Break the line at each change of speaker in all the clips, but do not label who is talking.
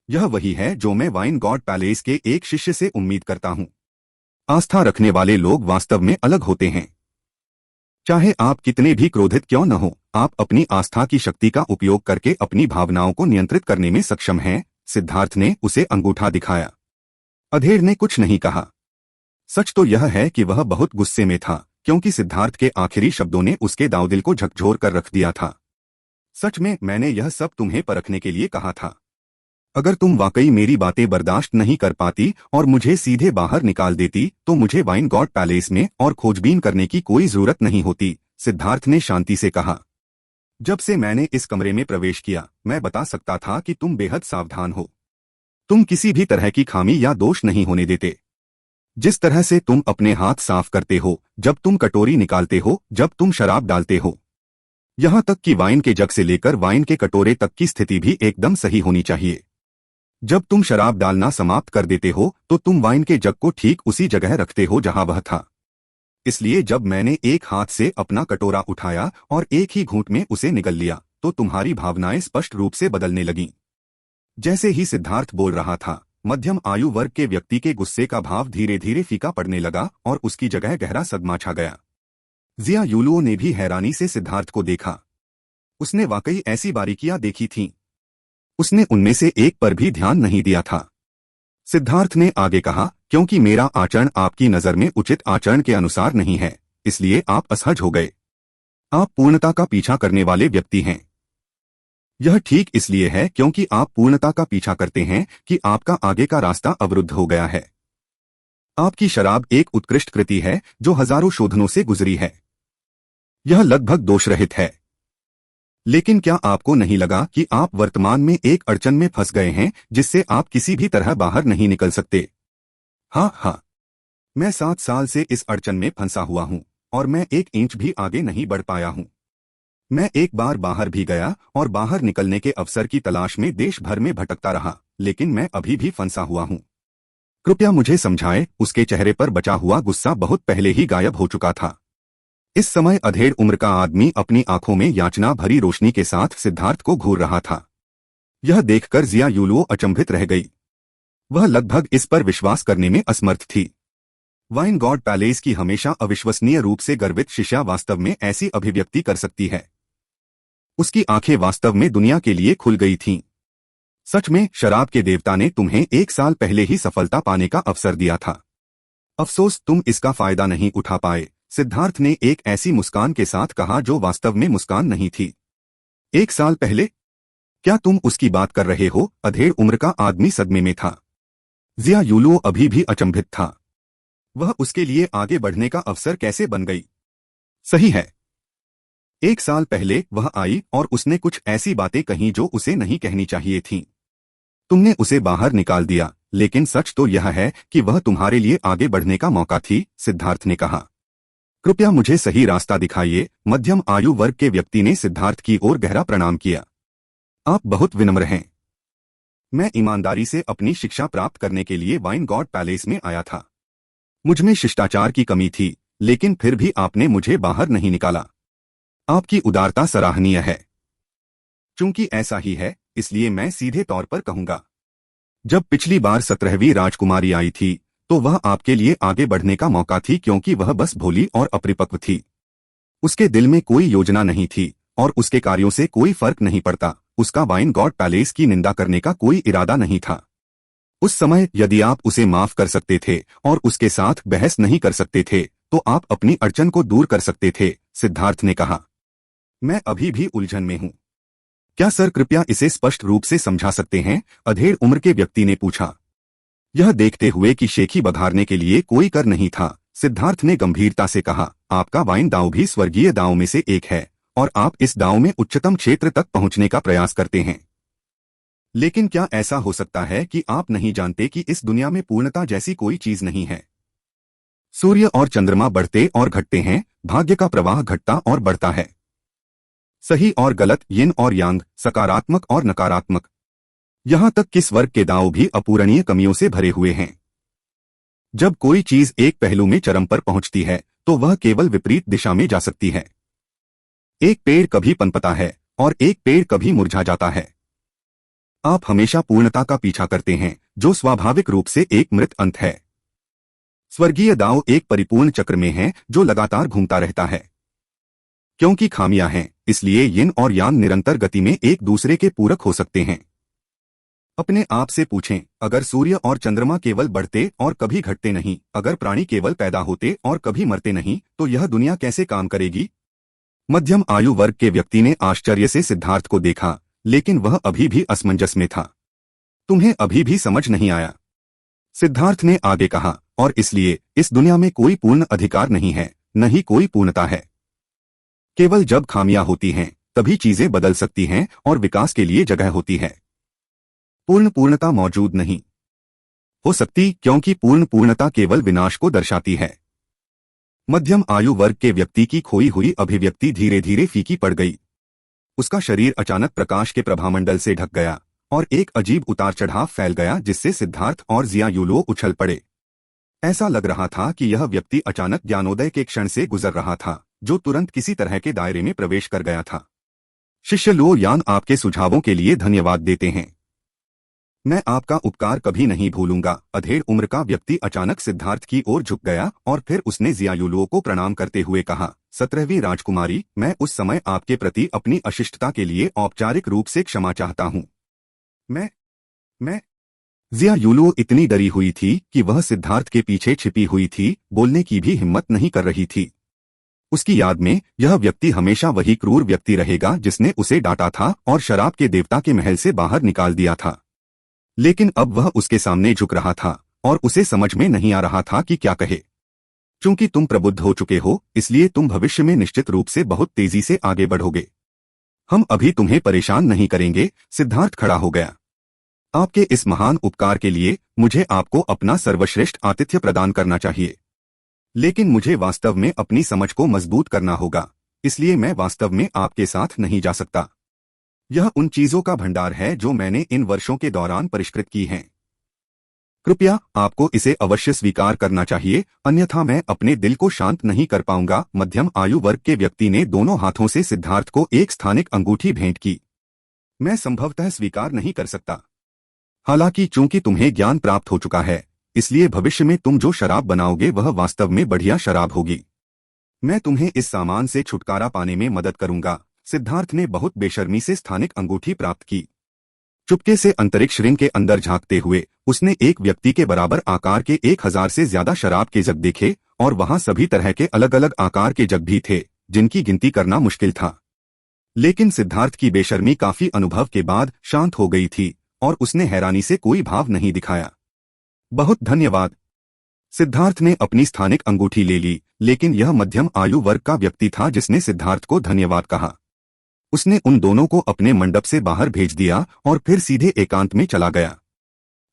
यह वही है जो मैं वाइन गॉड पैलेस के एक शिष्य से उम्मीद करता हूँ। आस्था रखने वाले लोग वास्तव में अलग होते हैं। चाहे आप कितने भी क्रोधित क्यों न हो, आप अपनी आस्था की शक्ति का उपयोग करके अपनी भावनाओं को नियंत्रित करने में सक्षम हैं। सिद्धार्थ ने उसे अंगूठा दिखाया। अधेड़ ने कुछ नहीं कहा। सच तो यह है कि वह बहुत गुस्से में था, क्योंकि सिद्धार्थ के आखिरी शब्दों ने उसके दांवदिल को झकझोर कर रख दिया था। सच में मैंने यह सब तुम्हें परखने के लिए कहा था। अगर तुम वाकई मेरी बातें बर्दाश्त नहीं कर पाती और मुझे सीधे बाहर निकाल देती तो मुझे वाइन गॉड पैलेस में और खोजबीन करने की कोई जरूरत नहीं होती, सिद्धार्थ ने शांति से कहा। जब से मैंने इस कमरे में प्रवेश किया, मैं बता सकता था कि तुम बेहद सावधान हो। तुम किसी भी तरह की खामी या दोष नहीं होने देते। जिस तरह से तुम अपने हाथ साफ करते हो, जब तुम कटोरी निकालते हो, जब तुम शराब डालते हो, यहां तक कि वाइन के जग से लेकर वाइन के कटोरे तक की स्थिति भी एकदम सही होनी चाहिए। जब तुम शराब डालना समाप्त कर देते हो तो तुम वाइन के जग को ठीक उसी जगह रखते हो जहां वह था। इसलिए जब मैंने एक हाथ से अपना कटोरा उठाया और एक ही घूंट में उसे निगल लिया तो तुम्हारी भावनाएं स्पष्ट रूप से बदलने लगीं। जैसे ही सिद्धार्थ बोल रहा था, मध्यम आयु वर्ग के व्यक्ति के गुस्से का भाव धीरे धीरे फीका पड़ने लगा और उसकी जगह गहरा सदमा छा गया। जिया यूलुओ ने भी हैरानी से सिद्धार्थ को देखा। उसने वाकई ऐसी बारीकियां देखी थीं। उसने उनमें से एक पर भी ध्यान नहीं दिया था। सिद्धार्थ ने आगे कहा, क्योंकि मेरा आचरण आपकी नजर में उचित आचरण के अनुसार नहीं है, इसलिए आप असहज हो गए। आप पूर्णता का पीछा करने वाले व्यक्ति हैं। यह ठीक इसलिए है क्योंकि आप पूर्णता का पीछा करते हैं कि आपका आगे का रास्ता अवरुद्ध हो गया है। आपकी शराब एक उत्कृष्ट कृति है जो हजारों शोधनों से गुजरी है। यह लगभग दोषरहित है। लेकिन क्या आपको नहीं लगा कि आप वर्तमान में एक अड़चन में फंस गए हैं जिससे आप किसी भी तरह बाहर नहीं निकल सकते? हाँ, मैं 7 साल से इस अड़चन में फंसा हुआ हूँ और मैं 1 इंच भी आगे नहीं बढ़ पाया हूँ। मैं एक बार बाहर भी गया और बाहर निकलने के अवसर की तलाश में देश भर में भटकता रहा, लेकिन मैं अभी भी फंसा हुआ हूँ। कृपया मुझे समझाएं। उसके चेहरे पर बचा हुआ गुस्सा बहुत पहले ही गायब हो चुका था। इस समय अधेड़ उम्र का आदमी अपनी आंखों में याचना भरी रोशनी के साथ सिद्धार्थ को घूर रहा था। यह देखकर जिया यूलुओ अचंभित रह गई। वह लगभग इस पर विश्वास करने में असमर्थ थी। वाइन गॉड पैलेस की हमेशा अविश्वसनीय रूप से गर्वित शिष्या वास्तव में ऐसी अभिव्यक्ति कर सकती है। उसकी आंखें वास्तव में दुनिया के लिए खुल गई थीं। सच में शराब के देवता ने तुम्हें 1 साल पहले ही सफलता पाने का अवसर दिया था। अफसोस तुम इसका फायदा नहीं उठा पाए, सिद्धार्थ ने एक ऐसी मुस्कान के साथ कहा जो वास्तव में मुस्कान नहीं थी। 1 साल पहले? क्या तुम उसकी बात कर रहे हो? अधेड़ उम्र का आदमी सदमे में था। जिया यूलुओ अभी भी अचंभित था। वह उसके लिए आगे बढ़ने का अवसर कैसे बन गई? सही है। 1 साल पहले वह आई और उसने कुछ ऐसी बातें कहीं जो उसे नहीं कहनी चाहिए थीं। तुमने उसे बाहर निकाल दिया, लेकिन सच तो यह है कि वह तुम्हारे लिए आगे बढ़ने का मौका थी, सिद्धार्थ ने कहा। कृपया मुझे सही रास्ता दिखाइए। मध्यम आयु वर्ग के व्यक्ति ने सिद्धार्थ की ओर गहरा प्रणाम किया। आप बहुत विनम्र हैं। मैं ईमानदारी से अपनी शिक्षा प्राप्त करने के लिए वाइन गॉड पैलेस में आया था। मुझमें शिष्टाचार की कमी थी, लेकिन फिर भी आपने मुझे बाहर नहीं निकाला। आपकी उदारता सराहनीय है। चूंकि ऐसा ही है, इसलिए मैं सीधे तौर पर कहूंगा। जब पिछली बार 17वीं राजकुमारी आई थी तो वह आपके लिए आगे बढ़ने का मौका थी, क्योंकि वह बस भोली और अपरिपक्व थी। उसके दिल में कोई योजना नहीं थी और उसके कार्यों से कोई फर्क नहीं पड़ता। उसका वाइन गॉड पैलेस की निंदा करने का कोई इरादा नहीं था। उस समय यदि आप उसे माफ कर सकते थे और उसके साथ बहस नहीं कर सकते थे तो आप अपनी अड़चन को दूर कर सकते थे, सिद्धार्थ ने कहा। मैं अभी भी उलझन में हूं। क्या सर कृपया इसे स्पष्ट रूप से समझा सकते हैं? अधेड़ उम्र के व्यक्ति ने पूछा। यह देखते हुए कि शेखी बघारने के लिए कोई कर नहीं था, सिद्धार्थ ने गंभीरता से कहा, आपका वाइन दांव भी स्वर्गीय दांव में से एक है और आप इस दांव में उच्चतम क्षेत्र तक पहुंचने का प्रयास करते हैं। लेकिन क्या ऐसा हो सकता है कि आप नहीं जानते कि इस दुनिया में पूर्णता जैसी कोई चीज नहीं है? सूर्य और चंद्रमा बढ़ते और घटते हैं, भाग्य का प्रवाह घटता और बढ़ता है। सही और गलत, यिन और यांग, सकारात्मक और नकारात्मक, यहां तक कि स्वर्ग के दांव भी अपूरणीय कमियों से भरे हुए हैं। जब कोई चीज एक पहलू में चरम पर पहुंचती है तो वह केवल विपरीत दिशा में जा सकती है। एक पेड़ कभी पनपता है और एक पेड़ कभी मुरझा जाता है। आप हमेशा पूर्णता का पीछा करते हैं, जो स्वाभाविक रूप से एक मृत अंत है। स्वर्गीय दाव एक परिपूर्ण चक्र में है जो लगातार घूमता रहता है। क्योंकि खामियां हैं, इसलिए यिन और यांग निरंतर गति में एक दूसरे के पूरक हो सकते हैं। अपने आप से पूछें, अगर सूर्य और चंद्रमा केवल बढ़ते और कभी घटते नहीं, अगर प्राणी केवल पैदा होते और कभी मरते नहीं, तो यह दुनिया कैसे काम करेगी? मध्यम आयु वर्ग के व्यक्ति ने आश्चर्य से सिद्धार्थ को देखा, लेकिन वह अभी भी असमंजस में था। तुम्हें अभी भी समझ नहीं आया? सिद्धार्थ ने आगे कहा, और इसलिए इस दुनिया में कोई पूर्ण अधिकार नहीं है, न ही कोई पूर्णता है। केवल जब खामियां होती हैं, तभी चीजें बदल सकती हैं और विकास के लिए जगह होती है। पूर्णता मौजूद नहीं हो सकती, क्योंकि पूर्णता केवल विनाश को दर्शाती है। मध्यम आयु वर्ग के व्यक्ति की खोई हुई अभिव्यक्ति धीरे धीरे फीकी पड़ गई। उसका शरीर अचानक प्रकाश के प्रभामंडल से ढक गया और एक अजीब उतार चढ़ाव फैल गया, जिससे सिद्धार्थ और जिया यूलो उछल पड़े। ऐसा लग रहा था कि यह व्यक्ति अचानक ज्ञानोदय के क्षण से गुजर रहा था, जो तुरंत किसी तरह के दायरे में प्रवेश कर गया था। शिष्य लो यान, आपके सुझावों के लिए धन्यवाद देते हैं। मैं आपका उपकार कभी नहीं भूलूंगा। अधेड़ उम्र का व्यक्ति अचानक सिद्धार्थ की ओर झुक गया और फिर उसने जिया यूलो को प्रणाम करते हुए कहा, 17वीं राजकुमारी, मैं उस समय आपके प्रति अपनी अशिष्टता के लिए औपचारिक रूप से क्षमा चाहता हूँ। मैं जिया यूलो इतनी डरी हुई थी कि वह सिद्धार्थ के पीछे छिपी हुई थी, बोलने की भी हिम्मत नहीं कर रही थी। उसकी याद में यह व्यक्ति हमेशा वही क्रूर व्यक्ति रहेगा जिसने उसे डांटा था और शराब के देवता के महल से बाहर निकाल दिया था। लेकिन अब वह उसके सामने झुक रहा था और उसे समझ में नहीं आ रहा था कि क्या कहे। चूंकि तुम प्रबुद्ध हो चुके हो, इसलिए तुम भविष्य में निश्चित रूप से बहुत तेजी से आगे बढ़ोगे। हम अभी तुम्हें परेशान नहीं करेंगे। सिद्धार्थ खड़ा हो गया। आपके इस महान उपकार के लिए मुझे आपको अपना सर्वश्रेष्ठ आतिथ्य प्रदान करना चाहिए, लेकिन मुझे वास्तव में अपनी समझ को मजबूत करना होगा, इसलिए मैं वास्तव में आपके साथ नहीं जा सकता। यह उन चीजों का भंडार है जो मैंने इन वर्षों के दौरान परिष्कृत की हैं। कृपया आपको इसे अवश्य स्वीकार करना चाहिए, अन्यथा मैं अपने दिल को शांत नहीं कर पाऊंगा। मध्यम आयु वर्ग के व्यक्ति ने दोनों हाथों से सिद्धार्थ को एक स्थानिक अंगूठी भेंट की। मैं संभवतः स्वीकार नहीं कर सकता। हालांकि चूंकि तुम्हें ज्ञान प्राप्त हो चुका है, इसलिए भविष्य में तुम जो शराब बनाओगे वह वास्तव में बढ़िया शराब होगी। मैं तुम्हें इस सामान से छुटकारा पाने में मदद करूंगा। सिद्धार्थ ने बहुत बेशर्मी से स्थानिक अंगूठी प्राप्त की। चुपके से अंतरिक्ष रिंग के अंदर झांकते हुए उसने एक व्यक्ति के बराबर आकार के 1000 से ज्यादा शराब के जग देखे, और वहां सभी तरह के अलग अलग आकार के जग भी थे, जिनकी गिनती करना मुश्किल था। लेकिन सिद्धार्थ की बेशर्मी काफी अनुभव के बाद शांत हो गई थी और उसने हैरानी से कोई भाव नहीं दिखाया। बहुत धन्यवाद। सिद्धार्थ ने अपनी स्थानिक अंगूठी ले ली, लेकिन यह मध्यम आयु वर्ग का व्यक्ति था जिसने सिद्धार्थ को धन्यवाद कहा। उसने उन दोनों को अपने मंडप से बाहर भेज दिया और फिर सीधे एकांत में चला गया।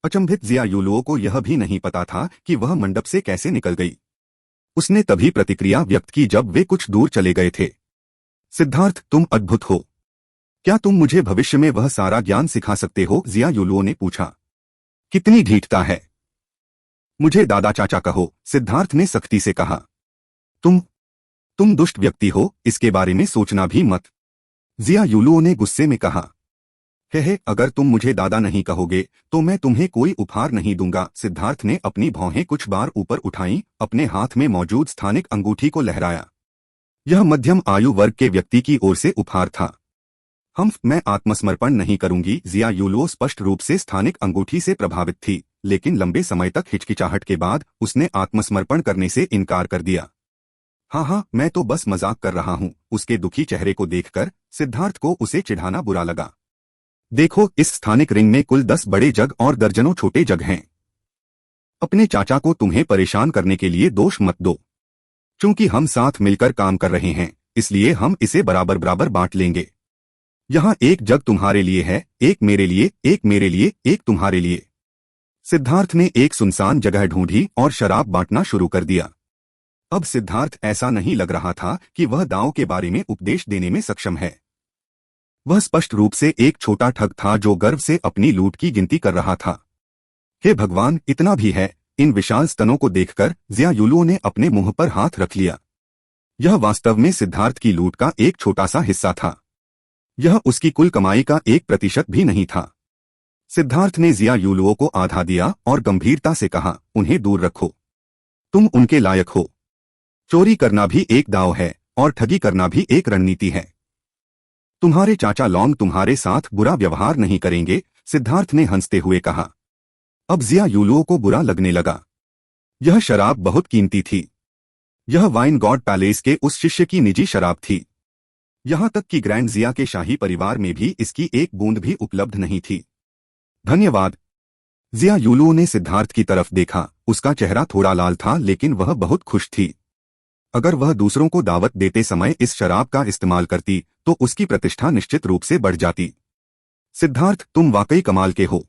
अचंभित जिया यूलो को यह भी नहीं पता था कि वह मंडप से कैसे निकल गई। उसने तभी प्रतिक्रिया व्यक्त की जब वे कुछ दूर चले गए थे। सिद्धार्थ, तुम अद्भुत हो। क्या तुम मुझे भविष्य में वह सारा ज्ञान सिखा सकते हो? जिया यूलो ने पूछा। कितनी ढीठता है। मुझे दादा चाचा कहो, सिद्धार्थ ने सख्ती से कहा। तुम दुष्ट व्यक्ति हो, इसके बारे में सोचना भी मत। जिया यूलो ने गुस्से में कहा। हे, अगर तुम मुझे दादा नहीं कहोगे तो मैं तुम्हें कोई उपहार नहीं दूंगा। सिद्धार्थ ने अपनी भौहें कुछ बार ऊपर उठाईं, अपने हाथ में मौजूद स्थानिक अंगूठी को लहराया। यह मध्यम आयु वर्ग के व्यक्ति की ओर से उपहार था। मैं आत्मसमर्पण नहीं करूंगी। जिया यूलो स्पष्ट रूप से स्थानिक अंगूठी से प्रभावित थी, लेकिन लंबे समय तक हिचकिचाहट के बाद उसने आत्मसमर्पण करने से इनकार कर दिया। हाँ, मैं तो बस मजाक कर रहा हूँ। उसके दुखी चेहरे को देखकर सिद्धार्थ को उसे चिढ़ाना बुरा लगा। देखो, इस स्थानिक रिंग में कुल 10 बड़े जग और दर्जनों छोटे जग हैं। अपने चाचा को तुम्हें परेशान करने के लिए दोष मत दो। चूंकि हम साथ मिलकर काम कर रहे हैं, इसलिए हम इसे बराबर बराबर बांट लेंगे। यहाँ एक जग तुम्हारे लिए है, एक मेरे लिए, एक मेरे लिए, एक तुम्हारे लिए। सिद्धार्थ ने एक सुनसान जगह ढूंढी और शराब बांटना शुरू कर दिया। अब सिद्धार्थ ऐसा नहीं लग रहा था कि वह दांव के बारे में उपदेश देने में सक्षम है। वह स्पष्ट रूप से एक छोटा ठग था जो गर्व से अपनी लूट की गिनती कर रहा था। हे भगवान, इतना भी है। इन विशाल स्तनों को देखकर जिया यूलो ने अपने मुंह पर हाथ रख लिया। यह वास्तव में सिद्धार्थ की लूट का एक छोटा सा हिस्सा था। यह उसकी कुल कमाई का 1% भी नहीं था। सिद्धार्थ ने जिया यूलुओ को आधा दिया और गंभीरता से कहा, उन्हें दूर रखो। तुम उनके लायक हो। चोरी करना भी एक दांव है और ठगी करना भी एक रणनीति है। तुम्हारे चाचा लॉन्ग तुम्हारे साथ बुरा व्यवहार नहीं करेंगे, सिद्धार्थ ने हंसते हुए कहा। अब जिया यूलुओ को बुरा लगने लगा। यह शराब बहुत कीमती थी। यह वाइन गॉड पैलेस के उस शिष्य की निजी शराब थी। यहां तक कि ग्रैंड जिया के शाही परिवार में भी इसकी एक बूंद भी उपलब्ध नहीं थी। धन्यवाद। जिया यूलुओ ने सिद्धार्थ की तरफ देखा। उसका चेहरा थोड़ा लाल था लेकिन वह बहुत खुश थी। अगर वह दूसरों को दावत देते समय इस शराब का इस्तेमाल करती तो उसकी प्रतिष्ठा निश्चित रूप से बढ़ जाती। सिद्धार्थ, तुम वाकई कमाल के हो।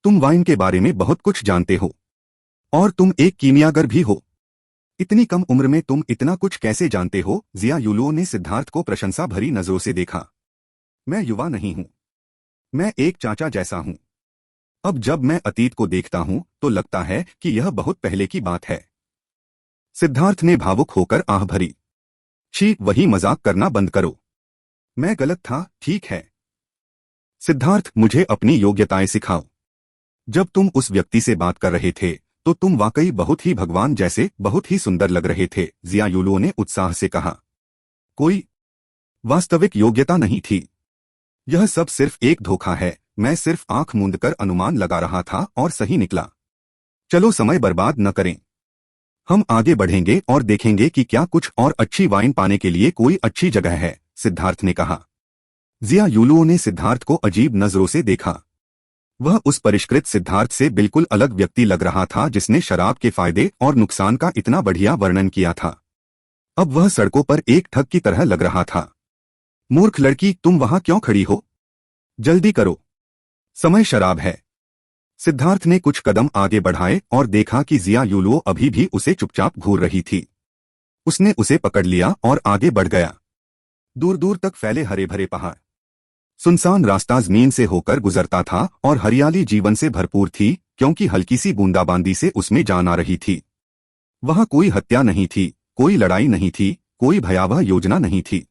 तुम वाइन के बारे में बहुत कुछ जानते हो और तुम एक कीमियागर भी हो। इतनी कम उम्र में तुम इतना कुछ कैसे जानते हो? जिया यूलुओ ने सिद्धार्थ को प्रशंसा भरी नजरों से देखा। मैं युवा नहीं हूं, मैं एक चाचा जैसा हूं। अब जब मैं अतीत को देखता हूं तो लगता है कि यह बहुत पहले की बात है। सिद्धार्थ ने भावुक होकर आह भरी। छी, वही मजाक करना बंद करो। मैं गलत था, ठीक है। सिद्धार्थ, मुझे अपनी योग्यताएं सिखाओ। जब तुम उस व्यक्ति से बात कर रहे थे तो तुम वाकई बहुत ही भगवान जैसे, बहुत ही सुंदर लग रहे थे, जिया यूलुओ ने उत्साह से कहा। कोई वास्तविक योग्यता नहीं थी। यह सब सिर्फ एक धोखा है। मैं सिर्फ आंख मूंदकर अनुमान लगा रहा था और सही निकला। चलो समय बर्बाद न करें। हम आगे बढ़ेंगे और देखेंगे कि क्या कुछ और अच्छी वाइन पाने के लिए कोई अच्छी जगह है, सिद्धार्थ ने कहा। जिया यूलुओ ने सिद्धार्थ को अजीब नजरों से देखा। वह उस परिष्कृत सिद्धार्थ से बिल्कुल अलग व्यक्ति लग रहा था जिसने शराब के फायदे और नुकसान का इतना बढ़िया वर्णन किया था। अब वह सड़कों पर एक ठग की तरह लग रहा था। मूर्ख लड़की, तुम वहां क्यों खड़ी हो? जल्दी करो, समय शराब है। सिद्धार्थ ने कुछ कदम आगे बढ़ाए और देखा कि जिया यूलुओ अभी भी उसे चुपचाप घूर रही थी। उसने उसे पकड़ लिया और आगे बढ़ गया। दूर दूर तक फैले हरे भरे पहाड़, सुनसान रास्ता जमीन से होकर गुजरता था और हरियाली जीवन से भरपूर थी क्योंकि हल्की सी बूंदाबांदी से उसमें जान आ रही थी। वहां कोई हत्या नहीं थी, कोई लड़ाई नहीं थी, कोई भयावह योजना नहीं थी।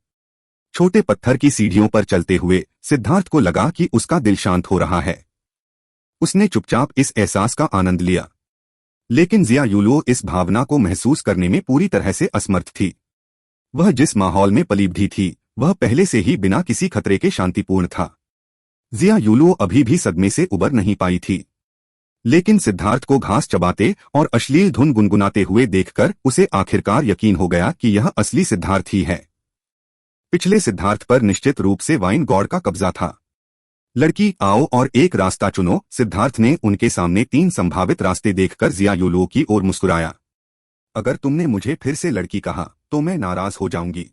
छोटे पत्थर की सीढ़ियों पर चलते हुए सिद्धार्थ को लगा कि उसका दिल शांत हो रहा है। उसने चुपचाप इस एहसास का आनंद लिया। लेकिन जिया यूलुओ इस भावना को महसूस करने में पूरी तरह से असमर्थ थी। वह जिस माहौल में पली बढ़ी थी वह पहले से ही बिना किसी खतरे के शांतिपूर्ण था। जिया यूलुओ अभी भी सदमे से उबर नहीं पाई थी। लेकिन सिद्धार्थ को घास चबाते और अश्लील धुन गुनगुनाते हुए देखकर उसे आखिरकार यकीन हो गया कि यह असली सिद्धार्थ ही है। पिछले सिद्धार्थ पर निश्चित रूप से वाइन गॉड का कब्जा था। लड़की, आओ और एक रास्ता चुनो। सिद्धार्थ ने उनके सामने 3 संभावित रास्ते देखकर जिया यूलुओ की ओर मुस्कुराया। अगर तुमने मुझे फिर से लड़की कहा तो मैं नाराज हो जाऊंगी।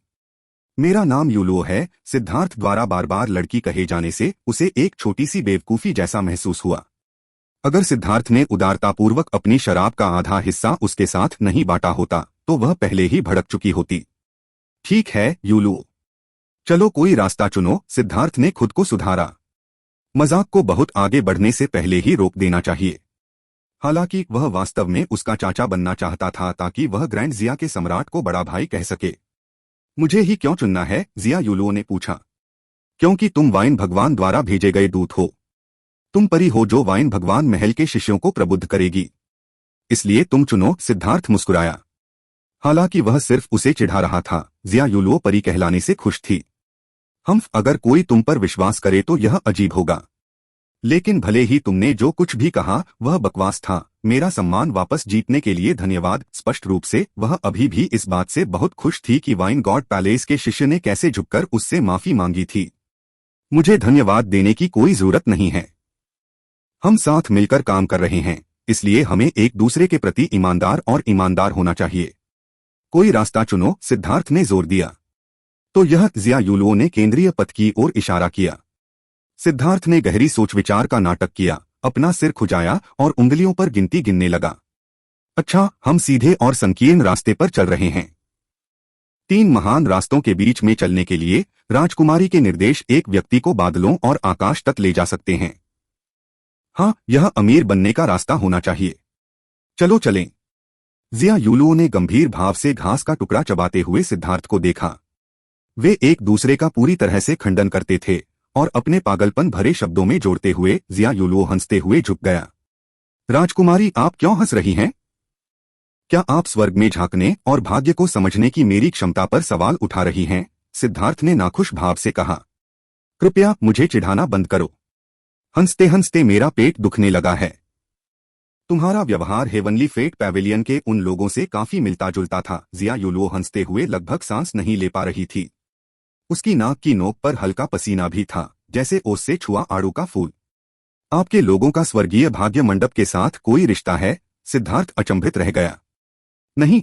मेरा नाम यूलुओ है। सिद्धार्थ द्वारा बार बार लड़की कहे जाने से उसे एक छोटी सी बेवकूफी जैसा महसूस हुआ। अगर सिद्धार्थ ने उदारतापूर्वक अपनी शराब का आधा हिस्सा उसके साथ नहीं बांटा होता तो वह पहले ही भड़क चुकी होती। ठीक है यूलुओ, चलो कोई रास्ता चुनो। सिद्धार्थ ने खुद को सुधारा। मजाक को बहुत आगे बढ़ने से पहले ही रोक देना चाहिए। हालांकि वह वास्तव में उसका चाचा बनना चाहता था ताकि वह ग्रैंड जिया के सम्राट को बड़ा भाई कह सके। मुझे ही क्यों चुनना है? जिया यूलुओ ने पूछा। क्योंकि तुम वाइन भगवान द्वारा भेजे गए दूत हो। तुम परी हो जो वाइन भगवान महल के शिष्यों को प्रबुद्ध करेगी, इसलिए तुम चुनो। सिद्धार्थ मुस्कुराया। हालांकि वह सिर्फ उसे चिढ़ा रहा था। जिया यूलुओ परी कहलाने से खुश थी। अगर कोई तुम पर विश्वास करे तो यह अजीब होगा। लेकिन भले ही तुमने जो कुछ भी कहा वह बकवास था। मेरा सम्मान वापस जीतने के लिए धन्यवाद। स्पष्ट रूप से वह अभी भी इस बात से बहुत खुश थी कि वाइन गॉड पैलेस के शिष्य ने कैसे झुककर उससे माफी मांगी थी। मुझे धन्यवाद देने की कोई जरूरत नहीं है। हम साथ मिलकर काम कर रहे हैं, इसलिए हमें एक दूसरे के प्रति ईमानदार होना चाहिए। कोई रास्ता चुनो। सिद्धार्थ ने जोर दिया। तो यह? जिया यूलुओ ने केंद्रीय पथ की ओर इशारा किया। सिद्धार्थ ने गहरी सोच विचार का नाटक किया, अपना सिर खुजाया और उंगलियों पर गिनती गिनने लगा। अच्छा, हम सीधे और संकीर्ण रास्ते पर चल रहे हैं। 3 महान रास्तों के बीच में चलने के लिए राजकुमारी के निर्देश एक व्यक्ति को बादलों और आकाश तक ले जा सकते हैं। हाँ, यह अमीर बनने का रास्ता होना चाहिए। चलो चलें। जिया यूलुओ ने गंभीर भाव से घास का टुकड़ा चबाते हुए सिद्धार्थ को देखा। वे एक दूसरे का पूरी तरह से खंडन करते थे और अपने पागलपन भरे शब्दों में जोड़ते हुए जिया युलुओ हंसते हुए झुक गया। राजकुमारी, आप क्यों हंस रही हैं? क्या आप स्वर्ग में झांकने और भाग्य को समझने की मेरी क्षमता पर सवाल उठा रही हैं? सिद्धार्थ ने नाखुश भाव से कहा। कृपया मुझे चिढ़ाना बंद करो। हंसते हंसते मेरा पेट दुखने लगा है। तुम्हारा व्यवहार हेवनली फेट पैवेलियन के उन लोगों से काफी मिलता जुलता था। जिया युलुओ हंसते हुए लगभग सांस नहीं ले पा रही थी। उसकी नाक की नोक पर हल्का पसीना भी था, जैसे ओस से छुआ आड़ू का फूल। आपके लोगों का स्वर्गीय भाग्य मंडप के साथ कोई रिश्ता है? सिद्धार्थ अचंभित रह गया। नहीं,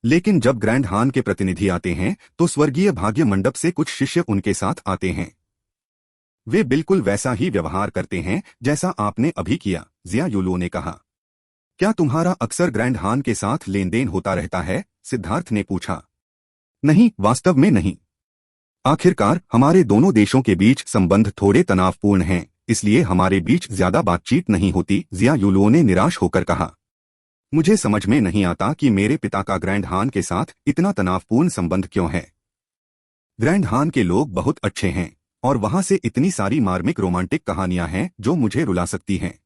लेकिन जब ग्रैंड हान के प्रतिनिधि आते हैं तो स्वर्गीय भाग्य मंडप से कुछ शिष्य उनके साथ आते हैं। वे बिल्कुल वैसा ही व्यवहार करते हैं जैसा आपने अभी किया, जिया युलुओ ने कहा। क्या तुम्हारा अक्सर ग्रैंड हान के साथ लेन देन होता रहता है? सिद्धार्थ ने पूछा। नहीं, वास्तव में नहीं। आखिरकार हमारे दोनों देशों के बीच संबंध थोड़े तनावपूर्ण हैं, इसलिए हमारे बीच ज्यादा बातचीत नहीं होती, जिया युलुओ ने निराश होकर कहा। मुझे समझ में नहीं आता कि मेरे पिता का ग्रैंड हान के साथ इतना तनावपूर्ण संबंध क्यों है। ग्रैंड हान के लोग बहुत अच्छे हैं और वहां से इतनी सारी मार्मिक रोमांटिक कहानियां हैं जो मुझे रुला सकती हैं।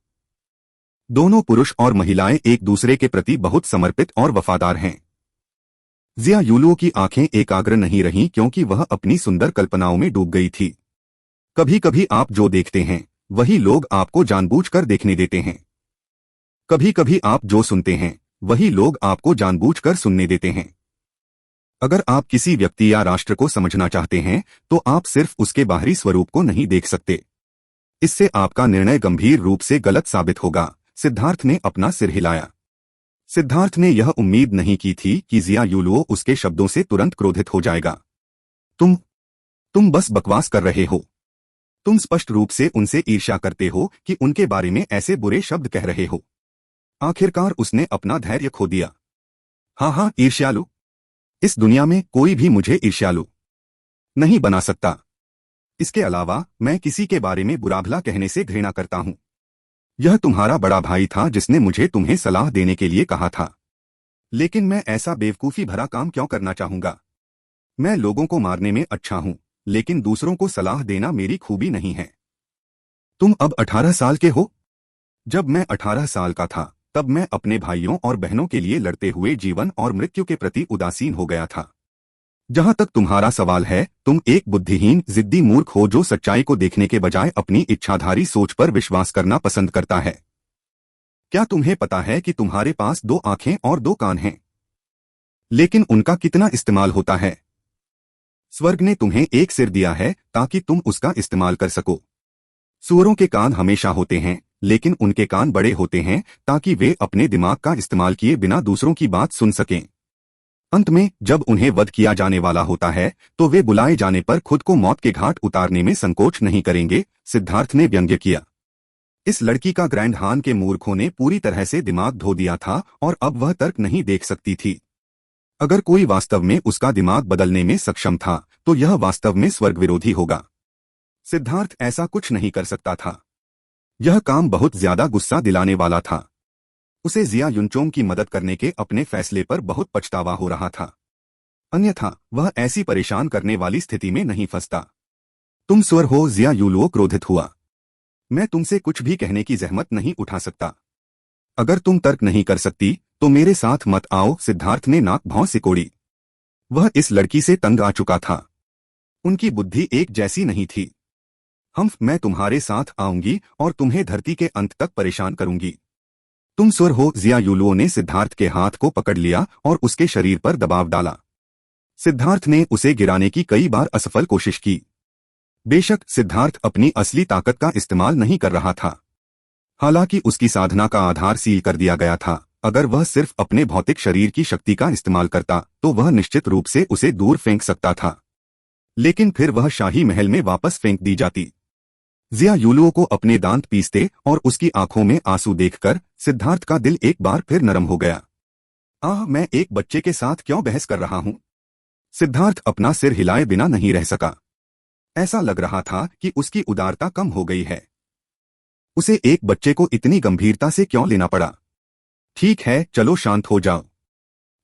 दोनों पुरुष और महिलाएं एक दूसरे के प्रति बहुत समर्पित और वफादार हैं। जिया युलुओ की आंखें एकाग्र नहीं रहीं क्योंकि वह अपनी सुंदर कल्पनाओं में डूब गई थी। कभी कभी आप जो देखते हैं वही लोग आपको जानबूझकर देखने देते हैं। कभी कभी आप जो सुनते हैं वही लोग आपको जानबूझकर सुनने देते हैं। अगर आप किसी व्यक्ति या राष्ट्र को समझना चाहते हैं तो आप सिर्फ उसके बाहरी स्वरूप को नहीं देख सकते। इससे आपका निर्णय गंभीर रूप से गलत साबित होगा। सिद्धार्थ ने अपना सिर हिलाया। सिद्धार्थ ने यह उम्मीद नहीं की थी कि जिया युलुओ उसके शब्दों से तुरंत क्रोधित हो जाएगा। तुम बस बकवास कर रहे हो। तुम स्पष्ट रूप से उनसे ईर्ष्या करते हो कि उनके बारे में ऐसे बुरे शब्द कह रहे हो। आखिरकार उसने अपना धैर्य खो दिया। हाँ, ईर्ष्यालु। इस दुनिया में कोई भी मुझे ईर्ष्यालु नहीं बना सकता। इसके अलावा मैं किसी के बारे में बुरा भला कहने से घृणा करता हूं। यह तुम्हारा बड़ा भाई था जिसने मुझे तुम्हें सलाह देने के लिए कहा था। लेकिन मैं ऐसा बेवकूफी भरा काम क्यों करना चाहूंगा? मैं लोगों को मारने में अच्छा हूं, लेकिन दूसरों को सलाह देना मेरी खूबी नहीं है। तुम अब 18 साल के हो। जब मैं 18 साल का था तब मैं अपने भाइयों और बहनों के लिए लड़ते हुए जीवन और मृत्यु के प्रति उदासीन हो गया था। जहां तक तुम्हारा सवाल है, तुम एक बुद्धिहीन जिद्दी मूर्ख हो जो सच्चाई को देखने के बजाय अपनी इच्छाधारी सोच पर विश्वास करना पसंद करता है। क्या तुम्हें पता है कि तुम्हारे पास 2 आंखें और 2 कान हैं? लेकिन उनका कितना इस्तेमाल होता है? स्वर्ग ने तुम्हें एक सिर दिया है ताकि तुम उसका इस्तेमाल कर सको। सूअरों के कान हमेशा होते हैं, लेकिन उनके कान बड़े होते हैं ताकि वे अपने दिमाग का इस्तेमाल किए बिना दूसरों की बात सुन सकें। अंत में जब उन्हें वध किया जाने वाला होता है तो वे बुलाए जाने पर खुद को मौत के घाट उतारने में संकोच नहीं करेंगे, सिद्धार्थ ने व्यंग्य किया। इस लड़की का ग्रैंड हान के मूर्खों ने पूरी तरह से दिमाग धो दिया था और अब वह तर्क नहीं देख सकती थी। अगर कोई वास्तव में उसका दिमाग बदलने में सक्षम था तो यह वास्तव में स्वर्ग विरोधी होगा। सिद्धार्थ ऐसा कुछ नहीं कर सकता था। यह काम बहुत ज्यादा गुस्सा दिलाने वाला था। उसे जिया युनचोंग की मदद करने के अपने फैसले पर बहुत पछतावा हो रहा था। अन्यथा वह ऐसी परेशान करने वाली स्थिति में नहीं फंसता। तुम स्वर हो, जिया युलुओ क्रोधित हुआ। मैं तुमसे कुछ भी कहने की जहमत नहीं उठा सकता। अगर तुम तर्क नहीं कर सकती तो मेरे साथ मत आओ, सिद्धार्थ ने नाक भौं सिकोड़ी। वह इस लड़की से तंग आ चुका था। उनकी बुद्धि एक जैसी नहीं थी। मैं तुम्हारे साथ आऊंगी और तुम्हें धरती के अंत तक परेशान करूंगी। तुम स्वर हो, जिया युलुओ ने सिद्धार्थ के हाथ को पकड़ लिया और उसके शरीर पर दबाव डाला। सिद्धार्थ ने उसे गिराने की कई बार असफल कोशिश की। बेशक सिद्धार्थ अपनी असली ताकत का इस्तेमाल नहीं कर रहा था। हालांकि उसकी साधना का आधार सील कर दिया गया था। अगर वह सिर्फ अपने भौतिक शरीर की शक्ति का इस्तेमाल करता तो वह निश्चित रूप से उसे दूर फेंक सकता था, लेकिन फिर वह शाही महल में वापस फेंक दी जाती। जिया युलुओ को अपने दांत पीसते और उसकी आंखों में आंसू देखकर सिद्धार्थ का दिल एक बार फिर नरम हो गया। मैं एक बच्चे के साथ क्यों बहस कर रहा हूं? सिद्धार्थ अपना सिर हिलाए बिना नहीं रह सका। ऐसा लग रहा था कि उसकी उदारता कम हो गई है। उसे एक बच्चे को इतनी गंभीरता से क्यों लेना पड़ा? ठीक है, चलो शांत हो जाओ।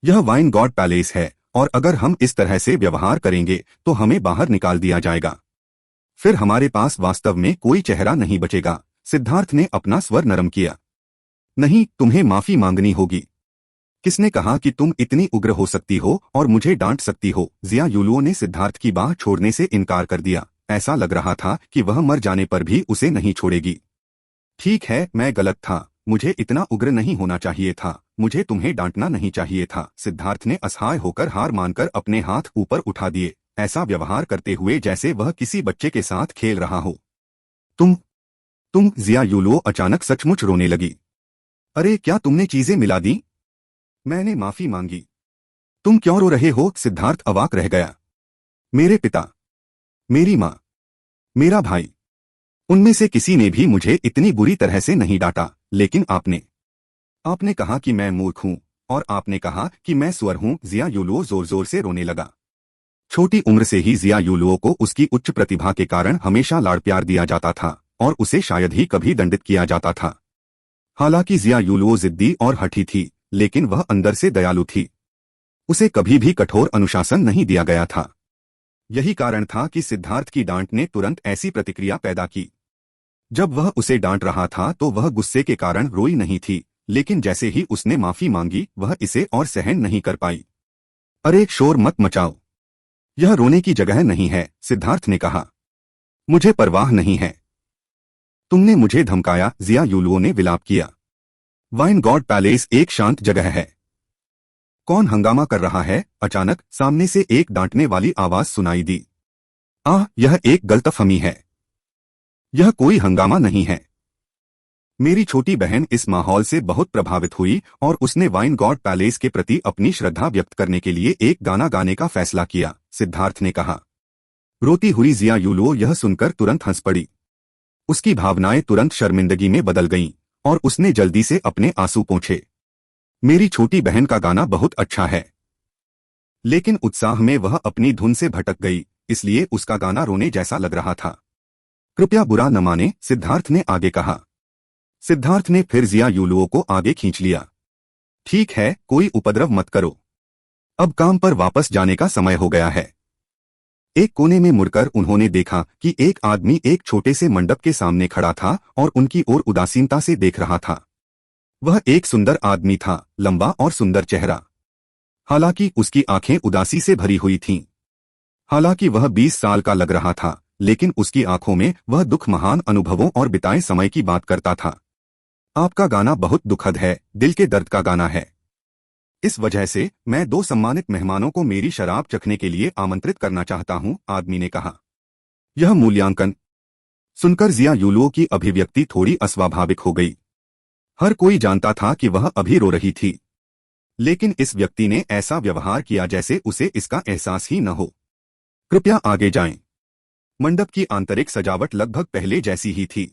यह वाइन गॉड पैलेस है और अगर हम इस तरह से व्यवहार करेंगे तो हमें बाहर निकाल दिया जाएगा। फिर हमारे पास वास्तव में कोई चेहरा नहीं बचेगा। सिद्धार्थ ने अपना स्वर नरम किया। नहीं, तुम्हें माफी मांगनी होगी। किसने कहा कि तुम इतनी उग्र हो सकती हो और मुझे डांट सकती हो? जिया युलुओ ने सिद्धार्थ की बाह छोड़ने से इनकार कर दिया। ऐसा लग रहा था कि वह मर जाने पर भी उसे नहीं छोड़ेगी। ठीक है, मैं गलत था। मुझे इतना उग्र नहीं होना चाहिए था। मुझे तुम्हें डांटना नहीं चाहिए था। सिद्धार्थ ने असहाय होकर हार मानकर अपने हाथ ऊपर उठा दिए, ऐसा व्यवहार करते हुए जैसे वह किसी बच्चे के साथ खेल रहा हो। तुम जिया युलुओ अचानक सचमुच रोने लगी। अरे, क्या तुमने चीजें मिला दी? मैंने माफी मांगी। तुम क्यों रो रहे हो? सिद्धार्थ अवाक रह गया। मेरे पिता, मेरी माँ, मेरा भाई, उनमें से किसी ने भी मुझे इतनी बुरी तरह से नहीं डांटा, लेकिन आपने कहा कि मैं मूर्ख हूं, और आपने कहा कि मैं स्वर हूं। जिया युलुओ जोर जोर से रोने लगा। छोटी उम्र से ही जिया युलुओ को उसकी उच्च प्रतिभा के कारण हमेशा लाड़ प्यार दिया जाता था और उसे शायद ही कभी दंडित किया जाता था। हालांकि जिया युलुओ जिद्दी और हठी थी, लेकिन वह अंदर से दयालु थी। उसे कभी भी कठोर अनुशासन नहीं दिया गया था। यही कारण था कि सिद्धार्थ की डांट ने तुरंत ऐसी प्रतिक्रिया पैदा की। जब वह उसे डांट रहा था तो वह गुस्से के कारण रोई नहीं थी, लेकिन जैसे ही उसने माफी मांगी वह इसे और सहन नहीं कर पाई। अरे, शोर मत मचाओ, यह रोने की जगह नहीं है, सिद्धार्थ ने कहा। मुझे परवाह नहीं है। तुमने मुझे धमकाया, जिया युलुओ ने विलाप किया। वाइन गॉड पैलेस एक शांत जगह है। कौन हंगामा कर रहा है? अचानक सामने से एक डांटने वाली आवाज सुनाई दी। यह एक गलतफहमी है। यह कोई हंगामा नहीं है। मेरी छोटी बहन इस माहौल से बहुत प्रभावित हुई और उसने वाइन गॉड पैलेस के प्रति अपनी श्रद्धा व्यक्त करने के लिए एक गाना गाने का फैसला किया, सिद्धार्थ ने कहा। रोती हुई जिया युलुओ यह सुनकर तुरंत हंस पड़ी। उसकी भावनाएं तुरंत शर्मिंदगी में बदल गईं और उसने जल्दी से अपने आंसू पोंछे। मेरी छोटी बहन का गाना बहुत अच्छा है। लेकिन उत्साह में वह अपनी धुन से भटक गई, इसलिए उसका गाना रोने जैसा लग रहा था। कृपया बुरा न माने, सिद्धार्थ ने आगे कहा। सिद्धार्थ ने फिर जिया युलुओ को आगे खींच लिया। ठीक है, कोई उपद्रव मत करो। अब काम पर वापस जाने का समय हो गया है। एक कोने में मुड़कर उन्होंने देखा कि एक आदमी एक छोटे से मंडप के सामने खड़ा था और उनकी ओर उदासीनता से देख रहा था। वह एक सुंदर आदमी था, लंबा और सुंदर चेहरा। हालांकि उसकी आंखें उदासी से भरी हुई थीं। हालांकि वह 20 साल का लग रहा था, लेकिन उसकी आंखों में वह दुख महान अनुभवों और बिताए समय की बात करता था। आपका गाना बहुत दुखद है, दिल के दर्द का गाना है। इस वजह से मैं 2 सम्मानित मेहमानों को मेरी शराब चखने के लिए आमंत्रित करना चाहता हूं, आदमी ने कहा। यह मूल्यांकन सुनकर जिया युलुओ की अभिव्यक्ति थोड़ी अस्वाभाविक हो गई। हर कोई जानता था कि वह अभी रो रही थी, लेकिन इस व्यक्ति ने ऐसा व्यवहार किया जैसे उसे इसका एहसास ही न हो। कृपया आगे जाएं। मंडप की आंतरिक सजावट लगभग पहले जैसी ही थी।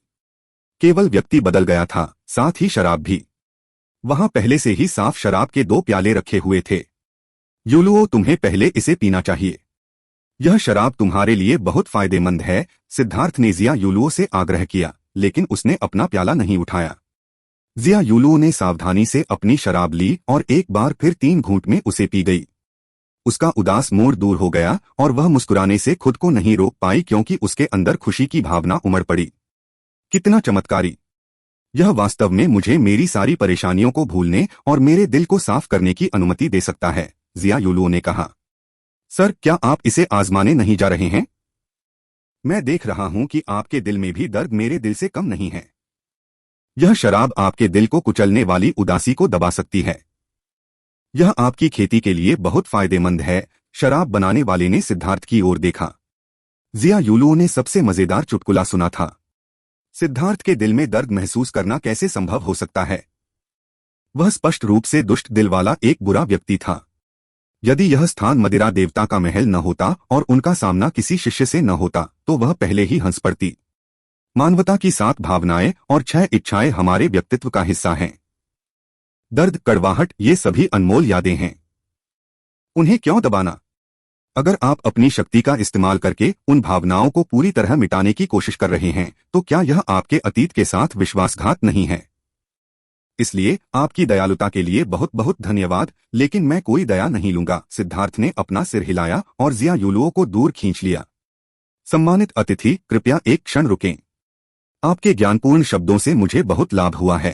केवल व्यक्ति बदल गया था, साथ ही शराब भी। वहां पहले से ही साफ शराब के 2 प्याले रखे हुए थे। युलुओ, तुम्हें पहले इसे पीना चाहिए। यह शराब तुम्हारे लिए बहुत फायदेमंद है, सिद्धार्थ ने जिया युलुओ से आग्रह किया, लेकिन उसने अपना प्याला नहीं उठाया। जिया युलुओ ने सावधानी से अपनी शराब ली और एक बार फिर 3 घूंट में उसे पी गई। उसका उदास मूड दूर हो गया और वह मुस्कुराने से खुद को नहीं रोक पाई क्योंकि उसके अंदर खुशी की भावना उमड़ पड़ी। कितना चमत्कारी! यह वास्तव में मुझे मेरी सारी परेशानियों को भूलने और मेरे दिल को साफ करने की अनुमति दे सकता है, जिया युलुओ ने कहा। सर, क्या आप इसे आजमाने नहीं जा रहे हैं? मैं देख रहा हूं कि आपके दिल में भी दर्द मेरे दिल से कम नहीं है। यह शराब आपके दिल को कुचलने वाली उदासी को दबा सकती है। यह आपकी खेती के लिए बहुत फायदेमंद है, शराब बनाने वाले ने सिद्धार्थ की ओर देखा। जिया युलुओ ने सबसे मजेदार चुटकुला सुना था। सिद्धार्थ के दिल में दर्द महसूस करना कैसे संभव हो सकता है? वह स्पष्ट रूप से दुष्ट दिल वाला एक बुरा व्यक्ति था। यदि यह स्थान मदिरा देवता का महल न होता और उनका सामना किसी शिष्य से न होता तो वह पहले ही हंस पड़ती। मानवता की 7 भावनाएं और 6 इच्छाएं हमारे व्यक्तित्व का हिस्सा हैं। दर्द, कड़वाहट, ये सभी अनमोल यादें हैं। उन्हें क्यों दबाना? अगर आप अपनी शक्ति का इस्तेमाल करके उन भावनाओं को पूरी तरह मिटाने की कोशिश कर रहे हैं तो क्या यह आपके अतीत के साथ विश्वासघात नहीं है? इसलिए आपकी दयालुता के लिए बहुत बहुत धन्यवाद, लेकिन मैं कोई दया नहीं लूंगा। सिद्धार्थ ने अपना सिर हिलाया और जिया युलुओ को दूर खींच लिया। सम्मानित अतिथि, कृपया एक क्षण रुकें। आपके ज्ञानपूर्ण शब्दों से मुझे बहुत लाभ हुआ है।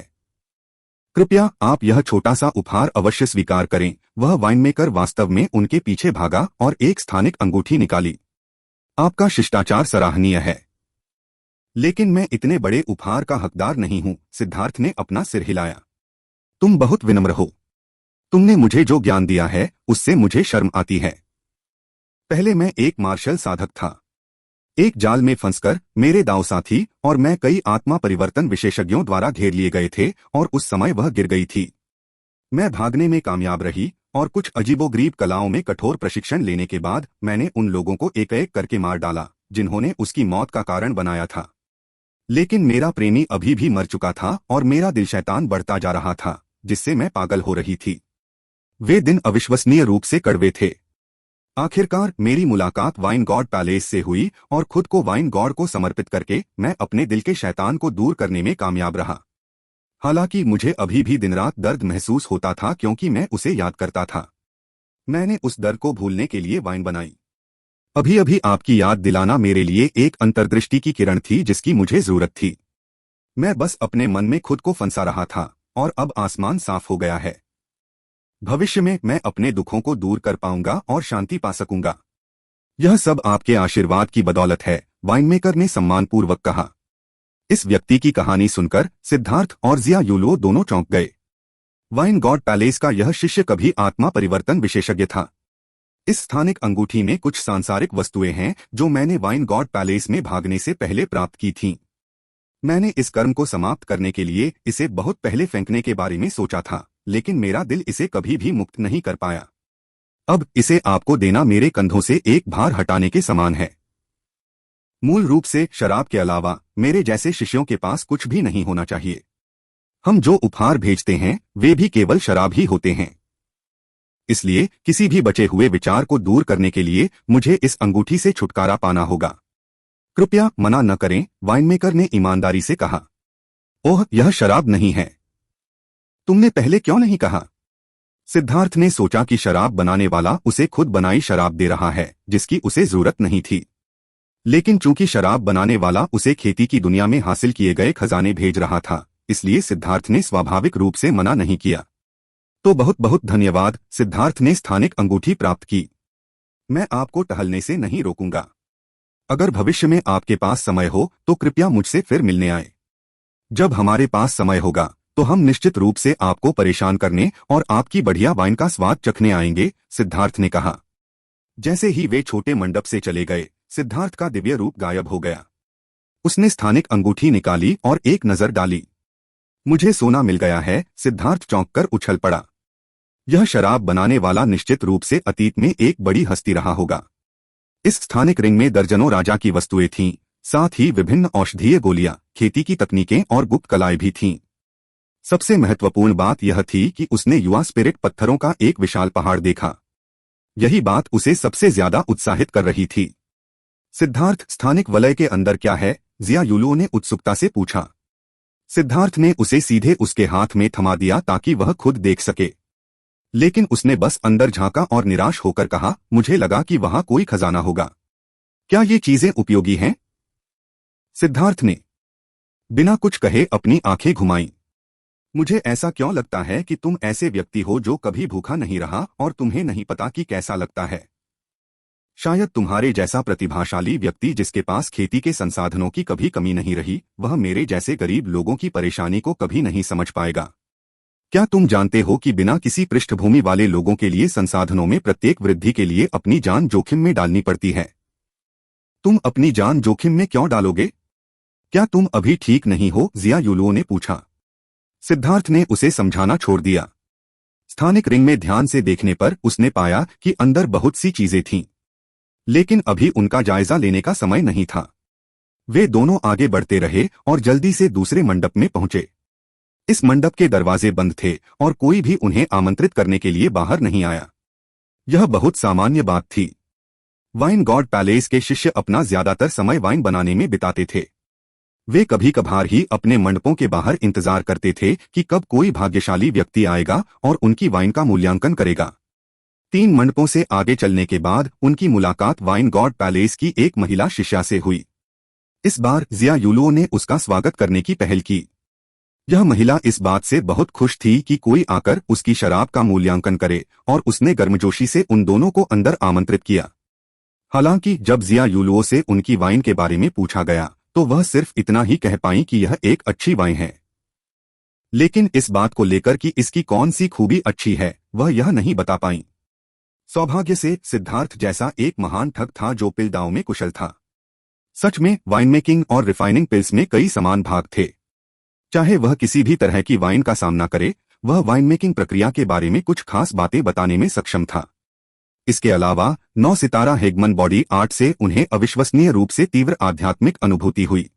कृपया आप यह छोटा सा उपहार अवश्य स्वीकार करें। वह वाइनमेकर वास्तव में उनके पीछे भागा और एक स्थानिक अंगूठी निकाली। आपका शिष्टाचार सराहनीय है, लेकिन मैं इतने बड़े उपहार का हकदार नहीं हूं। सिद्धार्थ ने अपना सिर हिलाया। तुम बहुत विनम्र हो। तुमने मुझे जो ज्ञान दिया है उससे मुझे शर्म आती है। पहले मैं एक मार्शल साधक था। एक जाल में फंसकर मेरे दांव साथी और मैं कई आत्मा परिवर्तन विशेषज्ञों द्वारा घेर लिए गए थे और उस समय वह गिर गई थी। मैं भागने में कामयाब रही और कुछ अजीबोगरीब कलाओं में कठोर प्रशिक्षण लेने के बाद मैंने उन लोगों को एक एक करके मार डाला जिन्होंने उसकी मौत का कारण बनाया था। लेकिन मेरा प्रेमी अभी भी मर चुका था और मेरा दिल शैतान बढ़ता जा रहा था, जिससे मैं पागल हो रही थी। वे दिन अविश्वसनीय रूप से कड़वे थे। आखिरकार मेरी मुलाकात वाइन गॉड पैलेस से हुई और खुद को वाइन गॉड को समर्पित करके मैं अपने दिल के शैतान को दूर करने में कामयाब रहा। हालांकि मुझे अभी भी दिन रात दर्द महसूस होता था क्योंकि मैं उसे याद करता था। मैंने उस दर्द को भूलने के लिए वाइन बनाई। अभी अभी आपकी याद दिलाना मेरे लिए एक अंतर्दृष्टि की किरण थी जिसकी मुझे जरूरत थी। मैं बस अपने मन में खुद को फंसा रहा था और अब आसमान साफ हो गया है। भविष्य में मैं अपने दुखों को दूर कर पाऊंगा और शांति पा सकूंगा। यह सब आपके आशीर्वाद की बदौलत है, वाइनमेकर ने सम्मानपूर्वक कहा। इस व्यक्ति की कहानी सुनकर सिद्धार्थ और जिया यूलो दोनों चौंक गए। वाइन गॉड पैलेस का यह शिष्य कभी आत्मा परिवर्तन विशेषज्ञ था। इस स्थानिक अंगूठी में कुछ सांसारिक वस्तुएं हैं जो मैंने वाइन गॉड पैलेस में भागने से पहले प्राप्त की थीं। मैंने इस कर्म को समाप्त करने के लिए इसे बहुत पहले फेंकने के बारे में सोचा था, लेकिन मेरा दिल इसे कभी भी मुक्त नहीं कर पाया। अब इसे आपको देना मेरे कंधों से एक भार हटाने के समान है। मूल रूप से शराब के अलावा मेरे जैसे शिष्यों के पास कुछ भी नहीं होना चाहिए। हम जो उपहार भेजते हैं वे भी केवल शराब ही होते हैं। इसलिए किसी भी बचे हुए विचार को दूर करने के लिए मुझे इस अंगूठी से छुटकारा पाना होगा। कृपया मना न करें, वाइनमेकर ने ईमानदारी से कहा। ओह, यह शराब नहीं है। तुमने पहले क्यों नहीं कहा? सिद्धार्थ ने सोचा कि शराब बनाने वाला उसे खुद बनाई शराब दे रहा है जिसकी उसे जरूरत नहीं थी। लेकिन चूंकि शराब बनाने वाला उसे खेती की दुनिया में हासिल किए गए खजाने भेज रहा था, इसलिए सिद्धार्थ ने स्वाभाविक रूप से मना नहीं किया। तो बहुत बहुत धन्यवाद। सिद्धार्थ ने स्थानिक अंगूठी प्राप्त की। मैं आपको टहलने से नहीं रोकूंगा। अगर भविष्य में आपके पास समय हो तो कृपया मुझसे फिर मिलने आए। जब हमारे पास समय होगा तो हम निश्चित रूप से आपको परेशान करने और आपकी बढ़िया वाइन का स्वाद चखने आएंगे, सिद्धार्थ ने कहा। जैसे ही वे छोटे मंडप से चले गए, सिद्धार्थ का दिव्य रूप गायब हो गया। उसने स्थानिक अंगूठी निकाली और एक नजर डाली। मुझे सोना मिल गया है, सिद्धार्थ चौंककर उछल पड़ा। यह शराब बनाने वाला निश्चित रूप से अतीत में एक बड़ी हस्ती रहा होगा। इस स्थानिक रिंग में दर्जनों राजा की वस्तुएं थीं, साथ ही विभिन्न औषधीय गोलियां, खेती की तकनीकें और गुप्त कलाएं भी थीं। सबसे महत्वपूर्ण बात यह थी कि उसने युवा स्पिरिट पत्थरों का एक विशाल पहाड़ देखा। यही बात उसे सबसे ज्यादा उत्साहित कर रही थी। सिद्धार्थ, स्थानिक वलय के अंदर क्या है? जिया यूलो ने उत्सुकता से पूछा। सिद्धार्थ ने उसे सीधे उसके हाथ में थमा दिया ताकि वह खुद देख सके, लेकिन उसने बस अंदर झांका और निराश होकर कहा, मुझे लगा कि वहां कोई खजाना होगा। क्या ये चीजें उपयोगी हैं? सिद्धार्थ ने बिना कुछ कहे अपनी आंखें घुमाईं। मुझे ऐसा क्यों लगता है कि तुम ऐसे व्यक्ति हो जो कभी भूखा नहीं रहा और तुम्हें नहीं पता कि कैसा लगता है। शायद तुम्हारे जैसा प्रतिभाशाली व्यक्ति जिसके पास खेती के संसाधनों की कभी कमी नहीं रही, वह मेरे जैसे गरीब लोगों की परेशानी को कभी नहीं समझ पाएगा। क्या तुम जानते हो कि बिना किसी पृष्ठभूमि वाले लोगों के लिए संसाधनों में प्रत्येक वृद्धि के लिए अपनी जान जोखिम में डालनी पड़ती है? तुम अपनी जान जोखिम में क्यों डालोगे? क्या तुम अभी ठीक नहीं हो? जिया यूलो ने पूछा। सिद्धार्थ ने उसे समझाना छोड़ दिया। स्थानिक रिंग में ध्यान से देखने पर उसने पाया कि अंदर बहुत सी चीजें थीं, लेकिन अभी उनका जायजा लेने का समय नहीं था। वे दोनों आगे बढ़ते रहे और जल्दी से दूसरे मंडप में पहुंचे। इस मंडप के दरवाजे बंद थे और कोई भी उन्हें आमंत्रित करने के लिए बाहर नहीं आया। यह बहुत सामान्य बात थी। वाइन गॉड पैलेस के शिष्य अपना ज्यादातर समय वाइन बनाने में बिताते थे। वे कभी कभार ही अपने मंडपों के बाहर इंतजार करते थे कि कब कोई भाग्यशाली व्यक्ति आएगा और उनकी वाइन का मूल्यांकन करेगा। 3 मंडपों से आगे चलने के बाद उनकी मुलाकात वाइन गॉड पैलेस की एक महिला शिष्या से हुई। इस बार जिया यूलुओ ने उसका स्वागत करने की पहल की। यह महिला इस बात से बहुत खुश थी कि कोई आकर उसकी शराब का मूल्यांकन करे और उसने गर्मजोशी से उन दोनों को अंदर आमंत्रित किया। हालांकि जब जिया यूलुओ से उनकी वाइन के बारे में पूछा गया तो वह सिर्फ इतना ही कह पाई कि यह एक अच्छी वाइन है, लेकिन इस बात को लेकर कि इसकी कौन सी खूबी अच्छी है वह यह नहीं बता पाई। सौभाग्य से सिद्धार्थ जैसा एक महान ठग था जो पिलदाओं में कुशल था। सच में वाइन मेकिंग और रिफाइनिंग पिल्स में कई समान भाग थे। चाहे वह किसी भी तरह की वाइन का सामना करे, वह वाइन मेकिंग प्रक्रिया के बारे में कुछ खास बातें बताने में सक्षम था। इसके अलावा 9 सितारा हेगमन बॉडी आर्ट से उन्हें अविश्वसनीय रूप से तीव्र आध्यात्मिक अनुभूति हुई।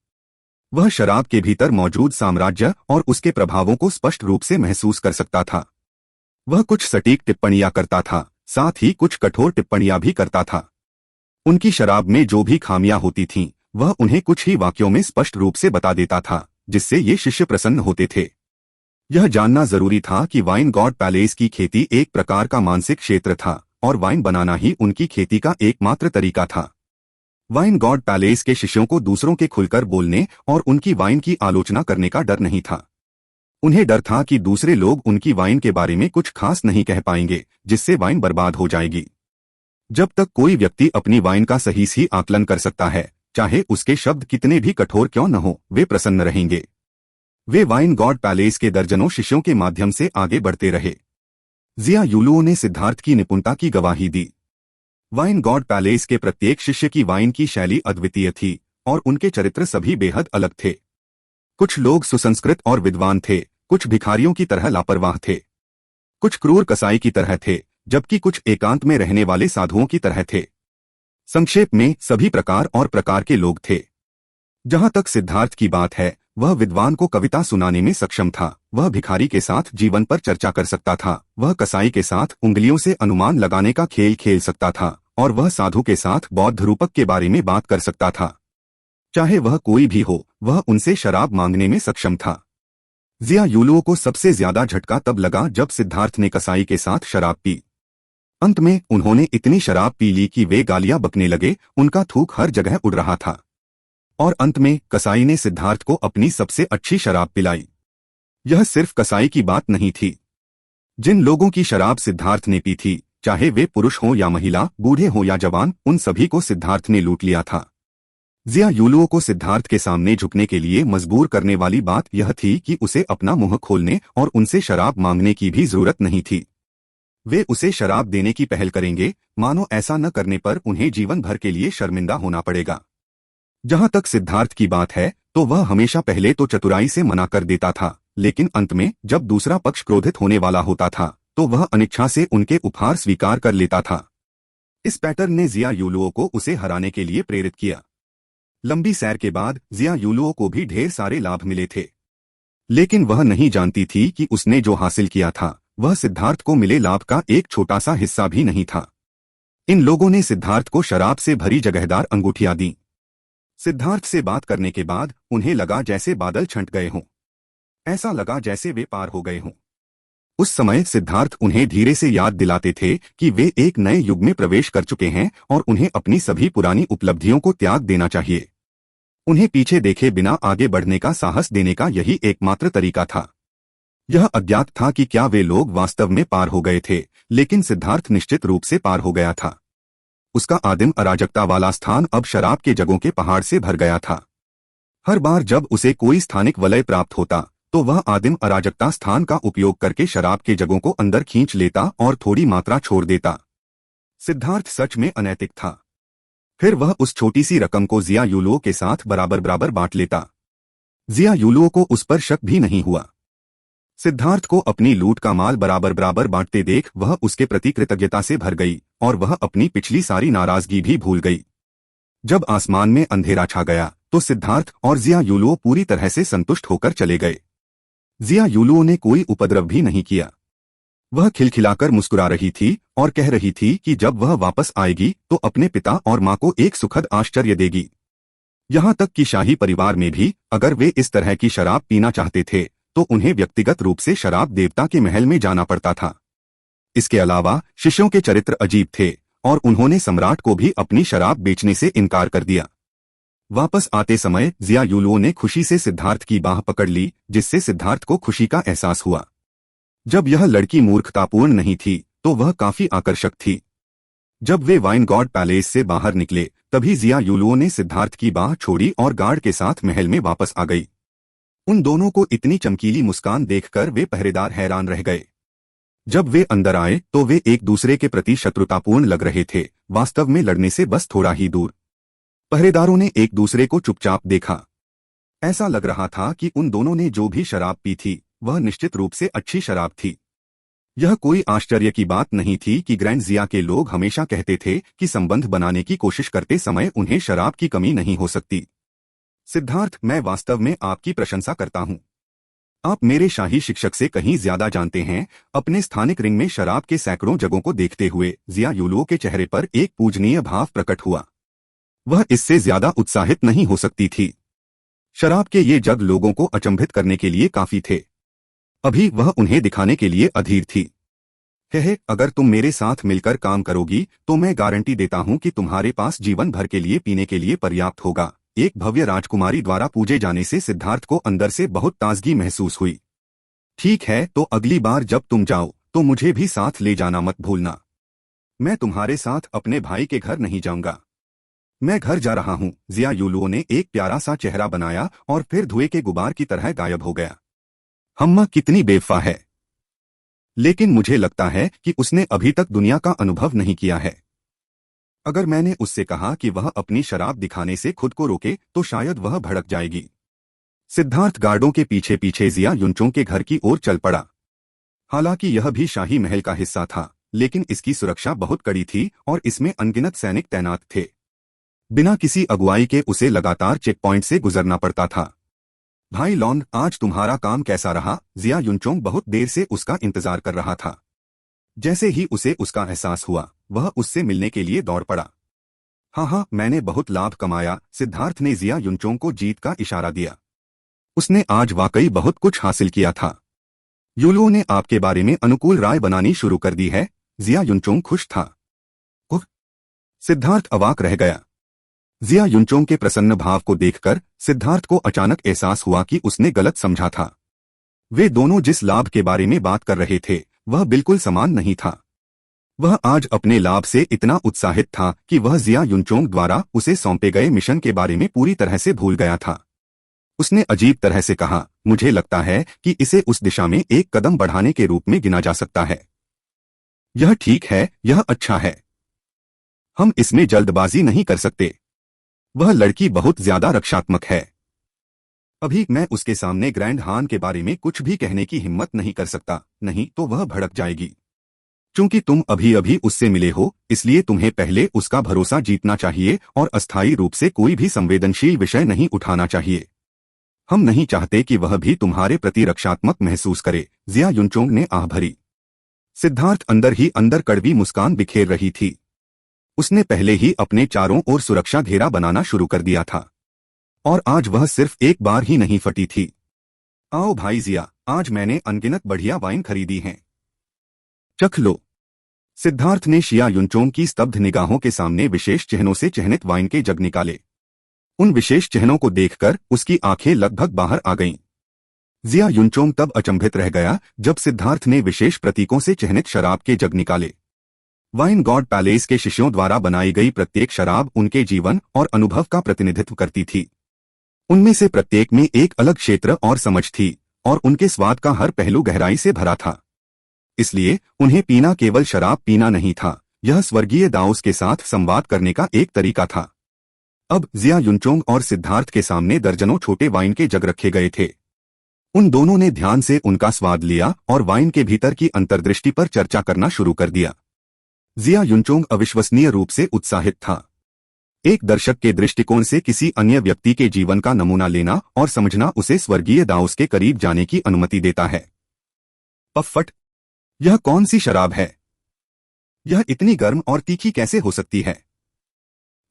वह शराब के भीतर मौजूद साम्राज्य और उसके प्रभावों को स्पष्ट रूप से महसूस कर सकता था। वह कुछ सटीक टिप्पणियां करता था, साथ ही कुछ कठोर टिप्पणियां भी करता था। उनकी शराब में जो भी खामियां होती थीं, वह उन्हें कुछ ही वाक्यों में स्पष्ट रूप से बता देता था, जिससे ये शिष्य प्रसन्न होते थे। यह जानना जरूरी था कि वाइन गॉड पैलेस की खेती एक प्रकार का मानसिक क्षेत्र था और वाइन बनाना ही उनकी खेती का एकमात्र तरीका था। वाइन गॉड पैलेस के शिष्यों को दूसरों के खुलकर बोलने और उनकी वाइन की आलोचना करने का डर नहीं था। उन्हें डर था कि दूसरे लोग उनकी वाइन के बारे में कुछ खास नहीं कह पाएंगे, जिससे वाइन बर्बाद हो जाएगी। जब तक कोई व्यक्ति अपनी वाइन का सही आकलन कर सकता है, चाहे उसके शब्द कितने भी कठोर क्यों न हो, वे प्रसन्न रहेंगे। वे वाइन गॉड पैलेस के दर्जनों शिष्यों के माध्यम से आगे बढ़ते रहे। जिया यूलुओ ने सिद्धार्थ की निपुणता की गवाही दी। वाइन गॉड पैलेस के प्रत्येक शिष्य की वाइन की शैली अद्वितीय थी और उनके चरित्र सभी बेहद अलग थे। कुछ लोग सुसंस्कृत और विद्वान थे, कुछ भिखारियों की तरह लापरवाह थे, कुछ क्रूर कसाई की तरह थे, जबकि कुछ एकांत में रहने वाले साधुओं की तरह थे। संक्षेप में सभी प्रकार और प्रकार के लोग थे। जहां तक सिद्धार्थ की बात है, वह विद्वान को कविता सुनाने में सक्षम था, वह भिखारी के साथ जीवन पर चर्चा कर सकता था, वह कसाई के साथ उंगलियों से अनुमान लगाने का खेल खेल सकता था और वह साधु के साथ बौद्ध रूपक के बारे में बात कर सकता था। चाहे वह कोई भी हो, वह उनसे शराब मांगने में सक्षम था। जिया यूलुओ को सबसे ज्यादा झटका तब लगा जब सिद्धार्थ ने कसाई के साथ शराब पी। अंत में उन्होंने इतनी शराब पी ली कि वे गालियां बकने लगे, उनका थूक हर जगह उड़ रहा था। और अंत में कसाई ने सिद्धार्थ को अपनी सबसे अच्छी शराब पिलाई। यह सिर्फ कसाई की बात नहीं थी। जिन लोगों की शराब सिद्धार्थ ने पी थी, चाहे वे पुरुष हों या महिला, बूढ़े हों या जवान, उन सभी को सिद्धार्थ ने लूट लिया था। जिया यूलुओ को सिद्धार्थ के सामने झुकने के लिए मजबूर करने वाली बात यह थी कि उसे अपना मुंह खोलने और उनसे शराब मांगने की भी जरूरत नहीं थी। वे उसे शराब देने की पहल करेंगे, मानो ऐसा न करने पर उन्हें जीवन भर के लिए शर्मिंदा होना पड़ेगा। जहां तक सिद्धार्थ की बात है, तो वह हमेशा पहले तो चतुराई से मना कर देता था, लेकिन अंत में जब दूसरा पक्ष क्रोधित होने वाला होता था, तो वह अनिच्छा से उनके उपहार स्वीकार कर लेता था। इस पैटर्न ने जिया यूलुओ को उसे हराने के लिए प्रेरित किया। लंबी सैर के बाद जिया यूलुओ को भी ढेर सारे लाभ मिले थे, लेकिन वह नहीं जानती थी कि उसने जो हासिल किया था, वह सिद्धार्थ को मिले लाभ का एक छोटा सा हिस्सा भी नहीं था। इन लोगों ने सिद्धार्थ को शराब से भरी जगहदार अंगूठियां दी। सिद्धार्थ से बात करने के बाद उन्हें लगा जैसे बादल छंट गए हों। ऐसा लगा जैसे वे पार हो गए हों। उस समय सिद्धार्थ उन्हें धीरे से याद दिलाते थे कि वे एक नए युग में प्रवेश कर चुके हैं और उन्हें अपनी सभी पुरानी उपलब्धियों को त्याग देना चाहिए। उन्हें पीछे देखे बिना आगे बढ़ने का साहस देने का यही एकमात्र तरीका था। यह अज्ञात था कि क्या वे लोग वास्तव में पार हो गए थे, लेकिन सिद्धार्थ निश्चित रूप से पार हो गया था। उसका आदिम अराजकता वाला स्थान अब शराब के जगों के पहाड़ से भर गया था। हर बार जब उसे कोई स्थानिक वलय प्राप्त होता, तो वह आदिम अराजकता स्थान का उपयोग करके शराब के जगों को अंदर खींच लेता और थोड़ी मात्रा छोड़ देता। सिद्धार्थ सच में अनैतिक था। फिर वह उस छोटी सी रकम को जिया यूलुओ के साथ बराबर बराबर बांट लेता। जिया यूलुओ को उस पर शक भी नहीं हुआ। सिद्धार्थ को अपनी लूट का माल बराबर बराबर बांटते देख वह उसके प्रति कृतज्ञता से भर गई और वह अपनी पिछली सारी नाराजगी भी भूल गई। जब आसमान में अंधेरा छा गया, तो सिद्धार्थ और जिया यूलुओ पूरी तरह से संतुष्ट होकर चले गए। जिया यूलुओ ने कोई उपद्रव भी नहीं किया। वह खिलखिलाकर मुस्कुरा रही थी और कह रही थी कि जब वह वापस आएगी तो अपने पिता और मां को एक सुखद आश्चर्य देगी। यहां तक कि शाही परिवार में भी अगर वे इस तरह की शराब पीना चाहते थे, तो उन्हें व्यक्तिगत रूप से शराब देवता के महल में जाना पड़ता था। इसके अलावा शिष्यों के चरित्र अजीब थे और उन्होंने सम्राट को भी अपनी शराब बेचने से इनकार कर दिया। वापस आते समय जिया युलुओ ने खुशी से सिद्धार्थ की बाह पकड़ ली, जिससे सिद्धार्थ को खुशी का एहसास हुआ। जब यह लड़की मूर्खतापूर्ण नहीं थी तो वह काफी आकर्षक थी। जब वे वाइन गॉड पैलेस से बाहर निकले तभी जिया युलुओ ने सिद्धार्थ की बाह छोड़ी और गार्ड के साथ महल में वापस आ गई। उन दोनों को इतनी चमकीली मुस्कान देखकर वे पहरेदार हैरान रह गए। जब वे अंदर आए तो वे एक दूसरे के प्रति शत्रुतापूर्ण लग रहे थे, वास्तव में लड़ने से बस थोड़ा ही दूर। पहरेदारों ने एक दूसरे को चुपचाप देखा। ऐसा लग रहा था कि उन दोनों ने जो भी शराब पी थी वह निश्चित रूप से अच्छी शराब थी। यह कोई आश्चर्य की बात नहीं थी कि ग्रैंड जिया के लोग हमेशा कहते थे कि संबंध बनाने की कोशिश करते समय उन्हें शराब की कमी नहीं हो सकती। सिद्धार्थ, मैं वास्तव में आपकी प्रशंसा करता हूँ। आप मेरे शाही शिक्षक से कहीं ज्यादा जानते हैं। अपने स्थानिक रिंग में शराब के सैकड़ों जगों को देखते हुए जिया युलुओ के चेहरे पर एक पूजनीय भाव प्रकट हुआ। वह इससे ज्यादा उत्साहित नहीं हो सकती थी। शराब के ये जग लोगों को अचंभित करने के लिए काफी थे। अभी वह उन्हें दिखाने के लिए अधीर थी। अगर तुम मेरे साथ मिलकर काम करोगी तो मैं गारंटी देता हूं कि तुम्हारे पास जीवन भर के लिए पीने के लिए पर्याप्त होगा। एक भव्य राजकुमारी द्वारा पूजे जाने से सिद्धार्थ को अंदर से बहुत ताजगी महसूस हुई। ठीक है, तो अगली बार जब तुम जाओ तो मुझे भी साथ ले जाना मत भूलना। मैं तुम्हारे साथ अपने भाई के घर नहीं जाऊंगा। मैं घर जा रहा हूं। जिया युलुओ ने एक प्यारा सा चेहरा बनाया और फिर धुएं के गुबार की तरह गायब हो गया। हम्मा कितनी बेवफा है, लेकिन मुझे लगता है कि उसने अभी तक दुनिया का अनुभव नहीं किया है। अगर मैंने उससे कहा कि वह अपनी शराब दिखाने से खुद को रोके तो शायद वह भड़क जाएगी। सिद्धार्थ गार्डों के पीछे पीछे जिया युनचोंग के घर की ओर चल पड़ा। हालांकि यह भी शाही महल का हिस्सा था, लेकिन इसकी सुरक्षा बहुत कड़ी थी और इसमें अनगिनत सैनिक तैनात थे। बिना किसी अगुवाई के उसे लगातार चेक पॉइंट से गुजरना पड़ता था। भाई लॉन, आज तुम्हारा काम कैसा रहा? जिया युनचोंग बहुत देर से उसका इंतजार कर रहा था। जैसे ही उसे उसका एहसास हुआ वह उससे मिलने के लिए दौड़ पड़ा। हाँ, मैंने बहुत लाभ कमाया। सिद्धार्थ ने जिया युनचोंग को जीत का इशारा दिया। उसने आज वाकई बहुत कुछ हासिल किया था। युलुओ ने आपके बारे में अनुकूल राय बनानी शुरू कर दी है। जिया युनचोंग खुश था। सिद्धार्थ अवाक रह गया। जिया युनचोंग के प्रसन्न भाव को देखकर सिद्धार्थ को अचानक एहसास हुआ कि उसने गलत समझा था। वे दोनों जिस लाभ के बारे में बात कर रहे थे वह बिल्कुल समान नहीं था। वह आज अपने लाभ से इतना उत्साहित था कि वह जिया युनचोंग द्वारा उसे सौंपे गए मिशन के बारे में पूरी तरह से भूल गया था। उसने अजीब तरह से कहा, मुझे लगता है कि इसे उस दिशा में एक कदम बढ़ाने के रूप में गिना जा सकता है। यह ठीक है, यह अच्छा है। हम इसमें जल्दबाजी नहीं कर सकते। वह लड़की बहुत ज्यादा रक्षात्मक है। अभी मैं उसके सामने ग्रैंड हान के बारे में कुछ भी कहने की हिम्मत नहीं कर सकता, नहीं तो वह भड़क जाएगी। चूंकि तुम अभी अभी उससे मिले हो, इसलिए तुम्हें पहले उसका भरोसा जीतना चाहिए और अस्थायी रूप से कोई भी संवेदनशील विषय नहीं उठाना चाहिए। हम नहीं चाहते कि वह भी तुम्हारे प्रति रक्षात्मक महसूस करे। जिया युनचोंग ने आह भरी। सिद्धार्थ अंदर ही अंदर कड़वी मुस्कान बिखेर रही थी। उसने पहले ही अपने चारों ओर सुरक्षा घेरा बनाना शुरू कर दिया था और आज वह सिर्फ एक बार ही नहीं फटी थी। आओ भाई जिया, आज मैंने अनगिनत बढ़िया वाइन खरीदी हैं। चख लो। सिद्धार्थ ने शिया युनचोंग की स्तब्ध निगाहों के सामने विशेष चिन्हों से चिह्नित वाइन के जग निकाले। उन विशेष चिन्हों को देखकर उसकी आंखें लगभग बाहर आ गईं। जिया युनचोंग तब अचंभित रह गया जब सिद्धार्थ ने विशेष प्रतीकों से चिह्नित शराब के जग निकाले। वाइन गॉड पैलेस के शिष्यों द्वारा बनाई गई प्रत्येक शराब उनके जीवन और अनुभव का प्रतिनिधित्व करती थी। उनमें से प्रत्येक में एक अलग क्षेत्र और समझ थी और उनके स्वाद का हर पहलू गहराई से भरा था। इसलिए उन्हें पीना केवल शराब पीना नहीं था, यह स्वर्गीय दाओस के साथ संवाद करने का एक तरीका था। अब जिया युनचोंग और सिद्धार्थ के सामने दर्जनों छोटे वाइन के जग रखे गए थे। उन दोनों ने ध्यान से उनका स्वाद लिया और वाइन के भीतर की अंतर्दृष्टि पर चर्चा करना शुरू कर दिया। जिया युनचोंग अविश्वसनीय रूप से उत्साहित था। एक दर्शक के दृष्टिकोण से किसी अन्य व्यक्ति के जीवन का नमूना लेना और समझना उसे स्वर्गीय दाओस के करीब जाने की अनुमति देता है। पफट, यह कौन सी शराब है? यह इतनी गर्म और तीखी कैसे हो सकती है?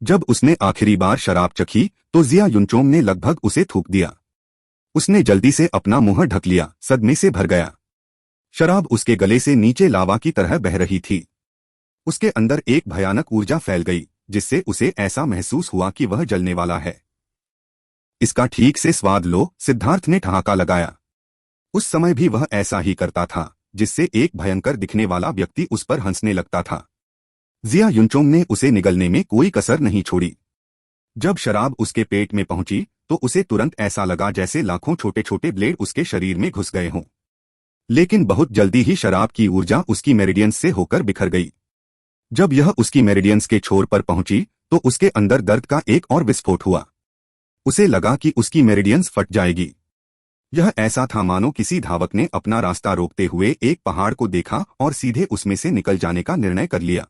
जब उसने आखिरी बार शराब चखी तो जिया युनचोंग ने लगभग उसे थूक दिया। उसने जल्दी से अपना मुंह ढक लिया, सदमे से भर गया। शराब उसके गले से नीचे लावा की तरह बह रही थी। उसके अंदर एक भयानक ऊर्जा फैल गई, जिससे उसे ऐसा महसूस हुआ कि वह जलने वाला है। इसका ठीक से स्वाद लो, सिद्धार्थ ने ठहाका लगाया। उस समय भी वह ऐसा ही करता था, जिससे एक भयंकर दिखने वाला व्यक्ति उस पर हंसने लगता था। जिया युनचोंग ने उसे निगलने में कोई कसर नहीं छोड़ी। जब शराब उसके पेट में पहुंची तो उसे तुरंत ऐसा लगा जैसे लाखों छोटे छोटे ब्लेड उसके शरीर में घुस गए हों। लेकिन बहुत जल्दी ही शराब की ऊर्जा उसकी मेरिडियंस से होकर बिखर गई। जब यह उसकी मेरिडियंस के छोर पर पहुंची तो उसके अंदर दर्द का एक और विस्फोट हुआ। उसे लगा कि उसकी मेरिडियंस फट जाएगी। यह ऐसा था मानो किसी धावक ने अपना रास्ता रोकते हुए एक पहाड़ को देखा और सीधे उसमें से निकल जाने का निर्णय कर लिया।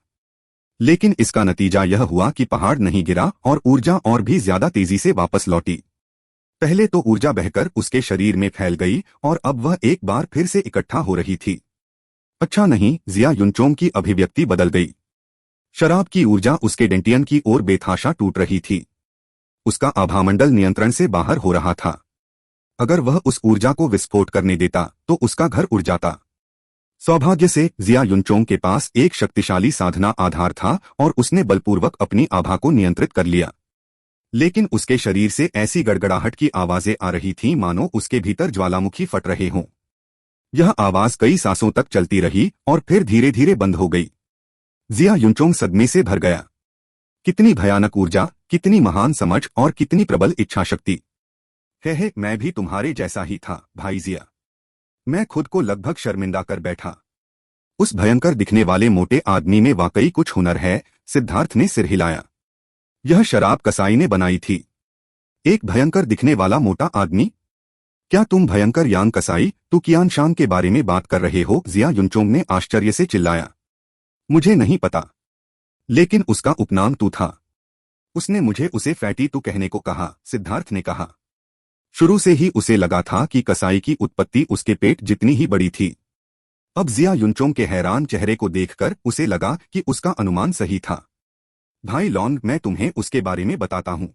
लेकिन इसका नतीजा यह हुआ कि पहाड़ नहीं गिरा और ऊर्जा और भी ज्यादा तेजी से वापस लौटी। पहले तो ऊर्जा बहकर उसके शरीर में फैल गई और अब वह एक बार फिर से इकट्ठा हो रही थी। अच्छा नहीं, जिया युनचोंग की अभिव्यक्ति बदल गई। शराब की ऊर्जा उसके डेंटियन की ओर बेतहाशा टूट रही थी। उसका आभामंडल नियंत्रण से बाहर हो रहा था। अगर वह उस ऊर्जा को विस्फोट करने देता तो उसका घर उड़ जाता। सौभाग्य से जिया युनचोंग के पास एक शक्तिशाली साधना आधार था और उसने बलपूर्वक अपनी आभा को नियंत्रित कर लिया। लेकिन उसके शरीर से ऐसी गड़गड़ाहट की आवाजें आ रही थीं मानो उसके भीतर ज्वालामुखी फट रहे हों। यह आवाज कई सांसों तक चलती रही और फिर धीरे धीरे बंद हो गई। जिया युनचोंग सदमे से भर गया। कितनी भयानक ऊर्जा, कितनी महान समझ और कितनी प्रबल इच्छा शक्ति। हे, मैं भी तुम्हारे जैसा ही था भाई जिया। मैं खुद को लगभग शर्मिंदा कर बैठा। उस भयंकर दिखने वाले मोटे आदमी में वाकई कुछ हुनर है, सिद्धार्थ ने सिर हिलाया। यह शराब कसाई ने बनाई थी। एक भयंकर दिखने वाला मोटा आदमी? क्या तुम भयंकर यांग कसाई तू कियानशांग के बारे में बात कर रहे हो? जिया युनचोंग ने आश्चर्य से चिल्लाया। मुझे नहीं पता, लेकिन उसका उपनाम तू था। उसने मुझे उसे फैटी तू कहने को कहा, सिद्धार्थ ने कहा। शुरू से ही उसे लगा था कि कसाई की उत्पत्ति उसके पेट जितनी ही बड़ी थी। अब जिया युनचोंग के हैरान चेहरे को देखकर उसे लगा कि उसका अनुमान सही था। भाई लॉन्ग, मैं तुम्हें उसके बारे में बताता हूं।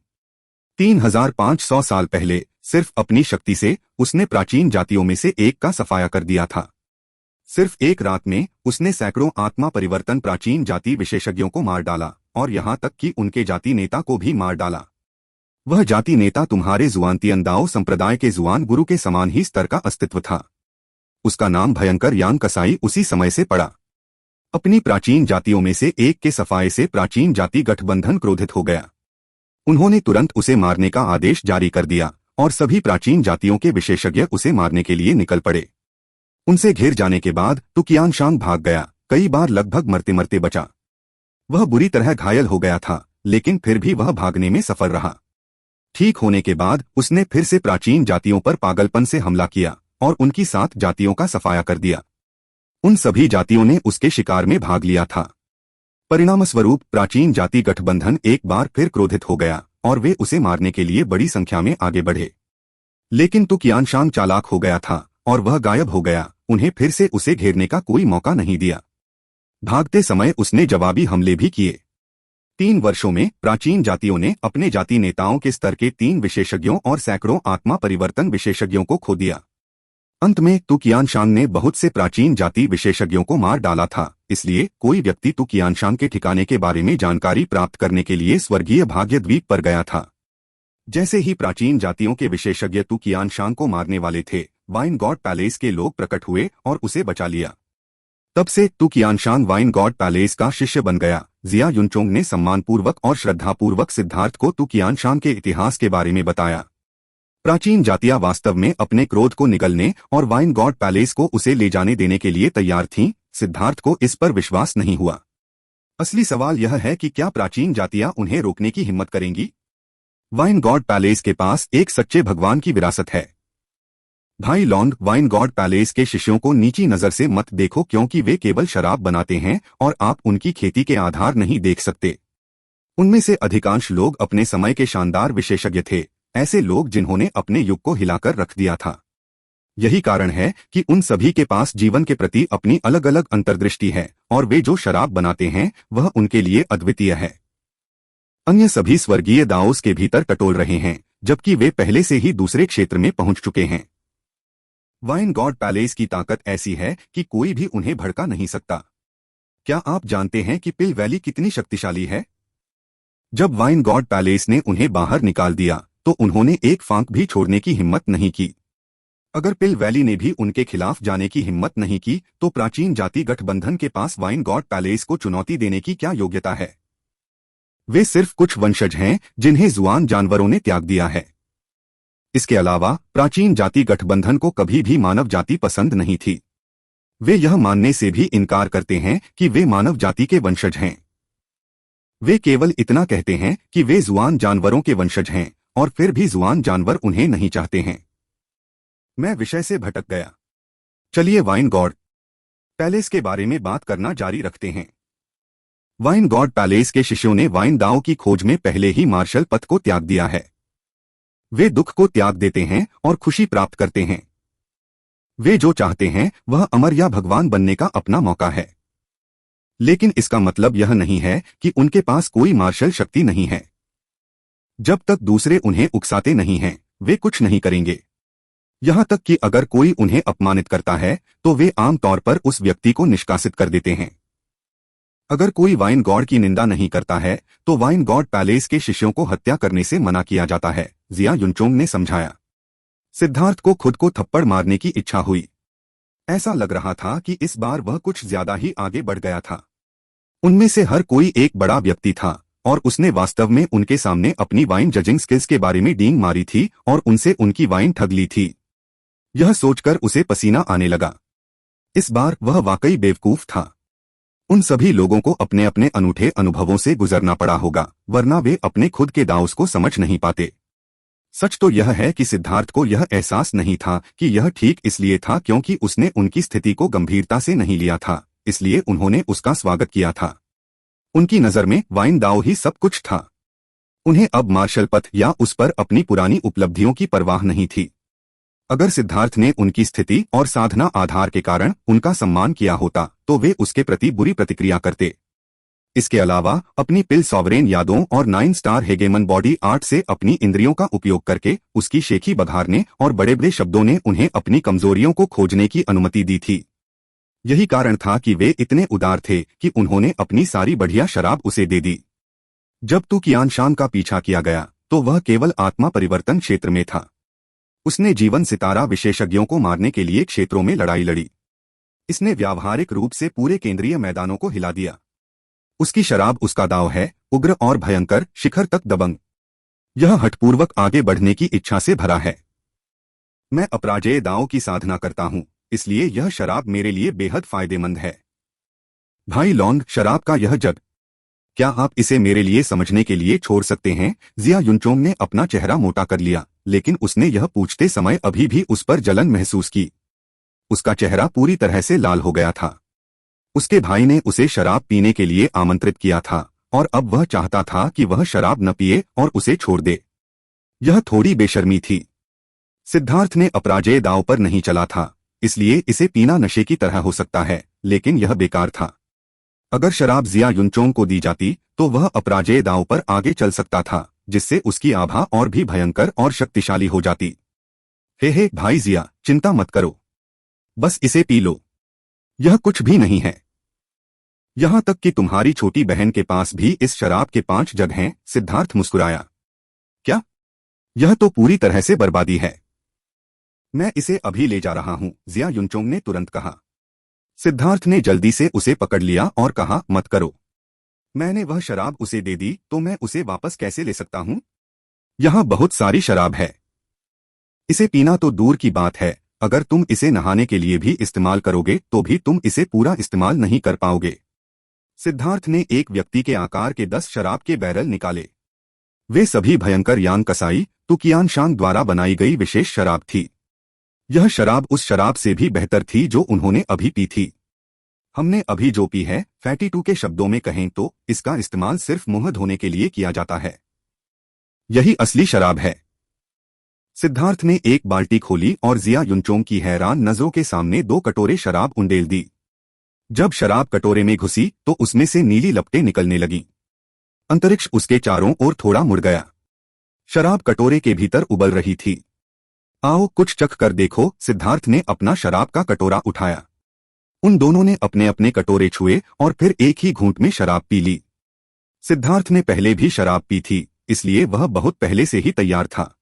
3500 साल पहले सिर्फ अपनी शक्ति से उसने प्राचीन जातियों में से एक का सफाया कर दिया था। सिर्फ एक रात में उसने सैकड़ों आत्मा परिवर्तन प्राचीन जाति विशेषज्ञों को मार डाला और यहां तक कि उनके जाति नेता को भी मार डाला। वह जाति नेता तुम्हारे जुआनतियन दाओ संप्रदाय के जुआन गुरु के समान ही स्तर का अस्तित्व था। उसका नाम भयंकर यांग कसाई उसी समय से पड़ा। अपनी प्राचीन जातियों में से एक के सफाये से प्राचीन जाति गठबंधन क्रोधित हो गया। उन्होंने तुरंत उसे मारने का आदेश जारी कर दिया और सभी प्राचीन जातियों के विशेषज्ञ उसे मारने के लिए निकल पड़े। उनसे घिर जाने के बाद तू कियानशांग भाग गया, कई बार लगभग मरते मरते बचा। वह बुरी तरह घायल हो गया था, लेकिन फिर भी वह भागने में सफल रहा। ठीक होने के बाद उसने फिर से प्राचीन जातियों पर पागलपन से हमला किया और उनकी 7 जातियों का सफाया कर दिया। उन सभी जातियों ने उसके शिकार में भाग लिया था। परिणामस्वरूप प्राचीन जाति गठबंधन एक बार फिर क्रोधित हो गया और वे उसे मारने के लिए बड़ी संख्या में आगे बढ़े। लेकिन तू कियानशांग चालाक हो गया था और वह गायब हो गया। उन्हें फिर से उसे घेरने का कोई मौका नहीं दिया। भागते समय उसने जवाबी हमले भी किए। 3 वर्षों में प्राचीन जातियों ने अपने जाति नेताओं के स्तर के 3 विशेषज्ञों और सैकड़ों आत्मा परिवर्तन विशेषज्ञों को खो दिया। अंत में तू कियानशांग ने बहुत से प्राचीन जाति विशेषज्ञों को मार डाला था। इसलिए कोई व्यक्ति तू कियानशांग के ठिकाने के बारे में जानकारी प्राप्त करने के लिए स्वर्गीय भाग्य द्वीप पर गया था। जैसे ही प्राचीन जातियों के विशेषज्ञ तू कियानशांग को मारने वाले थे, वाइन गॉड पैलेस के लोग प्रकट हुए और उसे बचा लिया। तब से तू कियानशांग वाइन गॉड पैलेस का शिष्य बन गया। जिया युनचोंग ने सम्मानपूर्वक और श्रद्धापूर्वक सिद्धार्थ को तू कियानशांग के इतिहास के बारे में बताया। प्राचीन जातियां वास्तव में अपने क्रोध को निगलने और वाइन गॉड पैलेस को उसे ले जाने देने के लिए तैयार थीं। सिद्धार्थ को इस पर विश्वास नहीं हुआ। असली सवाल यह है कि क्या प्राचीन जातियां उन्हें रोकने की हिम्मत करेंगी? वाइन गॉड पैलेस के पास एक सच्चे भगवान की विरासत है। भाई लॉन्ग, वाइन गॉड पैलेस के शिष्यों को नीची नजर से मत देखो, क्योंकि वे केवल शराब बनाते हैं और आप उनकी खेती के आधार नहीं देख सकते। उनमें से अधिकांश लोग अपने समय के शानदार विशेषज्ञ थे, ऐसे लोग जिन्होंने अपने युग को हिलाकर रख दिया था। यही कारण है कि उन सभी के पास जीवन के प्रति अपनी अलग अलग अंतर्दृष्टि है और वे जो शराब बनाते हैं वह उनके लिए अद्वितीय है। अन्य सभी स्वर्गीय दाओस के भीतर टटोल रहे हैं, जबकि वे पहले से ही दूसरे क्षेत्र में पहुंच चुके हैं। वाइन गॉड पैलेस की ताकत ऐसी है कि कोई भी उन्हें भड़का नहीं सकता। क्या आप जानते हैं कि पिल वैली कितनी शक्तिशाली है? जब वाइन गॉड पैलेस ने उन्हें बाहर निकाल दिया तो उन्होंने एक फांक भी छोड़ने की हिम्मत नहीं की। अगर पिल वैली ने भी उनके खिलाफ जाने की हिम्मत नहीं की तो प्राचीन जाति गठबंधन के पास वाइन गॉड पैलेस को चुनौती देने की क्या योग्यता है? वे सिर्फ कुछ वंशज हैं जिन्हें जुआन जानवरों ने त्याग दिया है। इसके अलावा प्राचीन जाति गठबंधन को कभी भी मानव जाति पसंद नहीं थी। वे यह मानने से भी इनकार करते हैं कि वे मानव जाति के वंशज हैं। वे केवल इतना कहते हैं कि वे जुआन जानवरों के वंशज हैं और फिर भी जुआन जानवर उन्हें नहीं चाहते हैं। मैं विषय से भटक गया। चलिए वाइन गॉड पैलेस के बारे में बात करना जारी रखते हैं। वाइन गॉड पैलेस के शिष्यों ने वाइन दाओ की खोज में पहले ही मार्शल पथ को त्याग दिया है। वे दुख को त्याग देते हैं और खुशी प्राप्त करते हैं। वे जो चाहते हैं वह अमर या भगवान बनने का अपना मौका है। लेकिन इसका मतलब यह नहीं है कि उनके पास कोई मार्शल शक्ति नहीं है। जब तक दूसरे उन्हें उकसाते नहीं हैं, वे कुछ नहीं करेंगे। यहां तक कि अगर कोई उन्हें अपमानित करता है तो वे आमतौर पर उस व्यक्ति को निष्कासित कर देते हैं। अगर कोई वाइन गॉड की निंदा नहीं करता है तो वाइन गॉड पैलेस के शिष्यों को हत्या करने से मना किया जाता है, जिया युनचोंग ने समझाया। सिद्धार्थ को खुद को थप्पड़ मारने की इच्छा हुई। ऐसा लग रहा था कि इस बार वह कुछ ज्यादा ही आगे बढ़ गया था। उनमें से हर कोई एक बड़ा व्यक्ति था और उसने वास्तव में उनके सामने अपनी वाइन जजिंग स्किल्स के बारे में डींग मारी थी और उनसे उनकी वाइन ठग ली थी। यह सोचकर उसे पसीना आने लगा। इस बार वह वाकई बेवकूफ था। उन सभी लोगों को अपने अपने अनूठे अनुभवों से गुजरना पड़ा होगा, वरना वे अपने खुद के दांव को समझ नहीं पाते। सच तो यह है कि सिद्धार्थ को यह एहसास नहीं था कि यह ठीक इसलिए था क्योंकि उसने उनकी स्थिति को गंभीरता से नहीं लिया था, इसलिए उन्होंने उसका स्वागत किया था। उनकी नजर में वाइन दाओ ही सब कुछ था। उन्हें अब मार्शल पथ या उस पर अपनी पुरानी उपलब्धियों की परवाह नहीं थी। अगर सिद्धार्थ ने उनकी स्थिति और साधना आधार के कारण उनका सम्मान किया होता तो वे उसके प्रति बुरी प्रतिक्रिया करते। इसके अलावा अपनी पिल सॉवरेन यादों और 9 स्टार हेगेमन बॉडी आर्ट से अपनी इंद्रियों का उपयोग करके उसकी शेखी बघारने और बड़े बड़े शब्दों ने उन्हें अपनी कमजोरियों को खोजने की अनुमति दी थी। यही कारण था कि वे इतने उदार थे कि उन्होंने अपनी सारी बढ़िया शराब उसे दे दी। जब तू कियानशान का पीछा किया गया तो वह केवल आत्मा परिवर्तन क्षेत्र में था। उसने जीवन सितारा विशेषज्ञों को मारने के लिए क्षेत्रों में लड़ाई लड़ी। इसने व्यावहारिक रूप से पूरे केंद्रीय मैदानों को हिला दिया। उसकी शराब उसका दाव है, उग्र और भयंकर, शिखर तक दबंग। यह हठपूर्वक आगे बढ़ने की इच्छा से भरा है। मैं अपराजेय दाव की साधना करता हूं, इसलिए यह शराब मेरे लिए बेहद फायदेमंद है। भाई लॉन्ग, शराब का यह जग, क्या आप इसे मेरे लिए समझने के लिए छोड़ सकते हैं? जिया युनचोंग ने अपना चेहरा मोटा कर लिया, लेकिन उसने यह पूछते समय अभी भी उस पर जलन महसूस की। उसका चेहरा पूरी तरह से लाल हो गया था। उसके भाई ने उसे शराब पीने के लिए आमंत्रित किया था और अब वह चाहता था कि वह शराब न पिए और उसे छोड़ दे। यह थोड़ी बेशर्मी थी। सिद्धार्थ ने अपराजेय दांव पर नहीं चला था, इसलिए इसे पीना नशे की तरह हो सकता है, लेकिन यह बेकार था। अगर शराब जिया युनचोंग को दी जाती तो वह अपराजेय दांव पर आगे चल सकता था, जिससे उसकी आभा और भी भयंकर और शक्तिशाली हो जाती। हे भाई जिया, चिंता मत करो, बस इसे पी लो, यह कुछ भी नहीं है। यहां तक कि तुम्हारी छोटी बहन के पास भी इस शराब के 5 जग हैं। सिद्धार्थ मुस्कुराया। क्या? यह तो पूरी तरह से बर्बादी है। मैं इसे अभी ले जा रहा हूं, जिया युनचोंग ने तुरंत कहा। सिद्धार्थ ने जल्दी से उसे पकड़ लिया और कहा, मत करो। मैंने वह शराब उसे दे दी तो मैं उसे वापस कैसे ले सकता हूं? यहां बहुत सारी शराब है। इसे पीना तो दूर की बात है, अगर तुम इसे नहाने के लिए भी इस्तेमाल करोगे तो भी तुम इसे पूरा इस्तेमाल नहीं कर पाओगे। सिद्धार्थ ने एक व्यक्ति के आकार के 10 शराब के बैरल निकाले। वे सभी भयंकर यान कसाई तुकियानशान द्वारा बनाई गई विशेष शराब थी। यह शराब उस शराब से भी बेहतर थी जो उन्होंने अभी पी थी। हमने अभी जो पी है, फैटी टू के शब्दों में कहें तो इसका इस्तेमाल सिर्फ मुंह धोने के लिए किया जाता है। यही असली शराब है। सिद्धार्थ ने एक बाल्टी खोली और जिया युनचोंग की हैरान नजरों के सामने 2 कटोरे शराब उंडेल दी। जब शराब कटोरे में घुसी तो उसमें से नीली लपटें निकलने लगीं। अंतरिक्ष उसके चारों ओर थोड़ा मुड़ गया। शराब कटोरे के भीतर उबल रही थी। आओ कुछ चख कर देखो। सिद्धार्थ ने अपना शराब का कटोरा उठाया। उन दोनों ने अपने अपने कटोरे छुए और फिर एक ही घूंट में शराब पी ली। सिद्धार्थ ने पहले भी शराब पी थी, इसलिए वह बहुत पहले से ही तैयार था।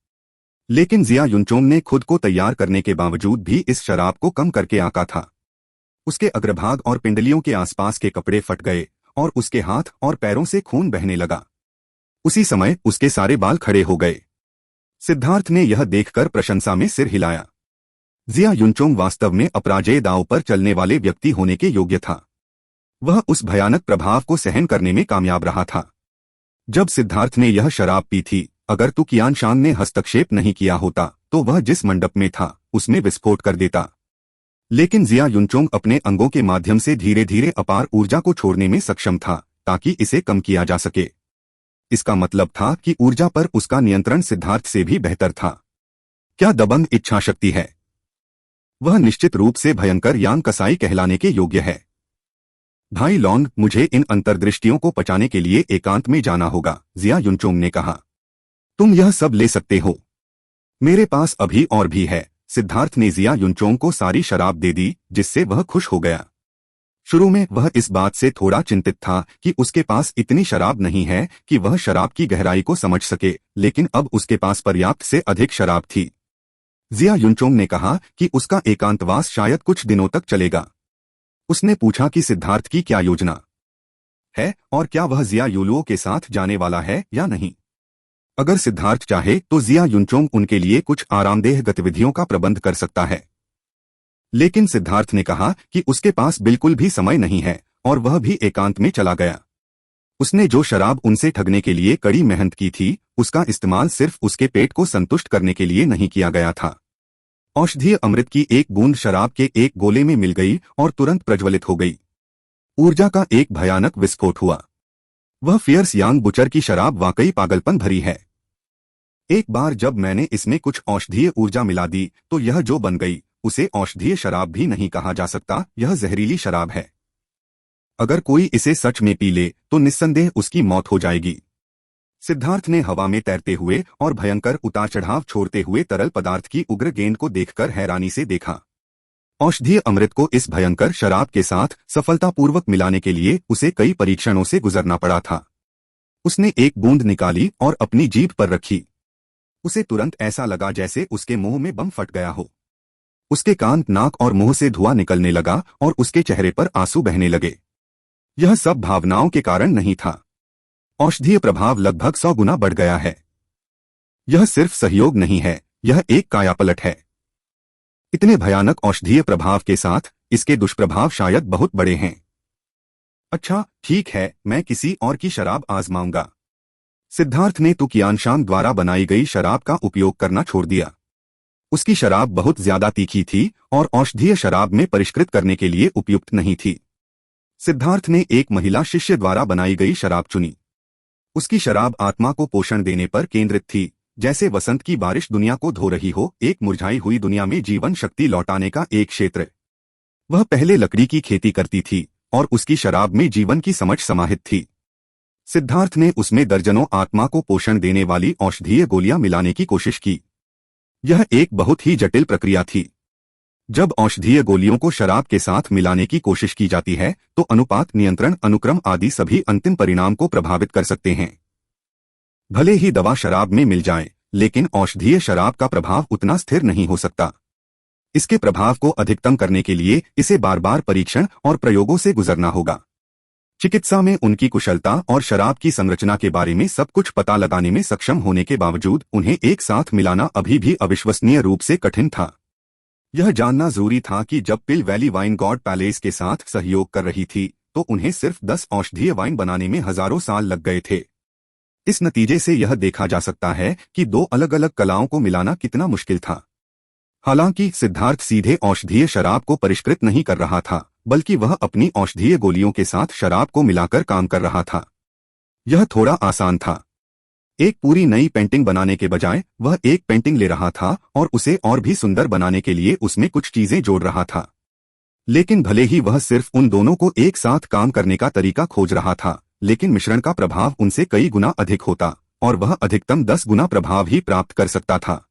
लेकिन जिया युनचोंग ने खुद को तैयार करने के बावजूद भी इस शराब को कम करके आंका था। उसके अग्रभाग और पिंडलियों के आसपास के कपड़े फट गए और उसके हाथ और पैरों से खून बहने लगा। उसी समय उसके सारे बाल खड़े हो गए। सिद्धार्थ ने यह देखकर प्रशंसा में सिर हिलाया। जिया युनचोंग वास्तव में अपराजेय दांव पर चलने वाले व्यक्ति होने के योग्य था। वह उस भयानक प्रभाव को सहन करने में कामयाब रहा था। जब सिद्धार्थ ने यह शराब पी थी, अगर तु कियानशान ने हस्तक्षेप नहीं किया होता तो वह जिस मंडप में था उसमें विस्फोट कर देता। लेकिन जिया युनचोंग अपने अंगों के माध्यम से धीरे धीरे अपार ऊर्जा को छोड़ने में सक्षम था ताकि इसे कम किया जा सके। इसका मतलब था कि ऊर्जा पर उसका नियंत्रण सिद्धार्थ से भी बेहतर था। क्या दबंग इच्छा शक्ति है! वह निश्चित रूप से भयंकर यांग कसाई कहलाने के योग्य है। भाई लॉन्ग, मुझे इन अंतर्दृष्टियों को पचाने के लिए एकांत में जाना होगा, जिया युनचोंग ने कहा। तुम यह सब ले सकते हो, मेरे पास अभी और भी है। सिद्धार्थ ने जिया युनचोंग को सारी शराब दे दी, जिससे वह खुश हो गया। शुरू में वह इस बात से थोड़ा चिंतित था कि उसके पास इतनी शराब नहीं है कि वह शराब की गहराई को समझ सके, लेकिन अब उसके पास पर्याप्त से अधिक शराब थी। जिया युनचोंग ने कहा कि उसका एकांतवास शायद कुछ दिनों तक चलेगा। उसने पूछा कि सिद्धार्थ की क्या योजना है और क्या वह जिया युलुओ के साथ जाने वाला है या नहीं। अगर सिद्धार्थ चाहे तो जिया युनचोंग उनके लिए कुछ आरामदेह गतिविधियों का प्रबंध कर सकता है। लेकिन सिद्धार्थ ने कहा कि उसके पास बिल्कुल भी समय नहीं है और वह भी एकांत में चला गया। उसने जो शराब उनसे ठगने के लिए कड़ी मेहनत की थी, उसका इस्तेमाल सिर्फ उसके पेट को संतुष्ट करने के लिए नहीं किया गया था। औषधीय अमृत की एक बूंद शराब के एक गोले में मिल गई और तुरंत प्रज्वलित हो गई। ऊर्जा का एक भयानक विस्फोट हुआ। वह फियर्स यांग बुचर की शराब वाकई पागलपन भरी है। एक बार जब मैंने इसमें कुछ औषधीय ऊर्जा मिला दी तो यह जो बन गई उसे औषधीय शराब भी नहीं कहा जा सकता, यह जहरीली शराब है। अगर कोई इसे सच में पी ले तो निस्संदेह उसकी मौत हो जाएगी। सिद्धार्थ ने हवा में तैरते हुए और भयंकर उतार चढ़ाव छोड़ते हुए तरल पदार्थ की उग्र गेंद को देखकर हैरानी से देखा। औषधीय अमृत को इस भयंकर शराब के साथ सफलतापूर्वक मिलाने के लिए उसे कई परीक्षणों से गुजरना पड़ा था। उसने एक बूंद निकाली और अपनी जीभ पर रखी। उसे तुरंत ऐसा लगा जैसे उसके मुंह में बम फट गया हो। उसके कान, नाक और मुंह से धुआं निकलने लगा और उसके चेहरे पर आंसू बहने लगे। यह सब भावनाओं के कारण नहीं था। औषधीय प्रभाव लगभग 100 गुना बढ़ गया है। यह सिर्फ सहयोग नहीं है, यह एक कायापलट है। इतने भयानक औषधीय प्रभाव के साथ इसके दुष्प्रभाव शायद बहुत बड़े हैं। अच्छा ठीक है, मैं किसी और की शराब आजमाऊंगा। सिद्धार्थ ने कियानशान द्वारा बनाई गई शराब का उपयोग करना छोड़ दिया। उसकी शराब बहुत ज्यादा तीखी थी और औषधीय शराब में परिष्कृत करने के लिए उपयुक्त नहीं थी। सिद्धार्थ ने एक महिला शिष्य द्वारा बनाई गई शराब चुनी। उसकी शराब आत्मा को पोषण देने पर केंद्रित थी, जैसे वसंत की बारिश दुनिया को धो रही हो, एक मुरझाई हुई दुनिया में जीवन शक्ति लौटाने का एक क्षेत्र। वह पहले लकड़ी की खेती करती थी और उसकी शराब में जीवन की समझ समाहित थी। सिद्धार्थ ने उसमें दर्जनों आत्मा को पोषण देने वाली औषधीय गोलियां मिलाने की कोशिश की। यह एक बहुत ही जटिल प्रक्रिया थी। जब औषधीय गोलियों को शराब के साथ मिलाने की कोशिश की जाती है तो अनुपात, नियंत्रण, अनुक्रम आदि सभी अंतिम परिणाम को प्रभावित कर सकते हैं। भले ही दवा शराब में मिल जाए, लेकिन औषधीय शराब का प्रभाव उतना स्थिर नहीं हो सकता। इसके प्रभाव को अधिकतम करने के लिए इसे बार बार परीक्षण और प्रयोगों से गुजरना होगा। चिकित्सा में उनकी कुशलता और शराब की संरचना के बारे में सब कुछ पता लगाने में सक्षम होने के बावजूद उन्हें एक साथ मिलाना अभी भी अविश्वसनीय रूप से कठिन था। यह जानना जरूरी था कि जब पिल वैली वाइन गॉड पैलेस के साथ सहयोग कर रही थी तो उन्हें सिर्फ 10 औषधीय वाइन बनाने में हजारों साल लग गए थे। इस नतीजे से यह देखा जा सकता है कि दो अलग अलग कलाओं को मिलाना कितना मुश्किल था। हालांकि सिद्धार्थ सीधे औषधीय शराब को परिष्कृत नहीं कर रहा था, बल्कि वह अपनी औषधीय गोलियों के साथ शराब को मिलाकर काम कर रहा था। यह थोड़ा आसान था। एक पूरी नई पेंटिंग बनाने के बजाय वह एक पेंटिंग ले रहा था और उसे और भी सुंदर बनाने के लिए उसमें कुछ चीजें जोड़ रहा था। लेकिन भले ही वह सिर्फ उन दोनों को एक साथ काम करने का तरीका खोज रहा था, लेकिन मिश्रण का प्रभाव उनसे कई गुना अधिक होता और वह अधिकतम 10 गुना प्रभाव ही प्राप्त कर सकता था।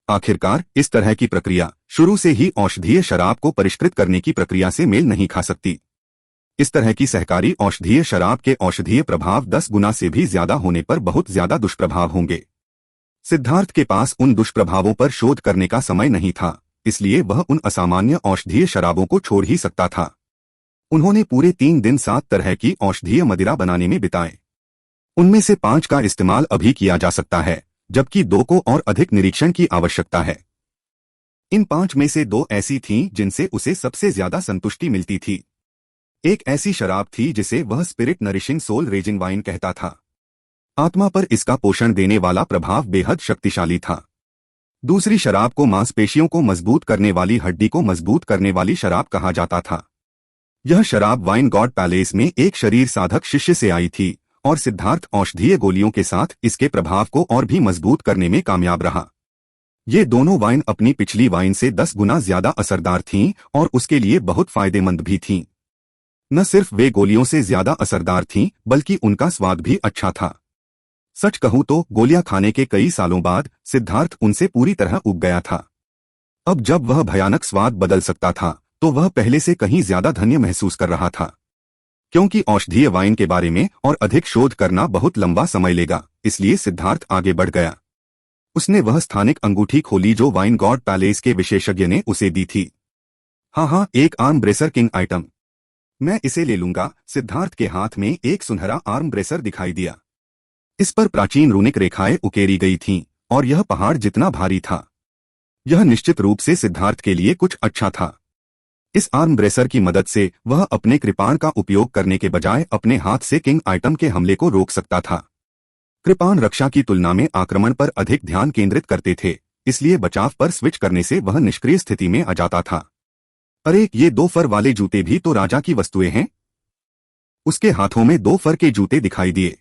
आखिरकार इस तरह की प्रक्रिया शुरू से ही औषधीय शराब को परिष्कृत करने की प्रक्रिया से मेल नहीं खा सकती। इस तरह की सहकारी औषधीय शराब के औषधीय प्रभाव 10 गुना से भी ज्यादा होने पर बहुत ज्यादा दुष्प्रभाव होंगे। सिद्धार्थ के पास उन दुष्प्रभावों पर शोध करने का समय नहीं था, इसलिए वह उन असामान्य औषधीय शराबों को छोड़ ही सकता था। उन्होंने पूरे 3 दिन 7 तरह की औषधीय मदिरा बनाने में बिताए। उनमें से 5 का इस्तेमाल अभी किया जा सकता है, जबकि 2 को और अधिक निरीक्षण की आवश्यकता है। इन 5 में से 2 ऐसी थीं जिनसे उसे सबसे ज्यादा संतुष्टि मिलती थी। एक ऐसी शराब थी जिसे वह spirit nourishing soul raising wine कहता था। आत्मा पर इसका पोषण देने वाला प्रभाव बेहद शक्तिशाली था। दूसरी शराब को मांसपेशियों को मजबूत करने वाली हड्डी को मजबूत करने वाली शराब कहा जाता था। यह शराब वाइन गॉड पैलेस में एक शरीर साधक शिष्य से आई थी और सिद्धार्थ औषधीय गोलियों के साथ इसके प्रभाव को और भी मजबूत करने में कामयाब रहा। ये दोनों वाइन अपनी पिछली वाइन से 10 गुना ज्यादा असरदार थीं और उसके लिए बहुत फायदेमंद भी थीं। न सिर्फ वे गोलियों से ज्यादा असरदार थीं, बल्कि उनका स्वाद भी अच्छा था। सच कहूं तो गोलियां खाने के कई सालों बाद सिद्धार्थ उनसे पूरी तरह उब गया था। अब जब वह भयानक स्वाद बदल सकता था तो वह पहले से कहीं ज्यादा धन्य महसूस कर रहा था। क्योंकि औषधीय वाइन के बारे में और अधिक शोध करना बहुत लंबा समय लेगा, इसलिए सिद्धार्थ आगे बढ़ गया। उसने वह स्थानिक अंगूठी खोली जो वाइन गॉड पैलेस के विशेषज्ञ ने उसे दी थी। हाँ, एक आर्म ब्रेसर किंग आइटम। मैं इसे ले लूंगा। सिद्धार्थ के हाथ में एक सुनहरा आर्म ब्रेसर दिखाई दिया। इस पर प्राचीन रूनिक रेखाएं उकेरी गई थीं और यह पहाड़ जितना भारी था। यह निश्चित रूप से सिद्धार्थ के लिए कुछ अच्छा था। इस आर्म ब्रेसर की मदद से वह अपने कृपाण का उपयोग करने के बजाय अपने हाथ से किंग आइटम के हमले को रोक सकता था। कृपाण रक्षा की तुलना में आक्रमण पर अधिक ध्यान केंद्रित करते थे, इसलिए बचाव पर स्विच करने से वह निष्क्रिय स्थिति में आ जाता था। अरे, ये 2 फर वाले जूते भी तो राजा की वस्तुएं हैं। उसके हाथों में 2 फर के जूते दिखाई दिए।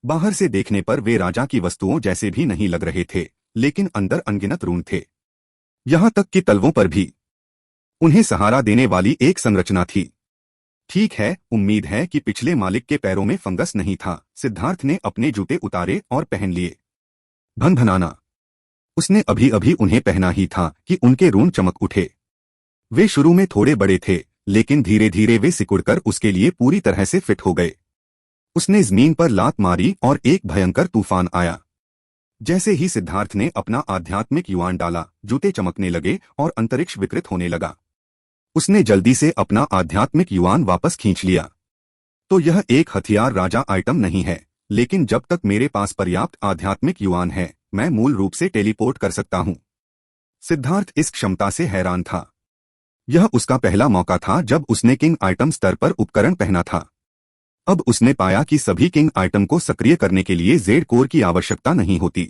बाहर से देखने पर वे राजा की वस्तुओं जैसे भी नहीं लग रहे थे, लेकिन अंदर अनगिनत रून थे। यहां तक कि तलवों पर भी उन्हें सहारा देने वाली एक संरचना थी। ठीक है, उम्मीद है कि पिछले मालिक के पैरों में फंगस नहीं था। सिद्धार्थ ने अपने जूते उतारे और पहन लिए। भनभनाना। उसने अभी अभी उन्हें पहना ही था कि उनके रून चमक उठे। वे शुरू में थोड़े बड़े थे, लेकिन धीरे धीरे वे सिकुड़कर उसके लिए पूरी तरह से फिट हो गए। उसने जमीन पर लात मारी और एक भयंकर तूफान आया। जैसे ही सिद्धार्थ ने अपना आध्यात्मिक युवान डाला, जूते चमकने लगे और अंतरिक्ष विकृत होने लगा। उसने जल्दी से अपना आध्यात्मिक युवान वापस खींच लिया। तो यह एक हथियार राजा आइटम नहीं है, लेकिन जब तक मेरे पास पर्याप्त आध्यात्मिक युवान है, मैं मूल रूप से टेलीपोर्ट कर सकता हूं। सिद्धार्थ इस क्षमता से हैरान था। यह उसका पहला मौका था जब उसने किंग आइटम स्तर पर उपकरण पहना था। अब उसने पाया कि सभी किंग आइटम को सक्रिय करने के लिए जेड कोर की आवश्यकता नहीं होती।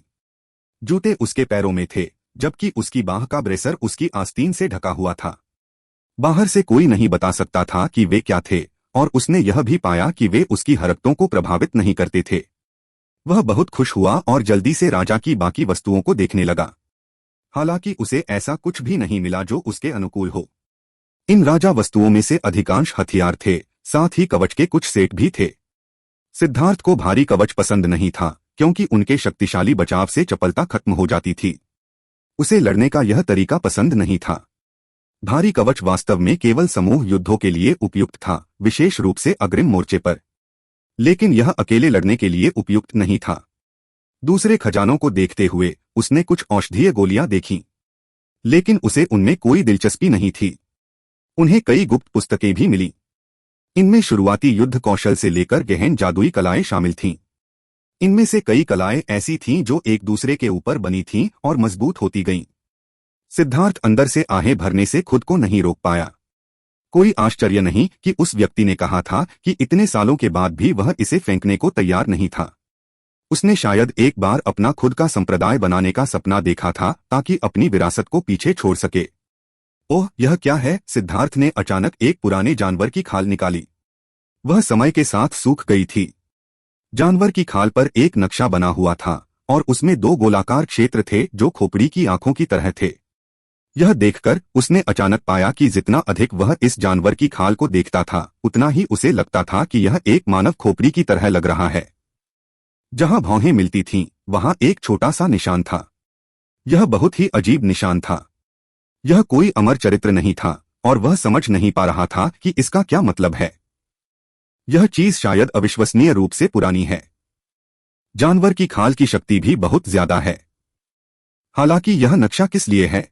जूते उसके पैरों में थे, जबकि उसकी बाह का ब्रेसर उसकी आस्तीन से ढका हुआ था। बाहर से कोई नहीं बता सकता था कि वे क्या थे, और उसने यह भी पाया कि वे उसकी हरकतों को प्रभावित नहीं करते थे। वह बहुत खुश हुआ और जल्दी से राजा की बाकी वस्तुओं को देखने लगा। हालांकि उसे ऐसा कुछ भी नहीं मिला जो उसके अनुकूल हो। इन राजा वस्तुओं में से अधिकांश हथियार थे, साथ ही कवच के कुछ सेट भी थे। सिद्धार्थ को भारी कवच पसंद नहीं था, क्योंकि उनके शक्तिशाली बचाव से चपलता खत्म हो जाती थी। उसे लड़ने का यह तरीका पसंद नहीं था। भारी कवच वास्तव में केवल समूह युद्धों के लिए उपयुक्त था, विशेष रूप से अग्रिम मोर्चे पर। लेकिन यह अकेले लड़ने के लिए उपयुक्त नहीं था। दूसरे खजानों को देखते हुए उसने कुछ औषधीय गोलियां देखीं, लेकिन उसे उनमें कोई दिलचस्पी नहीं थी। उन्हें कई गुप्त पुस्तकें भी मिली। इनमें शुरुआती युद्ध कौशल से लेकर गहन जादुई कलाएं शामिल थीं। इनमें से कई कलाएं ऐसी थीं जो एक दूसरे के ऊपर बनी थीं और मजबूत होती गईं। सिद्धार्थ अंदर से आहें भरने से खुद को नहीं रोक पाया। कोई आश्चर्य नहीं कि उस व्यक्ति ने कहा था कि इतने सालों के बाद भी वह इसे फेंकने को तैयार नहीं था। उसने शायद एक बार अपना खुद का संप्रदाय बनाने का सपना देखा था ताकि अपनी विरासत को पीछे छोड़ सके। ओह, यह क्या है? सिद्धार्थ ने अचानक एक पुराने जानवर की खाल निकाली। वह समय के साथ सूख गई थी। जानवर की खाल पर एक नक्शा बना हुआ था और उसमें 2 गोलाकार क्षेत्र थे जो खोपड़ी की आंखों की तरह थे। यह देखकर उसने अचानक पाया कि जितना अधिक वह इस जानवर की खाल को देखता था, उतना ही उसे लगता था कि यह एक मानव खोपड़ी की तरह लग रहा है। जहां भौहें मिलती थीं, वहां एक छोटा सा निशान था। यह बहुत ही अजीब निशान था। यह कोई अमर चरित्र नहीं था और वह समझ नहीं पा रहा था कि इसका क्या मतलब है। यह चीज शायद अविश्वसनीय रूप से पुरानी है। जानवर की खाल की शक्ति भी बहुत ज्यादा है। हालांकि यह नक्शा किस लिए है,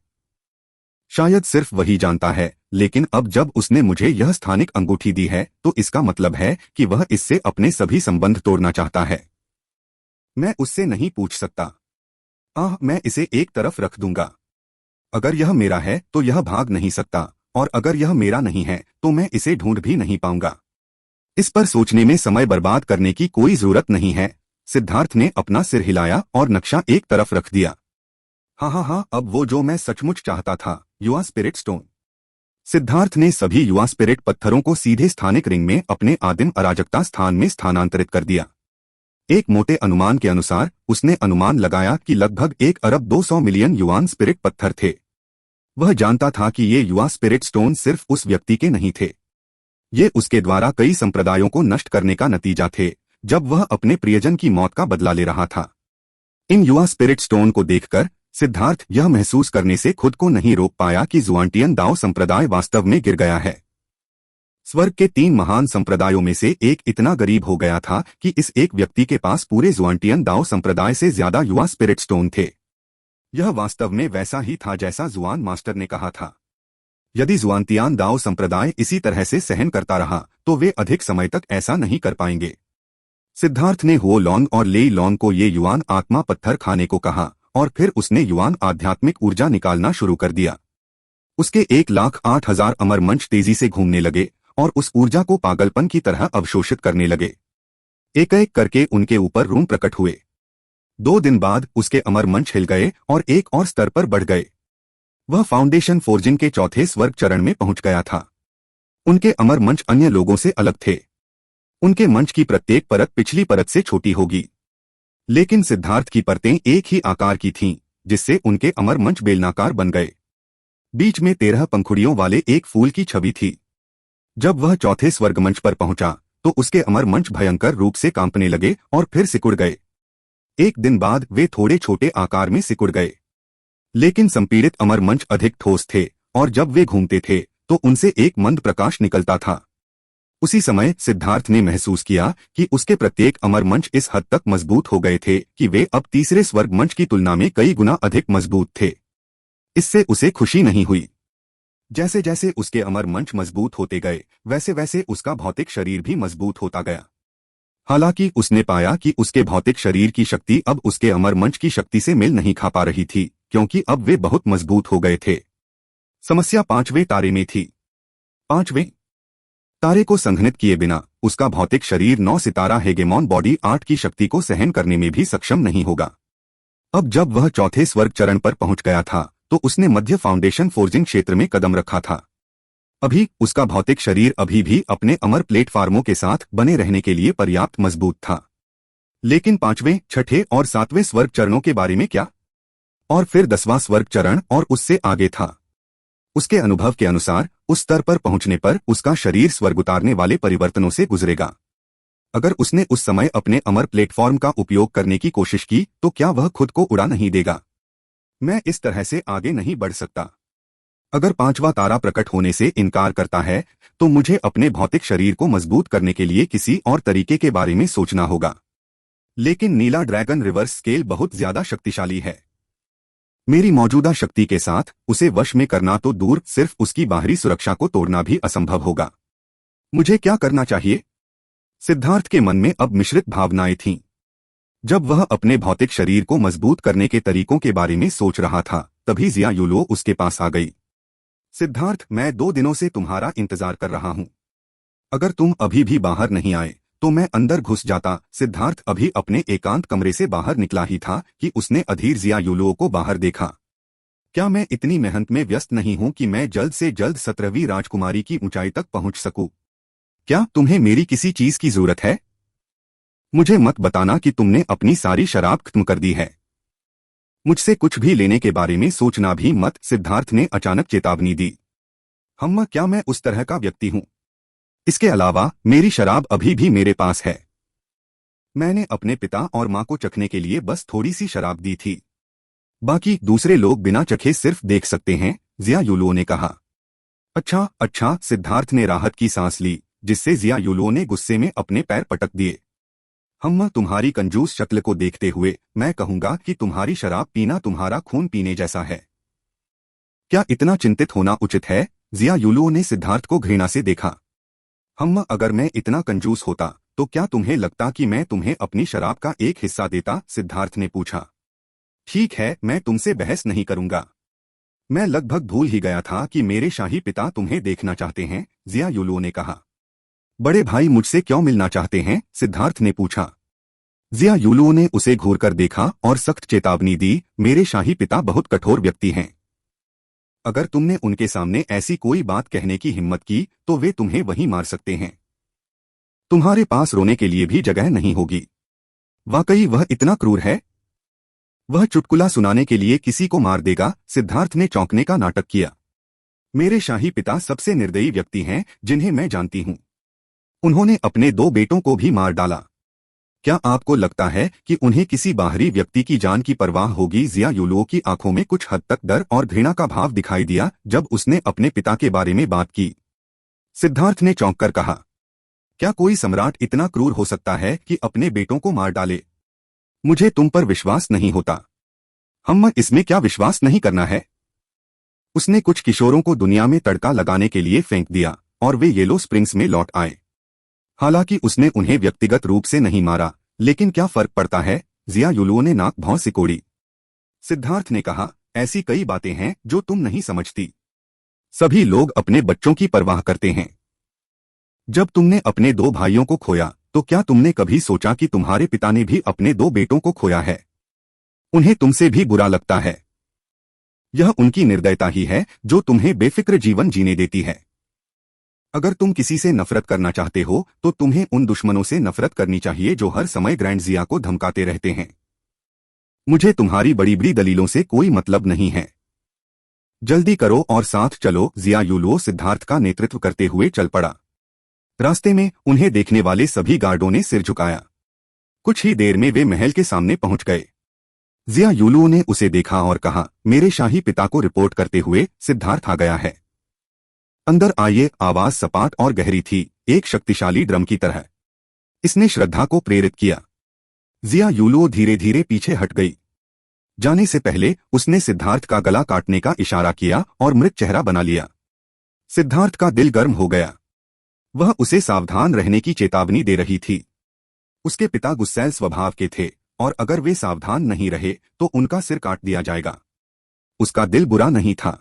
शायद सिर्फ वही जानता है, लेकिन अब जब उसने मुझे यह स्थानिक अंगूठी दी है तो इसका मतलब है कि वह इससे अपने सभी संबंध तोड़ना चाहता है। मैं उससे नहीं पूछ सकता। मैं इसे एक तरफ रख दूंगा। अगर यह मेरा है तो यह भाग नहीं सकता, और अगर यह मेरा नहीं है तो मैं इसे ढूंढ भी नहीं पाऊंगा। इस पर सोचने में समय बर्बाद करने की कोई जरूरत नहीं है। सिद्धार्थ ने अपना सिर हिलाया और नक्शा एक तरफ रख दिया। हाँ, अब वो जो मैं सचमुच चाहता था, युवा स्पिरिट स्टोन। सिद्धार्थ ने सभी युवा स्पिरिट पत्थरों को सीधे स्थानिक रिंग में अपने आदिम अराजकता स्थान में स्थानांतरित कर दिया। एक मोटे अनुमान के अनुसार उसने अनुमान लगाया कि लगभग 1 अरब 200 मिलियन युवान स्पिरिट पत्थर थे। वह जानता था कि ये युवा स्पिरिट स्टोन सिर्फ उस व्यक्ति के नहीं थे। ये उसके द्वारा कई संप्रदायों को नष्ट करने का नतीजा थे, जब वह अपने प्रियजन की मौत का बदला ले रहा था। इन युवा स्पिरिट स्टोन को देखकर सिद्धार्थ यह महसूस करने से खुद को नहीं रोक पाया कि जुआंटियन दाओ संप्रदाय वास्तव में गिर गया है। स्वर्ग के 3 महान संप्रदायों में से एक इतना गरीब हो गया था कि इस एक व्यक्ति के पास पूरे जुआंटियन दाओ संप्रदाय से ज्यादा युवा स्पिरिट स्टोन थे। यह वास्तव में वैसा ही था जैसा जुआन मास्टर ने कहा था। यदि जुआंतियान दाओ संप्रदाय इसी तरह से सहन करता रहा तो वे अधिक समय तक ऐसा नहीं कर पाएंगे। सिद्धार्थ ने हुओ लॉन्ग और लेई लॉन्ग को ये युवान आत्मा पत्थर खाने को कहा और फिर उसने युवान आध्यात्मिक ऊर्जा निकालना शुरू कर दिया। उसके 1,08,000 अमर मंच तेजी से घूमने लगे और उस ऊर्जा को पागलपन की तरह अवशोषित करने लगे। एक एक करके उनके ऊपर रूम प्रकट हुए। 2 दिन बाद उसके अमर मंच हिल गए और एक और स्तर पर बढ़ गए। वह फाउंडेशन फोर्जिंग के चौथे स्वर्ग चरण में पहुंच गया था। उनके अमर मंच अन्य लोगों से अलग थे। उनके मंच की प्रत्येक परत पिछली परत से छोटी होगी, लेकिन सिद्धार्थ की परतें एक ही आकार की थीं, जिससे उनके अमर मंच बेलनाकार बन गए। बीच में 13 पंखुड़ियों वाले एक फूल की छवि थी। जब वह चौथे स्वर्ग मंच पर पहुंचा तो उसके अमर मंच भयंकर रूप से कांपने लगे और फिर सिकुड़ गए। एक दिन बाद वे थोड़े छोटे आकार में सिकुड़ गए, लेकिन संपीड़ित अमर मंच अधिक ठोस थे और जब वे घूमते थे तो उनसे एक मंद प्रकाश निकलता था। उसी समय सिद्धार्थ ने महसूस किया कि उसके प्रत्येक अमर मंच इस हद तक मजबूत हो गए थे कि वे अब तीसरे स्वर्ग मंच की तुलना में कई गुना अधिक मजबूत थे। इससे उसे खुशी नहीं हुई। जैसे जैसे उसके अमर मंच मजबूत होते गए वैसे वैसे उसका भौतिक शरीर भी मजबूत होता गया। हालांकि उसने पाया कि उसके भौतिक शरीर की शक्ति अब उसके अमर मंच की शक्ति से मेल नहीं खा पा रही थी, क्योंकि अब वे बहुत मजबूत हो गए थे। समस्या 5वें तारे में थी। 5वें तारे को संघनित किए बिना उसका भौतिक शरीर 9 सितारा हेगेमॉन बॉडी 8 की शक्ति को सहन करने में भी सक्षम नहीं होगा। अब जब वह चौथे स्वर्ग चरण पर पहुंच गया था तो उसने मध्य फाउंडेशन फोर्जिंग क्षेत्र में कदम रखा था। अभी उसका भौतिक शरीर अभी भी अपने अमर प्लेटफार्मों के साथ बने रहने के लिए पर्याप्त मजबूत था। लेकिन 5वें, 6ठे और 7वें स्वर्ग चरणों के बारे में क्या? और फिर 10वां स्वर्ग चरण और उससे आगे था। उसके अनुभव के अनुसार उस स्तर पर पहुंचने पर उसका शरीर स्वर्ग उतारने वाले परिवर्तनों से गुजरेगा। अगर उसने उस समय अपने अमर प्लेटफॉर्म का उपयोग करने की कोशिश की तो क्या वह खुद को उड़ा नहीं देगा? मैं इस तरह से आगे नहीं बढ़ सकता। अगर 5वां तारा प्रकट होने से इनकार करता है तो मुझे अपने भौतिक शरीर को मजबूत करने के लिए किसी और तरीके के बारे में सोचना होगा। लेकिन नीला ड्रैगन रिवर्स स्केल बहुत ज्यादा शक्तिशाली है। मेरी मौजूदा शक्ति के साथ उसे वश में करना तो दूर, सिर्फ उसकी बाहरी सुरक्षा को तोड़ना भी असंभव होगा। मुझे क्या करना चाहिए? सिद्धार्थ के मन में अब मिश्रित भावनाएं थीं। जब वह अपने भौतिक शरीर को मजबूत करने के तरीकों के बारे में सोच रहा था तभी जिया यूलो उसके पास आ गई। सिद्धार्थ, मैं 2 दिनों से तुम्हारा इंतजार कर रहा हूं। अगर तुम अभी भी बाहर नहीं आए तो मैं अंदर घुस जाता। सिद्धार्थ अभी अपने एकांत कमरे से बाहर निकला ही था कि उसने अधीर जिया यूलो को बाहर देखा। क्या मैं इतनी मेहनत में व्यस्त नहीं हूं कि मैं जल्द से जल्द 17वीं राजकुमारी की ऊंचाई तक पहुंच सकूं? क्या तुम्हें मेरी किसी चीज की जरूरत है? मुझे मत बताना कि तुमने अपनी सारी शराब खत्म कर दी है। मुझसे कुछ भी लेने के बारे में सोचना भी मत। सिद्धार्थ ने अचानक चेतावनी दी। क्या मैं उस तरह का व्यक्ति हूं? इसके अलावा मेरी शराब अभी भी मेरे पास है। मैंने अपने पिता और मां को चखने के लिए बस थोड़ी सी शराब दी थी। बाकी दूसरे लोग बिना चखे सिर्फ देख सकते हैं, जिया युलुओ ने कहा। अच्छा अच्छा, सिद्धार्थ ने राहत की सांस ली, जिससे जिया युलुओ ने गुस्से में अपने पैर पटक दिए। तुम्हारी कंजूस शक्ल को देखते हुए मैं कहूंगा कि तुम्हारी शराब पीना तुम्हारा खून पीने जैसा है। क्या इतना चिंतित होना उचित है? जिया युलुओ ने सिद्धार्थ को घृणा से देखा। अगर मैं इतना कंजूस होता तो क्या तुम्हें लगता कि मैं तुम्हें अपनी शराब का एक हिस्सा देता? सिद्धार्थ ने पूछा। ठीक है, मैं तुमसे बहस नहीं करूंगा। मैं लगभग भूल ही गया था कि मेरे शाही पिता तुम्हें देखना चाहते हैं, जिया युलुओ ने कहा। बड़े भाई मुझसे क्यों मिलना चाहते हैं? सिद्धार्थ ने पूछा। जिया युलुओ ने उसे घूरकर देखा और सख्त चेतावनी दी, मेरे शाही पिता बहुत कठोर व्यक्ति हैं। अगर तुमने उनके सामने ऐसी कोई बात कहने की हिम्मत की तो वे तुम्हें वहीं मार सकते हैं। तुम्हारे पास रोने के लिए भी जगह नहीं होगी। वाकई वह इतना क्रूर है? वह चुटकुला सुनाने के लिए किसी को मार देगा? सिद्धार्थ ने चौंकने का नाटक किया। मेरे शाही पिता सबसे निर्दयी व्यक्ति हैं जिन्हें मैं जानती हूं। उन्होंने अपने 2 बेटों को भी मार डाला। क्या आपको लगता है कि उन्हें किसी बाहरी व्यक्ति की जान की परवाह होगी? जिया युलुओ की आंखों में कुछ हद तक डर और घृणा का भाव दिखाई दिया जब उसने अपने पिता के बारे में बात की। सिद्धार्थ ने चौंक कर कहा, क्या कोई सम्राट इतना क्रूर हो सकता है कि अपने बेटों को मार डाले? मुझे तुम पर विश्वास नहीं होता। इसमें क्या विश्वास नहीं करना है? उसने कुछ किशोरों को दुनिया में तड़का लगाने के लिए फेंक दिया और वे येलो स्प्रिंग्स में लौट आए। हालांकि उसने उन्हें व्यक्तिगत रूप से नहीं मारा, लेकिन क्या फर्क पड़ता है? जिया युलुओ ने नाक भौं सिकोड़ी। सिद्धार्थ ने कहा, ऐसी कई बातें हैं जो तुम नहीं समझती। सभी लोग अपने बच्चों की परवाह करते हैं। जब तुमने अपने 2 भाइयों को खोया तो क्या तुमने कभी सोचा कि तुम्हारे पिता ने भी अपने 2 बेटों को खोया है? उन्हें तुमसे भी बुरा लगता है। यह उनकी निर्दयता ही है जो तुम्हें बेफिक्र जीवन जीने देती है। अगर तुम किसी से नफरत करना चाहते हो तो तुम्हें उन दुश्मनों से नफरत करनी चाहिए जो हर समय ग्रैंड जिया को धमकाते रहते हैं। मुझे तुम्हारी बड़ी बड़ी दलीलों से कोई मतलब नहीं है। जल्दी करो और साथ चलो। जिया युलुओ सिद्धार्थ का नेतृत्व करते हुए चल पड़ा। रास्ते में उन्हें देखने वाले सभी गार्डों ने सिर झुकाया। कुछ ही देर में वे महल के सामने पहुंच गए। जिया युलुओ ने उसे देखा और कहा, मेरे शाही पिता को रिपोर्ट करते हुए सिद्धार्थ आ गया है। अंदर आइए। आवाज सपाट और गहरी थी, एक शक्तिशाली ड्रम की तरह। इसने श्रद्धा को प्रेरित किया। जिया युलुओ धीरे धीरे पीछे हट गई। जाने से पहले उसने सिद्धार्थ का गला काटने का इशारा किया और मृत चेहरा बना लिया। सिद्धार्थ का दिल गर्म हो गया। वह उसे सावधान रहने की चेतावनी दे रही थी। उसके पिता गुस्सैल स्वभाव के थे और अगर वे सावधान नहीं रहे तो उनका सिर काट दिया जाएगा। उसका दिल बुरा नहीं था।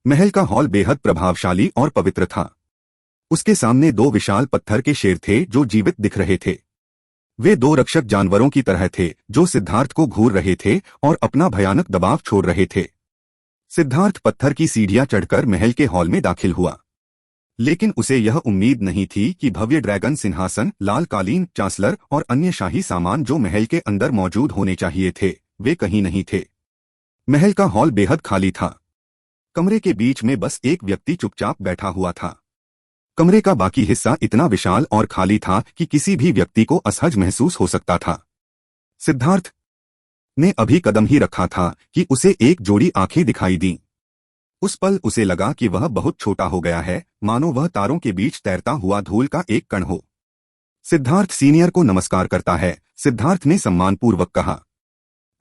महल का हॉल बेहद प्रभावशाली और पवित्र था। उसके सामने 2 विशाल पत्थर के शेर थे जो जीवित दिख रहे थे। वे 2 रक्षक जानवरों की तरह थे जो सिद्धार्थ को घूर रहे थे और अपना भयानक दबाव छोड़ रहे थे। सिद्धार्थ पत्थर की सीढ़ियां चढ़कर महल के हॉल में दाखिल हुआ, लेकिन उसे यह उम्मीद नहीं थी कि भव्य ड्रैगन सिंहासन, लाल कालीन, चांसलर और अन्य शाही सामान जो महल के अंदर मौजूद होने चाहिए थे, वे कहीं नहीं थे। महल का हॉल बेहद खाली था। कमरे के बीच में बस एक व्यक्ति चुपचाप बैठा हुआ था। कमरे का बाकी हिस्सा इतना विशाल और खाली था कि किसी भी व्यक्ति को असहज महसूस हो सकता था। सिद्धार्थ ने अभी कदम ही रखा था कि उसे एक जोड़ी आंखें दिखाई दी। उस पल उसे लगा कि वह बहुत छोटा हो गया है, मानो वह तारों के बीच तैरता हुआ धूल का एक कण हो। सिद्धार्थ सीनियर को नमस्कार करता है, सिद्धार्थ ने सम्मानपूर्वक कहा।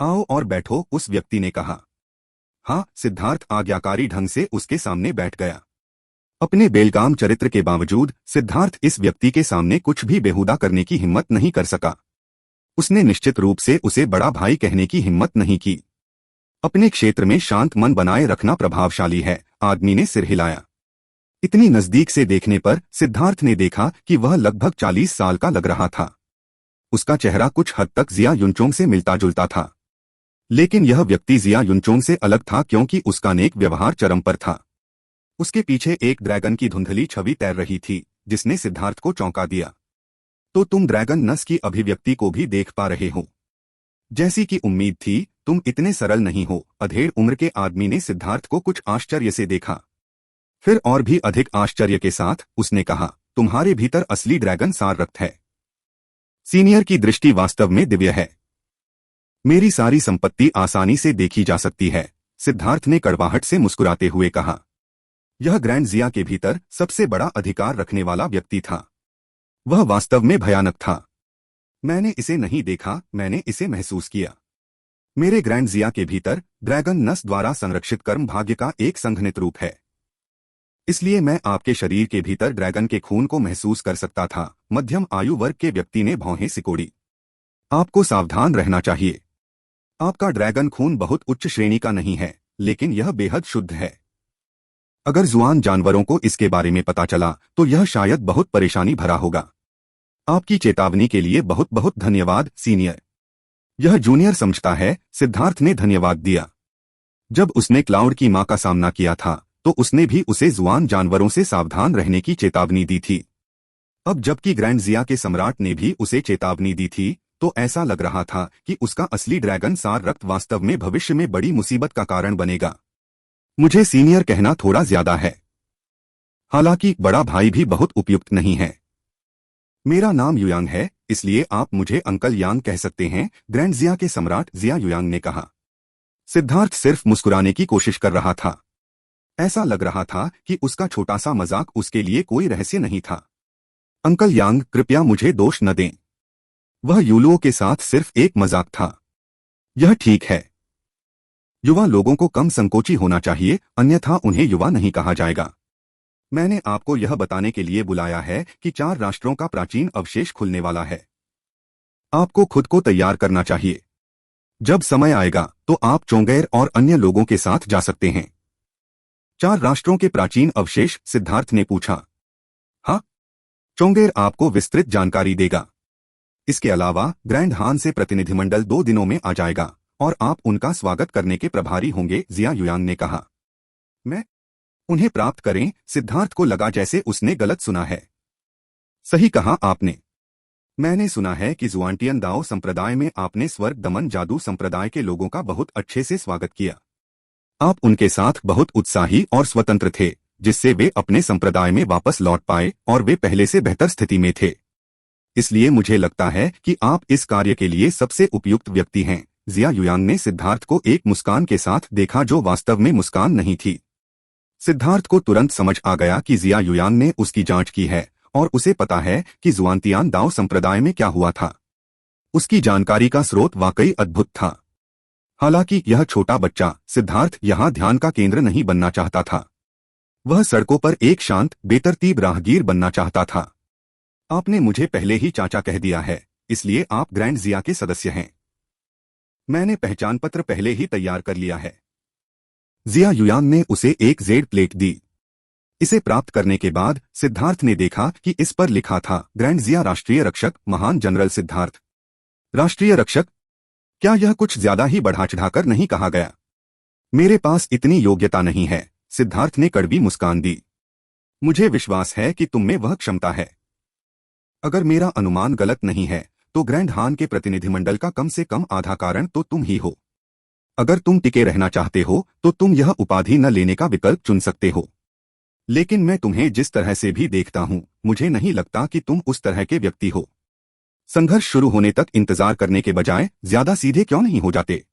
आओ और बैठो, उस व्यक्ति ने कहा। हाँ, सिद्धार्थ आज्ञाकारी ढंग से उसके सामने बैठ गया। अपने बेलगाम चरित्र के बावजूद सिद्धार्थ इस व्यक्ति के सामने कुछ भी बेहुदा करने की हिम्मत नहीं कर सका। उसने निश्चित रूप से उसे बड़ा भाई कहने की हिम्मत नहीं की। अपने क्षेत्र में शांत मन बनाए रखना प्रभावशाली है, आदमी ने सिर हिलाया। इतनी नजदीक से देखने पर सिद्धार्थ ने देखा कि वह लगभग 40 साल का लग रहा था। उसका चेहरा कुछ हद तक जिया युनचोंग से मिलता जुलता था, लेकिन यह व्यक्ति जिया युनचोंग से अलग था क्योंकि उसका नेक व्यवहार चरम पर था। उसके पीछे एक ड्रैगन की धुंधली छवि तैर रही थी जिसने सिद्धार्थ को चौंका दिया। तो तुम ड्रैगन नस की अभिव्यक्ति को भी देख पा रहे हो। जैसी कि उम्मीद थी, तुम इतने सरल नहीं हो। अधेड़ उम्र के आदमी ने सिद्धार्थ को कुछ आश्चर्य से देखा। फिर और भी अधिक आश्चर्य के साथ उसने कहा, तुम्हारे भीतर असली ड्रैगन सार रक्त है। सीनियर की दृष्टि वास्तव में दिव्य है। मेरी सारी संपत्ति आसानी से देखी जा सकती है, सिद्धार्थ ने कड़वाहट से मुस्कुराते हुए कहा। यह ग्रैंड जिया के भीतर सबसे बड़ा अधिकार रखने वाला व्यक्ति था। वह वास्तव में भयानक था। मैंने इसे नहीं देखा, मैंने इसे महसूस किया। मेरे ग्रैंड जिया के भीतर ड्रैगन नस द्वारा संरक्षित कर्म भाग्य का एक संघनित रूप है। इसलिए मैं आपके शरीर के भीतर ड्रैगन के खून को महसूस कर सकता था। मध्यम आयु वर्ग के व्यक्ति ने भौहें सिकोड़ी। आपको सावधान रहना चाहिए। आपका ड्रैगन खून बहुत उच्च श्रेणी का नहीं है, लेकिन यह बेहद शुद्ध है। अगर जुआन जानवरों को इसके बारे में पता चला तो यह शायद बहुत परेशानी भरा होगा। आपकी चेतावनी के लिए बहुत बहुत धन्यवाद सीनियर। यह जूनियर समझता है, सिद्धार्थ ने धन्यवाद दिया। जब उसने क्लाउड की मां का सामना किया था तो उसने भी उसे जुआन जानवरों से सावधान रहने की चेतावनी दी थी। अब जबकि ग्रैंड जिया के सम्राट ने भी उसे चेतावनी दी थी, तो ऐसा लग रहा था कि उसका असली ड्रैगन सार रक्त वास्तव में भविष्य में बड़ी मुसीबत का कारण बनेगा। मुझे सीनियर कहना थोड़ा ज्यादा है। हालांकि बड़ा भाई भी बहुत उपयुक्त नहीं है। मेरा नाम युयांग है, इसलिए आप मुझे अंकल यांग कह सकते हैं, ग्रैंड जिया के सम्राट जिया युयांग ने कहा। सिद्धार्थ सिर्फ मुस्कुराने की कोशिश कर रहा था। ऐसा लग रहा था कि उसका छोटा सा मजाक उसके लिए कोई रहस्य नहीं था। अंकल यांग, कृपया मुझे दोष न दें। वह यूलुओं के साथ सिर्फ एक मजाक था। यह ठीक है। युवा लोगों को कम संकोची होना चाहिए, अन्यथा उन्हें युवा नहीं कहा जाएगा। मैंने आपको यह बताने के लिए बुलाया है कि 4 राष्ट्रों का प्राचीन अवशेष खुलने वाला है। आपको खुद को तैयार करना चाहिए। जब समय आएगा तो आप चोंगेर और अन्य लोगों के साथ जा सकते हैं। 4 राष्ट्रों के प्राचीन अवशेष, सिद्धार्थ ने पूछा। हाँ, चोंगेर आपको विस्तृत जानकारी देगा। इसके अलावा ग्रैंड हान से प्रतिनिधिमंडल 2 दिनों में आ जाएगा और आप उनका स्वागत करने के प्रभारी होंगे, जिया युयांग ने कहा। मैं उन्हें प्राप्त करें, सिद्धार्थ को लगा जैसे उसने गलत सुना है। सही कहा आपने। मैंने सुना है कि जुआंटियन दाओ संप्रदाय में आपने स्वर्ग दमन जादू संप्रदाय के लोगों का बहुत अच्छे से स्वागत किया। आप उनके साथ बहुत उत्साही और स्वतंत्र थे, जिससे वे अपने संप्रदाय में वापस लौट पाए और वे पहले से बेहतर स्थिति में थे। इसलिए मुझे लगता है कि आप इस कार्य के लिए सबसे उपयुक्त व्यक्ति हैं। जिया युयांग ने सिद्धार्थ को एक मुस्कान के साथ देखा जो वास्तव में मुस्कान नहीं थी। सिद्धार्थ को तुरंत समझ आ गया कि जिया युयांग ने उसकी जांच की है और उसे पता है कि जुआंतियान दाओ संप्रदाय में क्या हुआ था। उसकी जानकारी का स्रोत वाकई अद्भुत था। हालांकि यह छोटा बच्चा सिद्धार्थ यहां ध्यान का केंद्र नहीं बनना चाहता था। वह सड़कों पर एक शांत बेतरतीब राहगीर बनना चाहता था। आपने मुझे पहले ही चाचा कह दिया है, इसलिए आप ग्रैंड जिया के सदस्य हैं। मैंने पहचान पत्र पहले ही तैयार कर लिया है। जिया युयांग ने उसे एक जेड प्लेट दी। इसे प्राप्त करने के बाद सिद्धार्थ ने देखा कि इस पर लिखा था, ग्रैंड जिया राष्ट्रीय रक्षक महान जनरल सिद्धार्थ। राष्ट्रीय रक्षक? क्या यह कुछ ज्यादा ही बढ़ा चढ़ाकर नहीं कहा गया? मेरे पास इतनी योग्यता नहीं है, सिद्धार्थ ने कड़वी मुस्कान दी। मुझे विश्वास है कि तुम में वह क्षमता है। अगर मेरा अनुमान गलत नहीं है तो ग्रैंड हान के प्रतिनिधिमंडल का कम से कम आधा कारण तो तुम ही हो। अगर तुम टिके रहना चाहते हो तो तुम यह उपाधि न लेने का विकल्प चुन सकते हो। लेकिन मैं तुम्हें जिस तरह से भी देखता हूं, मुझे नहीं लगता कि तुम उस तरह के व्यक्ति हो। संघर्ष शुरू होने तक इंतजार करने के बजाय ज्यादा सीधे क्यों नहीं हो जाते?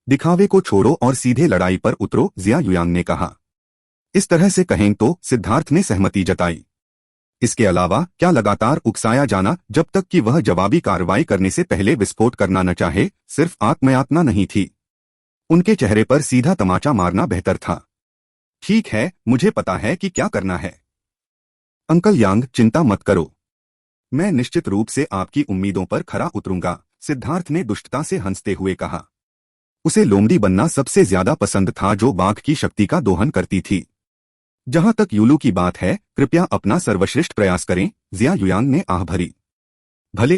दिखावे को छोड़ो और सीधे लड़ाई पर उतरो, जिया युयांग ने कहा। इस तरह से कहें तो सिद्धार्थ ने सहमति जताई। इसके अलावा क्या लगातार उकसाया जाना जब तक कि वह जवाबी कार्रवाई करने से पहले विस्फोट करना न चाहे, सिर्फ आत्मयातना नहीं थी। उनके चेहरे पर सीधा तमाचा मारना बेहतर था। ठीक है, मुझे पता है कि क्या करना है। अंकल यांग, चिंता मत करो। मैं निश्चित रूप से आपकी उम्मीदों पर खरा उतरूंगा, सिद्धार्थ ने दुष्टता से हंसते हुए कहा। उसे लोमड़ी बनना सबसे ज्यादा पसंद था जो बाघ की शक्ति का दोहन करती थी। जहां तक यूलू की बात है, कृपया अपना सर्वश्रेष्ठ प्रयास करें, जिया युयांग ने आह भरी। भले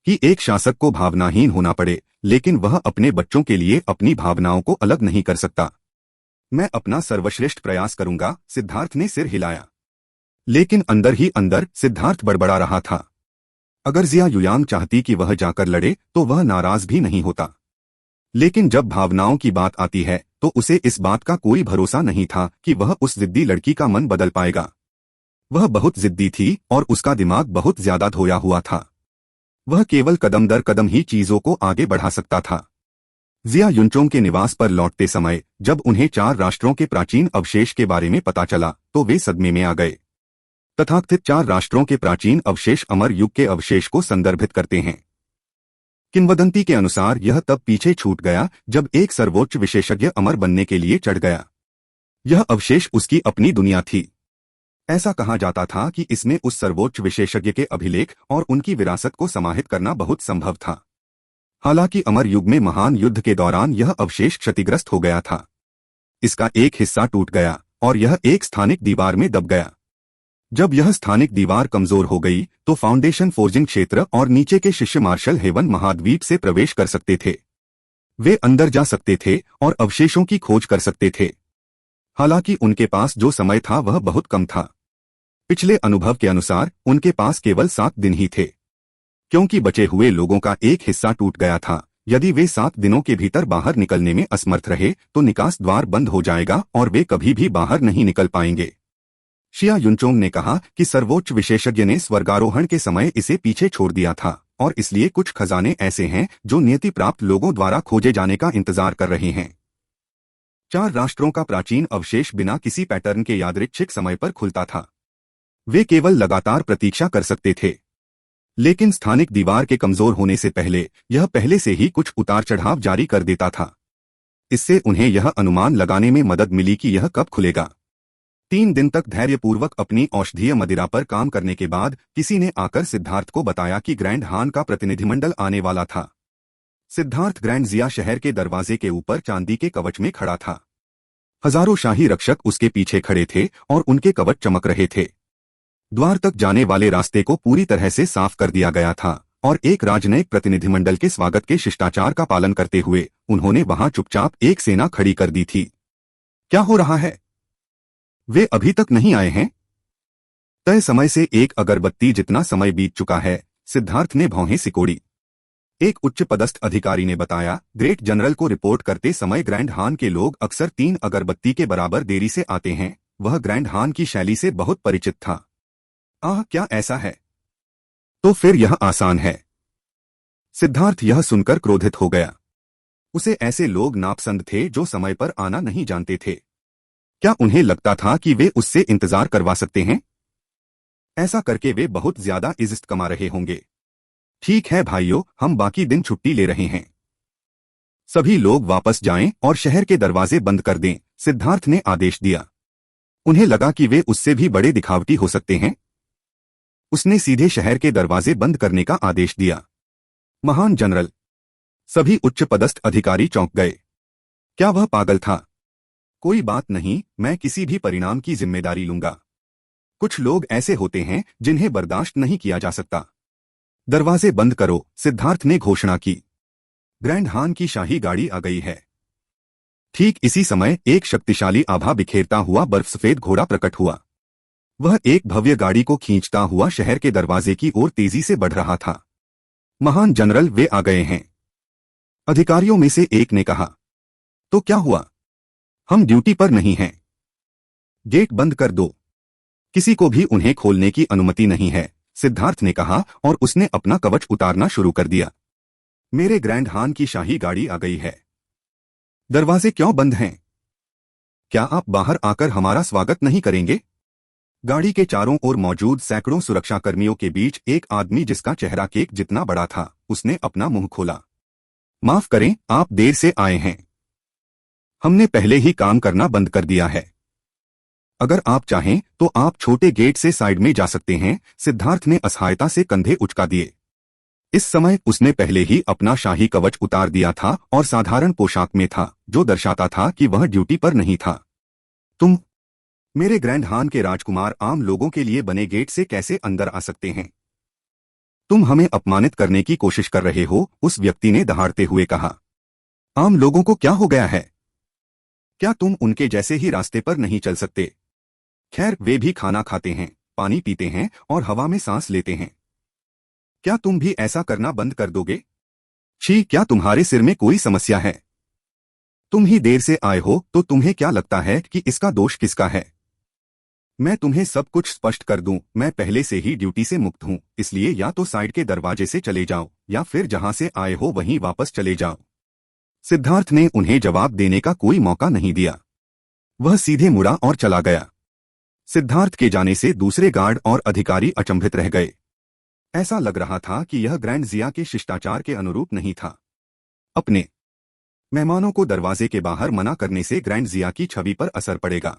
ही एक शासक को भावनाहीन होना पड़े, लेकिन वह अपने बच्चों के लिए अपनी भावनाओं को अलग नहीं कर सकता। मैं अपना सर्वश्रेष्ठ प्रयास करूंगा, सिद्धार्थ ने सिर हिलाया। लेकिन अंदर ही अंदर सिद्धार्थ बड़बड़ा रहा था। अगर जिया युयांग चाहती कि वह जाकर लड़े तो वह नाराज भी नहीं होता। लेकिन जब भावनाओं की बात आती है तो उसे इस बात का कोई भरोसा नहीं था कि वह उस जिद्दी लड़की का मन बदल पाएगा। वह बहुत जिद्दी थी और उसका दिमाग बहुत ज्यादा धोया हुआ था। वह केवल कदम दर कदम ही चीजों को आगे बढ़ा सकता था। जिया युनचोंग के निवास पर लौटते समय जब उन्हें 4 राष्ट्रों के प्राचीन अवशेष के बारे में पता चला तो वे सदमे में आ गए। तथाकथित 4 राष्ट्रों के प्राचीन अवशेष अमर युग के अवशेष को संदर्भित करते हैं। किंवदंती के अनुसार यह तब पीछे छूट गया जब एक सर्वोच्च विशेषज्ञ अमर बनने के लिए चढ़ गया। यह अवशेष उसकी अपनी दुनिया थी। ऐसा कहा जाता था कि इसमें उस सर्वोच्च विशेषज्ञ के अभिलेख और उनकी विरासत को समाहित करना बहुत संभव था। हालांकि अमर युग में महान युद्ध के दौरान यह अवशेष क्षतिग्रस्त हो गया था। इसका एक हिस्सा टूट गया और यह एक स्थानिक दीवार में दब गया। जब यह स्थानिक दीवार कमजोर हो गई तो फाउंडेशन फोर्जिंग क्षेत्र और नीचे के शिष्य मार्शल हेवन महाद्वीप से प्रवेश कर सकते थे। वे अंदर जा सकते थे और अवशेषों की खोज कर सकते थे। हालांकि उनके पास जो समय था वह बहुत कम था। पिछले अनुभव के अनुसार उनके पास केवल 7 दिन ही थे। क्योंकि बचे हुए लोगों का एक हिस्सा टूट गया था, यदि वे 7 दिनों के भीतर बाहर निकलने में असमर्थ रहे तो निकास द्वार बंद हो जाएगा और वे कभी भी बाहर नहीं निकल पाएंगे। शिया युनचोंग ने कहा कि सर्वोच्च विशेषज्ञ ने स्वर्गारोहण के समय इसे पीछे छोड़ दिया था और इसलिए कुछ खजाने ऐसे हैं जो नियति प्राप्त लोगों द्वारा खोजे जाने का इंतजार कर रहे हैं। 4 राष्ट्रों का प्राचीन अवशेष बिना किसी पैटर्न के यादृच्छिक समय पर खुलता था। वे केवल लगातार प्रतीक्षा कर सकते थे। लेकिन स्थानिक दीवार के कमजोर होने से पहले यह पहले से ही कुछ उतार चढ़ाव जारी कर देता था। इससे उन्हें यह अनुमान लगाने में मदद मिली कि यह कब खुलेगा। 3 दिन तक धैर्यपूर्वक अपनी औषधीय मदिरा पर काम करने के बाद किसी ने आकर सिद्धार्थ को बताया कि ग्रैंड हान का प्रतिनिधिमंडल आने वाला था। सिद्धार्थ ग्रैंड जिया शहर के दरवाजे के ऊपर चांदी के कवच में खड़ा था। हजारों शाही रक्षक उसके पीछे खड़े थे और उनके कवच चमक रहे थे। द्वार तक जाने वाले रास्ते को पूरी तरह से साफ कर दिया गया था और एक राजनयिक प्रतिनिधिमंडल के स्वागत के शिष्टाचार का पालन करते हुए उन्होंने वहां चुपचाप एक सेना खड़ी कर दी थी। क्या हो रहा है? वे अभी तक नहीं आए हैं? तय समय से एक अगरबत्ती जितना समय बीत चुका है, सिद्धार्थ ने भौहें सिकोड़ी। एक उच्च पदस्थ अधिकारी ने बताया, ग्रेट जनरल को रिपोर्ट करते समय ग्रैंड हान के लोग अक्सर 3 अगरबत्ती के बराबर देरी से आते हैं। वह ग्रैंड हान की शैली से बहुत परिचित था। क्या ऐसा है? तो फिर यह आसान है। सिद्धार्थ यह सुनकर क्रोधित हो गया। उसे ऐसे लोग नापसंद थे जो समय पर आना नहीं जानते थे। क्या उन्हें लगता था कि वे उससे इंतजार करवा सकते हैं? ऐसा करके वे बहुत ज्यादा इज्जत कमा रहे होंगे। ठीक है भाइयों, हम बाकी दिन छुट्टी ले रहे हैं। सभी लोग वापस जाएं और शहर के दरवाजे बंद कर दें, सिद्धार्थ ने आदेश दिया। उन्हें लगा कि वे उससे भी बड़े दिखावटी हो सकते हैं। उसने सीधे शहर के दरवाजे बंद करने का आदेश दिया। महान जनरल, सभी उच्च पदस्थ अधिकारी चौंक गए। क्या वह पागल था? कोई बात नहीं, मैं किसी भी परिणाम की जिम्मेदारी लूंगा। कुछ लोग ऐसे होते हैं जिन्हें बर्दाश्त नहीं किया जा सकता। दरवाजे बंद करो, सिद्धार्थ ने घोषणा की। ग्रैंड हान की शाही गाड़ी आ गई है। ठीक इसी समय एक शक्तिशाली आभा बिखेरता हुआ बर्फ सफेद घोड़ा प्रकट हुआ। वह एक भव्य गाड़ी को खींचता हुआ शहर के दरवाजे की ओर तेजी से बढ़ रहा था। महान जनरल, वे आ गए हैं, अधिकारियों में से एक ने कहा। तो क्या हुआ? हम ड्यूटी पर नहीं हैं। गेट बंद कर दो। किसी को भी उन्हें खोलने की अनुमति नहीं है, सिद्धार्थ ने कहा और उसने अपना कवच उतारना शुरू कर दिया। मेरे ग्रैंड हान की शाही गाड़ी आ गई है। दरवाजे क्यों बंद हैं? क्या आप बाहर आकर हमारा स्वागत नहीं करेंगे? गाड़ी के चारों ओर मौजूद सैकड़ों सुरक्षाकर्मियों के बीच एक आदमी जिसका चेहरा केक जितना बड़ा था, उसने अपना मुंह खोला। माफ करें, आप देर से आए हैं। हमने पहले ही काम करना बंद कर दिया है। अगर आप चाहें तो आप छोटे गेट से साइड में जा सकते हैं, सिद्धार्थ ने असहायता से कंधे उचका दिए। इस समय उसने पहले ही अपना शाही कवच उतार दिया था और साधारण पोशाक में था, जो दर्शाता था कि वह ड्यूटी पर नहीं था। तुम, मेरे ग्रैंड हान के राजकुमार, आम लोगों के लिए बने गेट से कैसे अंदर आ सकते हैं? तुम हमें अपमानित करने की कोशिश कर रहे हो, उस व्यक्ति ने दहाड़ते हुए कहा। आम लोगों को क्या हो गया है? क्या तुम उनके जैसे ही रास्ते पर नहीं चल सकते? खैर, वे भी खाना खाते हैं, पानी पीते हैं और हवा में सांस लेते हैं। क्या तुम भी ऐसा करना बंद कर दोगे? छी, क्या तुम्हारे सिर में कोई समस्या है? तुम ही देर से आए हो तो तुम्हें क्या लगता है कि इसका दोष किसका है? मैं तुम्हें सब कुछ स्पष्ट कर दूं, मैं पहले से ही ड्यूटी से मुक्त हूं, इसलिए या तो साइड के दरवाजे से चले जाओ या फिर जहां से आए हो वहीं वापस चले जाओ। सिद्धार्थ ने उन्हें जवाब देने का कोई मौका नहीं दिया। वह सीधे मुड़ा और चला गया। सिद्धार्थ के जाने से दूसरे गार्ड और अधिकारी अचंभित रह गए। ऐसा लग रहा था कि यह ग्रैंड जिया के शिष्टाचार के अनुरूप नहीं था। अपने मेहमानों को दरवाजे के बाहर मना करने से ग्रैंड जिया की छवि पर असर पड़ेगा,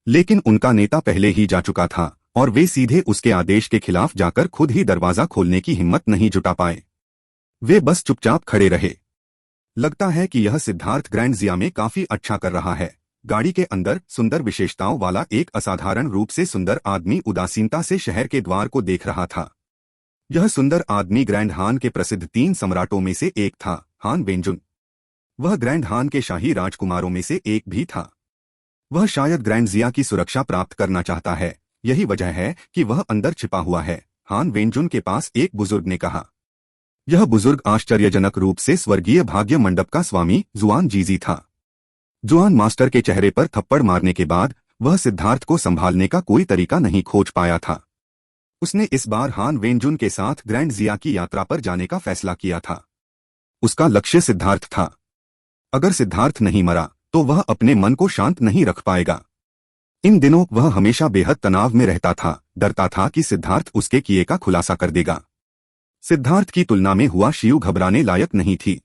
लेकिन उनका नेता पहले ही जा चुका था और वे सीधे उसके आदेश के खिलाफ जाकर खुद ही दरवाजा खोलने की हिम्मत नहीं जुटा पाए। वे बस चुपचाप खड़े रहे। लगता है कि यह सिद्धार्थ ग्रैंड जिया में काफी अच्छा कर रहा है। गाड़ी के अंदर सुंदर विशेषताओं वाला एक असाधारण रूप से सुंदर आदमी उदासीनता से शहर के द्वार को देख रहा था। यह सुंदर आदमी ग्रैंड हान के प्रसिद्ध 3 सम्राटों में से एक था, हान वेंजुन। वह ग्रैंड हान के शाही राजकुमारों में से एक भी था। वह शायद ग्रैंड जिया की सुरक्षा प्राप्त करना चाहता है, यही वजह है कि वह अंदर छिपा हुआ है, हान वेंजुन के पास एक बुजुर्ग ने कहा। यह बुजुर्ग आश्चर्यजनक रूप से स्वर्गीय भाग्य मंडप का स्वामी जुआन जीजी था। जुआन मास्टर के चेहरे पर थप्पड़ मारने के बाद वह सिद्धार्थ को संभालने का कोई तरीका नहीं खोज पाया था। उसने इस बार हान वेंजुन के साथ ग्रैंड जिया की यात्रा पर जाने का फैसला किया था। उसका लक्ष्य सिद्धार्थ था। अगर सिद्धार्थ नहीं मरा तो वह अपने मन को शांत नहीं रख पाएगा। इन दिनों वह हमेशा बेहद तनाव में रहता था, डरता था कि सिद्धार्थ उसके किए का खुलासा कर देगा। सिद्धार्थ की तुलना में हुआ शियू घबराने लायक नहीं थी।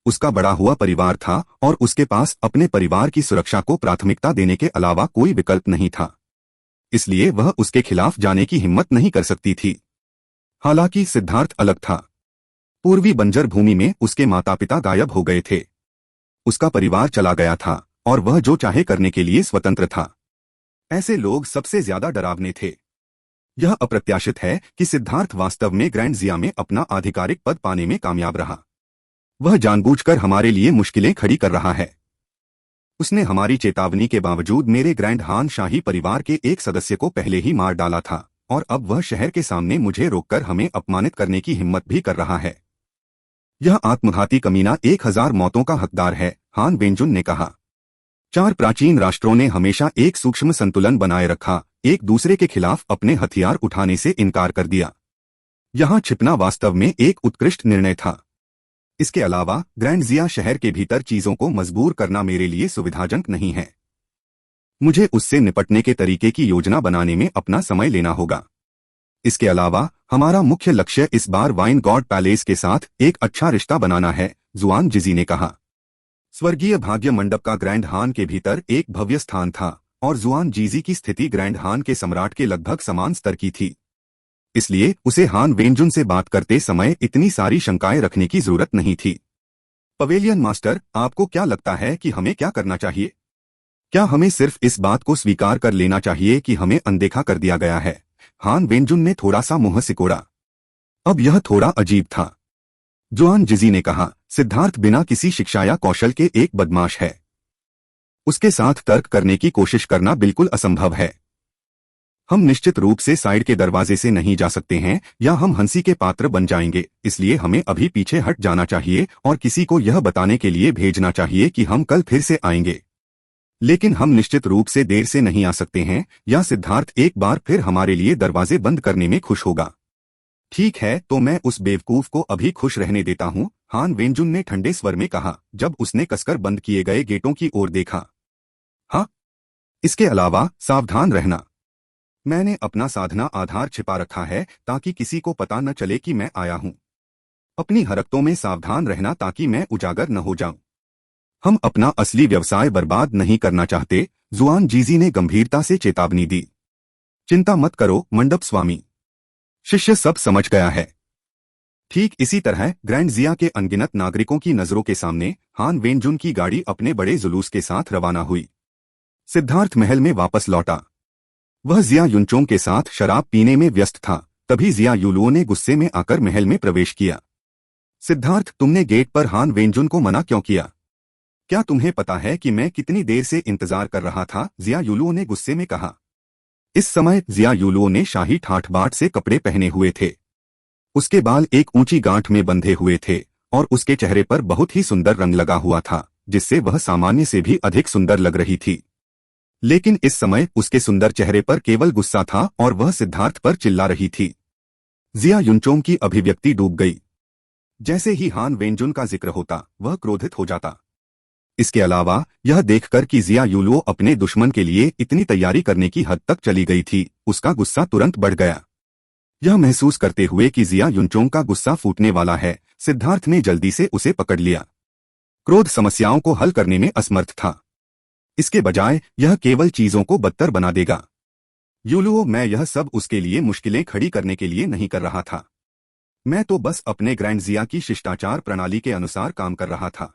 उसका बड़ा हुआ परिवार था और उसके पास अपने परिवार की सुरक्षा को प्राथमिकता देने के अलावा कोई विकल्प नहीं था, इसलिए वह उसके खिलाफ जाने की हिम्मत नहीं कर सकती थी। हालांकि सिद्धार्थ अलग था। पूर्वी बंजर भूमि में उसके माता पिता गायब हो गए थे। उसका परिवार चला गया था और वह जो चाहे करने के लिए स्वतंत्र था। ऐसे लोग सबसे ज्यादा डरावने थे। यह अप्रत्याशित है कि सिद्धार्थ वास्तव में ग्रैंड जिया में अपना आधिकारिक पद पाने में कामयाब रहा। वह जानबूझकर हमारे लिए मुश्किलें खड़ी कर रहा है। उसने हमारी चेतावनी के बावजूद मेरे ग्रैंड हान शाही परिवार के एक सदस्य को पहले ही मार डाला था और अब वह शहर के सामने मुझे रोककर हमें अपमानित करने की हिम्मत भी कर रहा है। यह आत्मघाती कमीना 1000 मौतों का हकदार है, हान वेंजुन ने कहा। 4 प्राचीन राष्ट्रों ने हमेशा एक सूक्ष्म संतुलन बनाए रखा, एक दूसरे के खिलाफ अपने हथियार उठाने से इनकार कर दिया। यहाँ छिपना वास्तव में एक उत्कृष्ट निर्णय था। इसके अलावा ग्रैंड जिया शहर के भीतर चीजों को मजबूर करना मेरे लिए सुविधाजनक नहीं है। मुझे उससे निपटने के तरीके की योजना बनाने में अपना समय लेना होगा। इसके अलावा हमारा मुख्य लक्ष्य इस बार वाइन गॉड पैलेस के साथ एक अच्छा रिश्ता बनाना है, जुआन जिजी ने कहा। स्वर्गीय भाग्य मंडप का ग्रैंड हान के भीतर एक भव्य स्थान था और जुआन जीजी की स्थिति ग्रैंड हान के सम्राट के लगभग समान स्तर की थी। इसलिए उसे हान वेंजुन से बात करते समय इतनी सारी शंकाएं रखने की जरूरत नहीं थी। पवेलियन मास्टर, आपको क्या लगता है कि हमें क्या करना चाहिए? क्या हमें सिर्फ इस बात को स्वीकार कर लेना चाहिए कि हमें अनदेखा कर दिया गया है? हान वेंजुन ने थोड़ा सा मुंह सिकोड़ा। अब यह थोड़ा अजीब था। जुआन जिजी ने कहा, सिद्धार्थ बिना किसी शिक्षा या कौशल के एक बदमाश है। उसके साथ तर्क करने की कोशिश करना बिल्कुल असंभव है। हम निश्चित रूप से साइड के दरवाजे से नहीं जा सकते हैं या हम हंसी के पात्र बन जाएंगे, इसलिए हमें अभी पीछे हट जाना चाहिए और किसी को यह बताने के लिए भेजना चाहिए कि हम कल फिर से आएंगे। लेकिन हम निश्चित रूप से देर से नहीं आ सकते हैं या सिद्धार्थ एक बार फिर हमारे लिए दरवाजे बंद करने में खुश होगा। ठीक है, तो मैं उस बेवकूफ को अभी खुश रहने देता हूँ, हान वेंजुन ने ठंडे स्वर में कहा जब उसने कसकर बंद किए गए गेटों की ओर देखा। हाँ, इसके अलावा सावधान रहना। मैंने अपना साधना आधार छिपा रखा है ताकि किसी को पता न चले कि मैं आया हूं। अपनी हरकतों में सावधान रहना ताकि मैं उजागर न हो जाऊं। हम अपना असली व्यवसाय बर्बाद नहीं करना चाहते, जुआन जीजी ने गंभीरता से चेतावनी दी। चिंता मत करो मंडप स्वामी, शिष्य सब समझ गया है। ठीक इसी तरह ग्रैंड जिया के अनगिनत नागरिकों की नजरों के सामने हान वेंजुन की गाड़ी अपने बड़े जुलूस के साथ रवाना हुई। सिद्धार्थ महल में वापस लौटा। वह जिया युनचोंग के साथ शराब पीने में व्यस्त था। तभी जिया युलुओं ने गुस्से में आकर महल में प्रवेश किया। सिद्धार्थ, तुमने गेट पर हान वेंजुन को मना क्यों किया? क्या तुम्हें पता है कि मैं कितनी देर से इंतजार कर रहा था? जिया युलुओं ने गुस्से में कहा। इस समय जिया युलुओं ने शाही ठाठ बाट से कपड़े पहने हुए थे। उसके बाल एक ऊंची गांठ में बंधे हुए थे और उसके चेहरे पर बहुत ही सुंदर रंग लगा हुआ था, जिससे वह सामान्य से भी अधिक सुंदर लग रही थी। लेकिन इस समय उसके सुंदर चेहरे पर केवल गुस्सा था और वह सिद्धार्थ पर चिल्ला रही थी। जिया युनचोंग की अभिव्यक्ति डूब गई। जैसे ही हान वेंजुन का जिक्र होता वह क्रोधित हो जाता। इसके अलावा यह देखकर कि जिया यूलुओ अपने दुश्मन के लिए इतनी तैयारी करने की हद तक चली गई थी, उसका गुस्सा तुरंत बढ़ गया। यह महसूस करते हुए कि जिया युनचोंग का गुस्सा फूटने वाला है, सिद्धार्थ ने जल्दी से उसे पकड़ लिया। क्रोध समस्याओं को हल करने में असमर्थ था। इसके बजाय यह केवल चीजों को बदतर बना देगा। यूलुओ, मैं यह सब उसके लिए मुश्किलें खड़ी करने के लिए नहीं कर रहा था। मैं तो बस अपने ग्रैंड जिया की शिष्टाचार प्रणाली के अनुसार काम कर रहा था।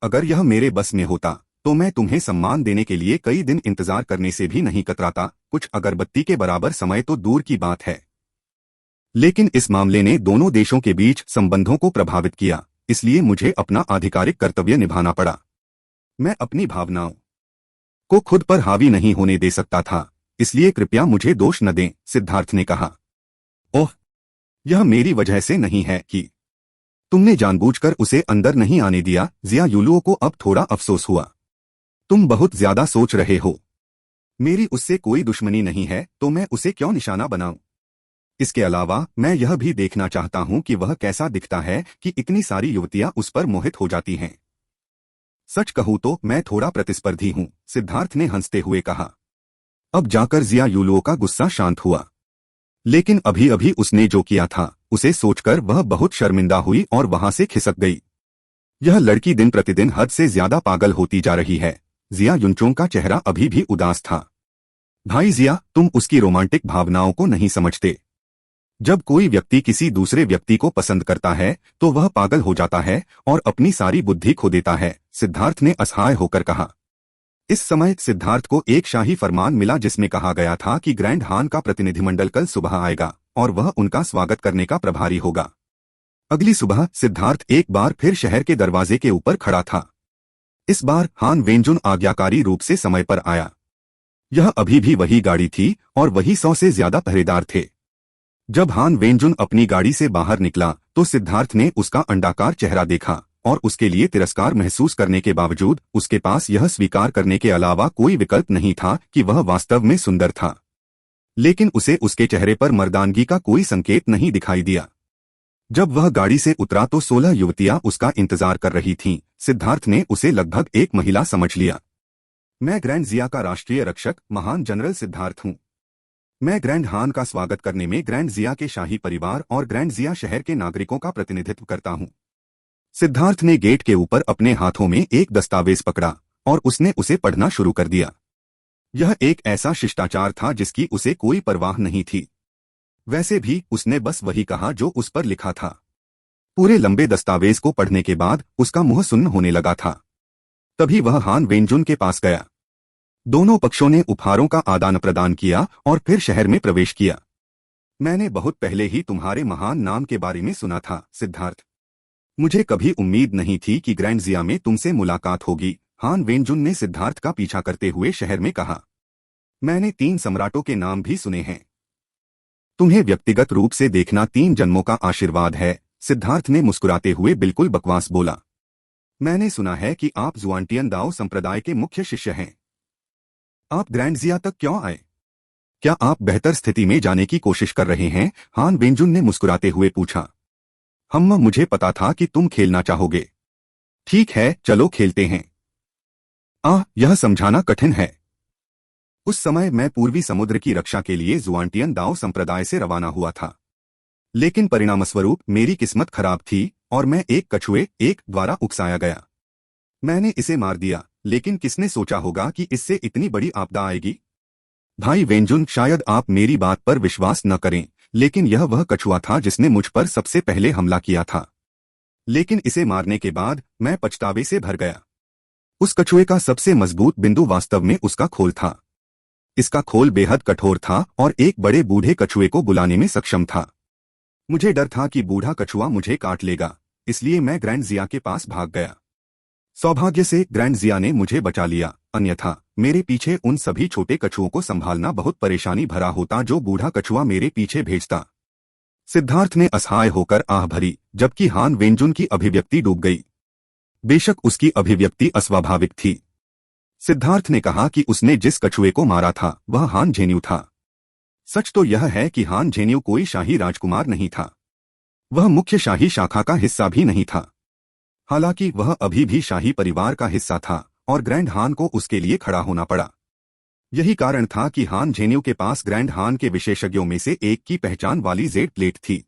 अगर यह मेरे बस में होता तो मैं तुम्हें सम्मान देने के लिए कई दिन इंतजार करने से भी नहीं कतराता। कुछ अगरबत्ती के बराबर समय तो दूर की बात है। लेकिन इस मामले ने दोनों देशों के बीच संबंधों को प्रभावित किया, इसलिए मुझे अपना आधिकारिक कर्तव्य निभाना पड़ा। मैं अपनी भावनाओं को खुद पर हावी नहीं होने दे सकता था, इसलिए कृपया मुझे दोष न दें, सिद्धार्थ ने कहा। ओह, यह मेरी वजह से नहीं है कि तुमने जानबूझकर उसे अंदर नहीं आने दिया। जिया यूलुओ को अब थोड़ा अफसोस हुआ। तुम बहुत ज्यादा सोच रहे हो। मेरी उससे कोई दुश्मनी नहीं है, तो मैं उसे क्यों निशाना बनाऊं? इसके अलावा मैं यह भी देखना चाहता हूं कि वह कैसा दिखता है कि इतनी सारी युवतियां उस पर मोहित हो जाती हैं। सच कहूं तो मैं थोड़ा प्रतिस्पर्धी हूं, सिद्धार्थ ने हंसते हुए कहा। अब जाकर जिया यूलुओ का गुस्सा शांत हुआ, लेकिन अभी अभी उसने जो किया था उसे सोचकर वह बहुत शर्मिंदा हुई और वहां से खिसक गई। यह लड़की दिन प्रतिदिन हद से ज्यादा पागल होती जा रही है। जिया युनचोंग का चेहरा अभी भी उदास था। भाई जिया, तुम उसकी रोमांटिक भावनाओं को नहीं समझते। जब कोई व्यक्ति किसी दूसरे व्यक्ति को पसंद करता है तो वह पागल हो जाता है और अपनी सारी बुद्धि खो देता है, सिद्धार्थ ने असहाय होकर कहा। इस समय सिद्धार्थ को एक शाही फरमान मिला जिसमें कहा गया था कि ग्रैंड हान का प्रतिनिधिमंडल कल सुबह आएगा और वह उनका स्वागत करने का प्रभारी होगा। अगली सुबह सिद्धार्थ एक बार फिर शहर के दरवाजे के ऊपर खड़ा था। इस बार हान वेंजुन आज्ञाकारी रूप से समय पर आया। यह अभी भी वही गाड़ी थी और वही 100 से ज्यादा पहरेदार थे। जब हान वेंजुन अपनी गाड़ी से बाहर निकला तो सिद्धार्थ ने उसका अंडाकार चेहरा देखा और उसके लिए तिरस्कार महसूस करने के बावजूद उसके पास यह स्वीकार करने के अलावा कोई विकल्प नहीं था कि वह वास्तव में सुंदर था। लेकिन उसे उसके चेहरे पर मर्दानगी का कोई संकेत नहीं दिखाई दिया। जब वह गाड़ी से उतरा तो 16 युवतियां उसका इंतजार कर रही थीं। सिद्धार्थ ने उसे लगभग एक महिला समझ लिया। मैं ग्रैंड जिया का राष्ट्रीय रक्षक महान जनरल सिद्धार्थ हूं। मैं ग्रैंड हान का स्वागत करने में ग्रैंड जिया के शाही परिवार और ग्रैंड जिया शहर के नागरिकों का प्रतिनिधित्व करता हूं। सिद्धार्थ ने गेट के ऊपर अपने हाथों में एक दस्तावेज पकड़ा और उसने उसे पढ़ना शुरू कर दिया। यह एक ऐसा शिष्टाचार था जिसकी उसे कोई परवाह नहीं थी। वैसे भी उसने बस वही कहा जो उस पर लिखा था। पूरे लंबे दस्तावेज को पढ़ने के बाद उसका मुंह सुन्न होने लगा था। तभी वह हान वेंजुन के पास गया। दोनों पक्षों ने उपहारों का आदान प्रदान किया और फिर शहर में प्रवेश किया। मैंने बहुत पहले ही तुम्हारे महान नाम के बारे में सुना था, सिद्धार्थ। मुझे कभी उम्मीद नहीं थी कि ग्रैंड जिया में तुमसे मुलाकात होगी, हान वेंजुन ने सिद्धार्थ का पीछा करते हुए शहर में कहा। मैंने 3 सम्राटों के नाम भी सुने हैं। तुम्हें व्यक्तिगत रूप से देखना 3 जन्मों का आशीर्वाद है, सिद्धार्थ ने मुस्कुराते हुए बिल्कुल बकवास बोला। मैंने सुना है कि आप जुआनटियन दाओ संप्रदाय के मुख्य शिष्य हैं। आप ग्रैंड जिया तक क्यों आए? क्या आप बेहतर स्थिति में जाने की कोशिश कर रहे हैं? हान वेंजुन ने मुस्कुराते हुए पूछा। मुझे पता था कि तुम खेलना चाहोगे। ठीक है, चलो खेलते हैं। यह समझाना कठिन है। उस समय मैं पूर्वी समुद्र की रक्षा के लिए जुआनटियन दाओ संप्रदाय से रवाना हुआ था, लेकिन परिणामस्वरूप मेरी किस्मत खराब थी और मैं एक कछुए द्वारा उकसाया गया। मैंने इसे मार दिया, लेकिन किसने सोचा होगा कि इससे इतनी बड़ी आपदा आएगी? भाई वेंजुन, शायद आप मेरी बात पर विश्वास न करें, लेकिन यह वह कछुआ था जिसने मुझ पर सबसे पहले हमला किया था। लेकिन इसे मारने के बाद मैं पछतावे से भर गया। उस कछुए का सबसे मजबूत बिंदु वास्तव में उसका खोल था। इसका खोल बेहद कठोर था और एक बड़े बूढ़े कछुए को बुलाने में सक्षम था। मुझे डर था कि बूढ़ा कछुआ मुझे काट लेगा, इसलिए मैं ग्रैंड जिया के पास भाग गया। सौभाग्य से ग्रैंड जिया ने मुझे बचा लिया, अन्यथा मेरे पीछे उन सभी छोटे कछुओं को संभालना बहुत परेशानी भरा होता जो बूढ़ा कछुआ मेरे पीछे भेजता। सिद्धार्थ ने असहाय होकर आह भरी, जबकि हान वेंजुन की अभिव्यक्ति डूब गई। बेशक उसकी अभिव्यक्ति अस्वाभाविक थी, सिद्धार्थ ने कहा कि उसने जिस कछुए को मारा था वह हान झेन्यू था। सच तो यह है कि हान झेन्यू कोई शाही राजकुमार नहीं था। वह मुख्य शाही शाखा का हिस्सा भी नहीं था। हालांकि वह अभी भी शाही परिवार का हिस्सा था और ग्रैंड हान को उसके लिए खड़ा होना पड़ा। यही कारण था कि हान झेन्यू के पास ग्रैंड हान के विशेषज्ञों में से एक की पहचान वाली जेड प्लेट थी।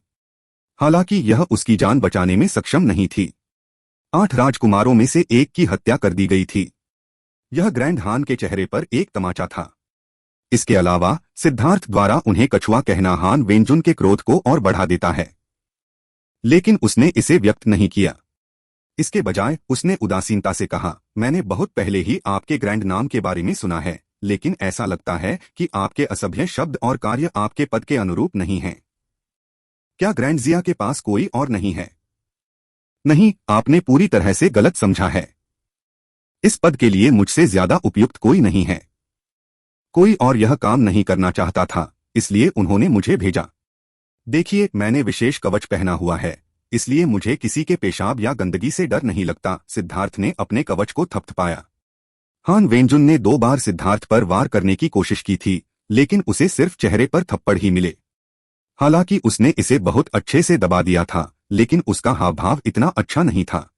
हालांकि यह उसकी जान बचाने में सक्षम नहीं थी। 8 राजकुमारों में से एक की हत्या कर दी गई थी। यह ग्रैंड हान के चेहरे पर एक तमाचा था। इसके अलावा सिद्धार्थ द्वारा उन्हें कछुआ कहना हान वेंजुन के क्रोध को और बढ़ा देता है, लेकिन उसने इसे व्यक्त नहीं किया। इसके बजाय उसने उदासीनता से कहा, मैंने बहुत पहले ही आपके ग्रैंड नाम के बारे में सुना है, लेकिन ऐसा लगता है कि आपके असभ्य शब्द और कार्य आपके पद के अनुरूप नहीं हैं। क्या ग्रैंड जिया के पास कोई और नहीं है? नहीं, आपने पूरी तरह से गलत समझा है। इस पद के लिए मुझसे ज्यादा उपयुक्त कोई नहीं है। कोई और यह काम नहीं करना चाहता था, इसलिए उन्होंने मुझे भेजा। देखिए, मैंने विशेष कवच पहना हुआ है, इसलिए मुझे किसी के पेशाब या गंदगी से डर नहीं लगता। सिद्धार्थ ने अपने कवच को थपथपाया। हान वेंजुन ने 2 बार सिद्धार्थ पर वार करने की कोशिश की थी, लेकिन उसे सिर्फ चेहरे पर थप्पड़ ही मिले। हालांकि उसने इसे बहुत अच्छे से दबा दिया था, लेकिन उसका हावभाव इतना अच्छा नहीं था।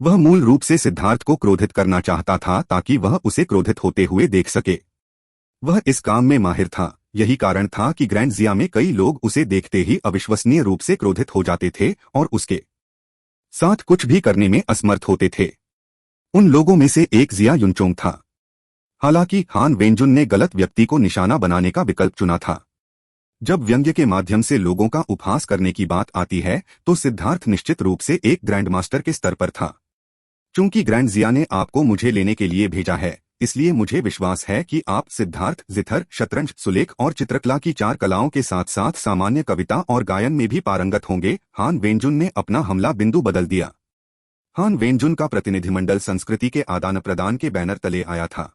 वह मूल रूप से सिद्धार्थ को क्रोधित करना चाहता था ताकि वह उसे क्रोधित होते हुए देख सके। वह इस काम में माहिर था। यही कारण था कि ग्रैंड जिया में कई लोग उसे देखते ही अविश्वसनीय रूप से क्रोधित हो जाते थे और उसके साथ कुछ भी करने में असमर्थ होते थे। उन लोगों में से एक जिया युनचोंग था। हालांकि हान वेंजुन ने गलत व्यक्ति को निशाना बनाने का विकल्प चुना था। जब व्यंग्य के माध्यम से लोगों का उपहास करने की बात आती है तो सिद्धार्थ निश्चित रूप से एक ग्रैंड मास्टर के स्तर पर था। चूंकि ग्रैंड जिया ने आपको मुझे लेने के लिए भेजा है, इसलिए मुझे विश्वास है कि आप सिद्धार्थ जिथर, शतरंज, सुलेख और चित्रकला की 4 कलाओं के साथ साथ सामान्य कविता और गायन में भी पारंगत होंगे। हान वेंजुन ने अपना हमला बिंदु बदल दिया। हान वेंजुन का प्रतिनिधिमंडल संस्कृति के आदान प्रदान के बैनर तले आया था।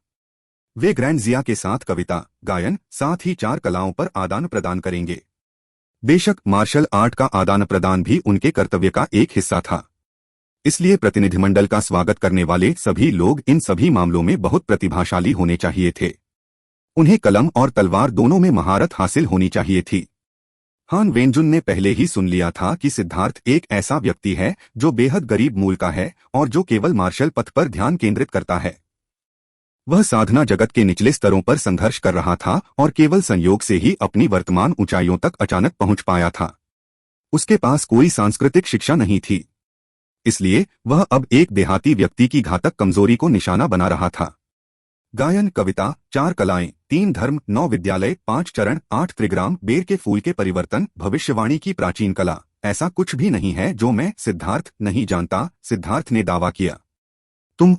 वे ग्रैंड जिया के साथ कविता, गायन, साथ ही 4 कलाओं पर आदान प्रदान करेंगे। बेशक मार्शल आर्ट का आदान प्रदान भी उनके कर्तव्य का एक हिस्सा था। इसलिए प्रतिनिधिमंडल का स्वागत करने वाले सभी लोग इन सभी मामलों में बहुत प्रतिभाशाली होने चाहिए थे। उन्हें कलम और तलवार दोनों में महारत हासिल होनी चाहिए थी। हान वेंजुन ने पहले ही सुन लिया था कि सिद्धार्थ एक ऐसा व्यक्ति है जो बेहद गरीब मूल का है और जो केवल मार्शल पथ पर ध्यान केंद्रित करता है। वह साधना जगत के निचले स्तरों पर संघर्ष कर रहा था और केवल संयोग से ही अपनी वर्तमान ऊंचाइयों तक अचानक पहुंच पाया था। उसके पास कोई सांस्कृतिक शिक्षा नहीं थी, इसलिए वह अब एक देहाती व्यक्ति की घातक कमजोरी को निशाना बना रहा था। गायन, कविता, 4 कलाएं, 3 धर्म, 9 विद्यालय, 5 चरण, 8 त्रिग्राम, बेर के फूल के परिवर्तन, भविष्यवाणी की प्राचीन कला, ऐसा कुछ भी नहीं है जो मैं सिद्धार्थ नहीं जानता। सिद्धार्थ ने दावा किया। तुम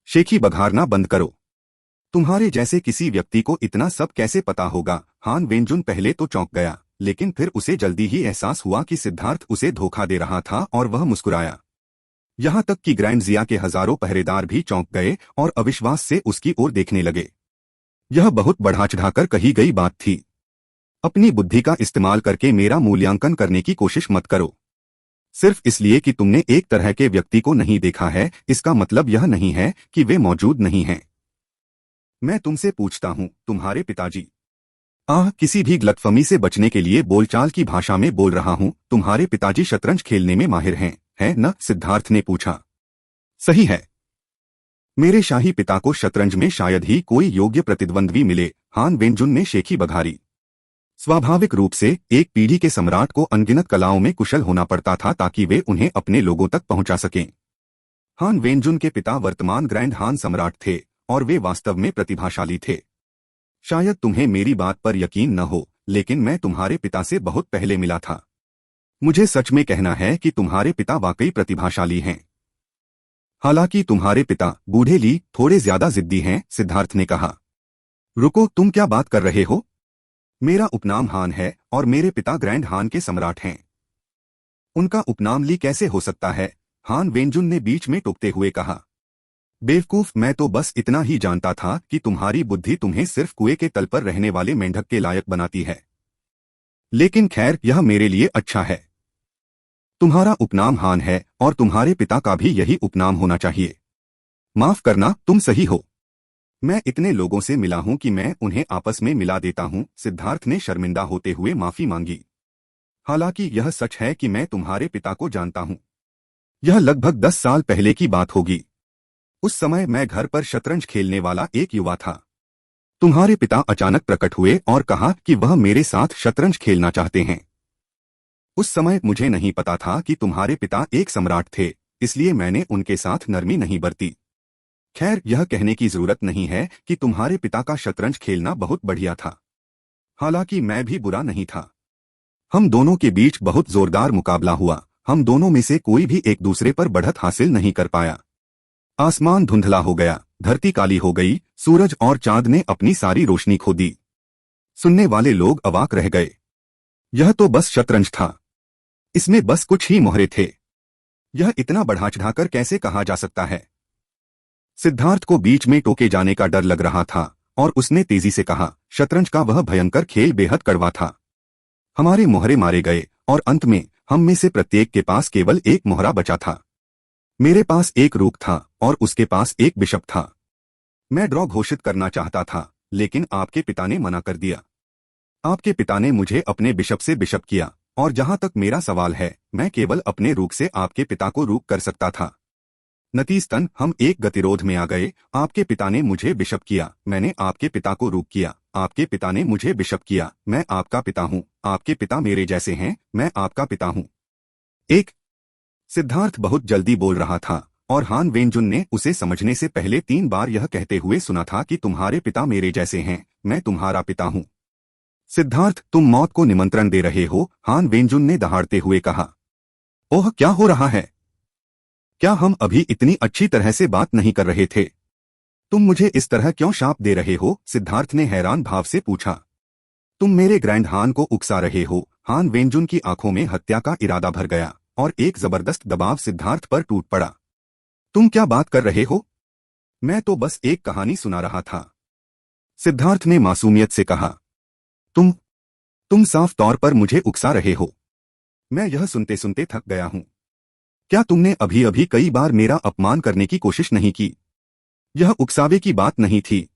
शेखी बघारना बंद करो। तुम्हारे जैसे किसी व्यक्ति को इतना सब कैसे पता होगा? हान वेंजुन पहले तो चौंक गया, लेकिन फिर उसे जल्दी ही एहसास हुआ कि सिद्धार्थ उसे धोखा दे रहा था और वह मुस्कुराया। यहां तक कि ग्रैंड जिया के हजारों पहरेदार भी चौंक गए और अविश्वास से उसकी ओर देखने लगे। यह बहुत बढ़ा चढ़ाकर कही गई बात थी। अपनी बुद्धि का इस्तेमाल करके मेरा मूल्यांकन करने की कोशिश मत करो। सिर्फ इसलिए कि तुमने एक तरह के व्यक्ति को नहीं देखा है, इसका मतलब यह नहीं है कि वे मौजूद नहीं हैं। मैं तुमसे पूछता हूं, तुम्हारे पिताजी। किसी भी गलतफहमी से बचने के लिए बोलचाल की भाषा में बोल रहा हूं। तुम्हारे पिताजी शतरंज खेलने में माहिर हैं, है न? सिद्धार्थ ने पूछा। सही है। मेरे शाही पिता को शतरंज में शायद ही कोई योग्य प्रतिद्वंद्वी मिले। हान वेंजुन ने शेखी बघारी। स्वाभाविक रूप से एक पीढ़ी के सम्राट को अनगिनत कलाओं में कुशल होना पड़ता था ताकि वे उन्हें अपने लोगों तक पहुंचा सकें। हान वेंजुन के पिता वर्तमान ग्रैंड हान सम्राट थे और वे वास्तव में प्रतिभाशाली थे। शायद तुम्हें मेरी बात पर यकीन न हो, लेकिन मैं तुम्हारे पिता से बहुत पहले मिला था। मुझे सच में कहना है कि तुम्हारे पिता वाकई प्रतिभाशाली हैं। हालांकि तुम्हारे पिता बूढ़े ली थोड़े ज्यादा जिद्दी हैं, सिद्धार्थ ने कहा। रुको, तुम क्या बात कर रहे हो? मेरा उपनाम हान है और मेरे पिता ग्रैंड हान के सम्राट हैं। उनका उपनाम ली कैसे हो सकता है? हान वेंजुन ने बीच में टोकते हुए कहा। बेवकूफ, मैं तो बस इतना ही जानता था कि तुम्हारी बुद्धि तुम्हें सिर्फ कुएं के तल पर रहने वाले मेंढक के लायक बनाती है। लेकिन खैर, यह मेरे लिए अच्छा है। तुम्हारा उपनाम हान है और तुम्हारे पिता का भी यही उपनाम होना चाहिए। माफ करना, तुम सही हो। मैं इतने लोगों से मिला हूं कि मैं उन्हें आपस में मिला देता हूं। सिद्धार्थ ने शर्मिंदा होते हुए माफी मांगी। हालांकि यह सच है कि मैं तुम्हारे पिता को जानता हूं। यह लगभग 10 साल पहले की बात होगी। उस समय मैं घर पर शतरंज खेलने वाला एक युवा था। तुम्हारे पिता अचानक प्रकट हुए और कहा कि वह मेरे साथ शतरंज खेलना चाहते हैं। उस समय मुझे नहीं पता था कि तुम्हारे पिता एक सम्राट थे, इसलिए मैंने उनके साथ नरमी नहीं बरती। खैर, यह कहने की जरूरत नहीं है कि तुम्हारे पिता का शतरंज खेलना बहुत बढ़िया था। हालांकि मैं भी बुरा नहीं था। हम दोनों के बीच बहुत जोरदार मुकाबला हुआ। हम दोनों में से कोई भी एक दूसरे पर बढ़त हासिल नहीं कर पाया। आसमान धुंधला हो गया, धरती काली हो गई, सूरज और चांद ने अपनी सारी रोशनी खो दी। सुनने वाले लोग अवाक रह गए। यह तो बस शतरंज था। इसमें बस कुछ ही मोहरे थे। यह इतना बढ़ा चढ़ाकर कैसे कहा जा सकता है? सिद्धार्थ को बीच में टोके जाने का डर लग रहा था और उसने तेजी से कहा, शतरंज का वह भयंकर खेल बेहद कड़वा था। हमारे मोहरे मारे गए और अंत में हम में से प्रत्येक के पास केवल एक मोहरा बचा था। मेरे पास एक रूक था और उसके पास एक बिशप था। मैं ड्रॉ घोषित करना चाहता था, लेकिन आपके पिता ने मना कर दिया। आपके पिता ने मुझे अपने बिशप से बिशप किया और जहां तक मेरा सवाल है, मैं केवल अपने रूक से आपके पिता को रूक कर सकता था। नतीजतन हम एक गतिरोध में आ गए। आपके पिता ने मुझे बिशप किया, मैंने आपके पिता को रूक किया। आपके पिता ने मुझे बिशप किया। मैं आपका पिता हूं, आपके पिता मेरे जैसे हैं, मैं आपका पिता हूं। एक सिद्धार्थ बहुत जल्दी बोल रहा था और हान वेंजुन ने उसे समझने से पहले 3 बार यह कहते हुए सुना था कि तुम्हारे पिता मेरे जैसे हैं, मैं तुम्हारा पिता हूं। सिद्धार्थ, तुम मौत को निमंत्रण दे रहे हो, हान वेंजुन ने दहाड़ते हुए कहा। ओह, क्या हो रहा है? क्या हम अभी इतनी अच्छी तरह से बात नहीं कर रहे थे? तुम मुझे इस तरह क्यों शाप दे रहे हो? सिद्धार्थ ने हैरान भाव से पूछा। तुम मेरे ग्रैंड हान को उकसा रहे हो। हान वेंजुन की आंखों में हत्या का इरादा भर गया और एक जबरदस्त दबाव सिद्धार्थ पर टूट पड़ा। तुम क्या बात कर रहे हो? मैं तो बस एक कहानी सुना रहा था, सिद्धार्थ ने मासूमियत से कहा। तुम साफ तौर पर मुझे उकसा रहे हो। मैं यह सुनते सुनते थक गया हूं। क्या तुमने अभी अभी कई बार मेरा अपमान करने की कोशिश नहीं की? यह उकसावे की बात नहीं थी।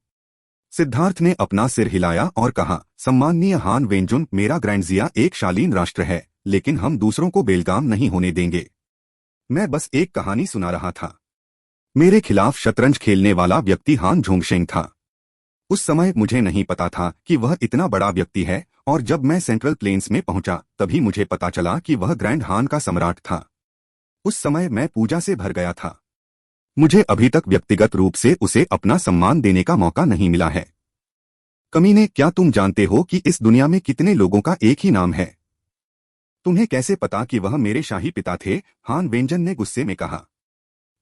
सिद्धार्थ ने अपना सिर हिलाया और कहा, सम्माननीय हान वेंजुन, मेरा ग्रैंडजिया एक शालीन राष्ट्र है, लेकिन हम दूसरों को बेलगाम नहीं होने देंगे। मैं बस एक कहानी सुना रहा था। मेरे खिलाफ शतरंज खेलने वाला व्यक्ति हान झोंगशेंग था। उस समय मुझे नहीं पता था कि वह इतना बड़ा व्यक्ति है, और जब मैं सेंट्रल प्लेन्स में पहुंचा तभी मुझे पता चला कि वह ग्रैंड हान का सम्राट था। उस समय मैं पूजा से भर गया था। मुझे अभी तक व्यक्तिगत रूप से उसे अपना सम्मान देने का मौका नहीं मिला है। कमीने, क्या तुम जानते हो कि इस दुनिया में कितने लोगों का एक ही नाम है? तुम्हें कैसे पता कि वह मेरे शाही पिता थे? हान वेंजन ने गुस्से में कहा।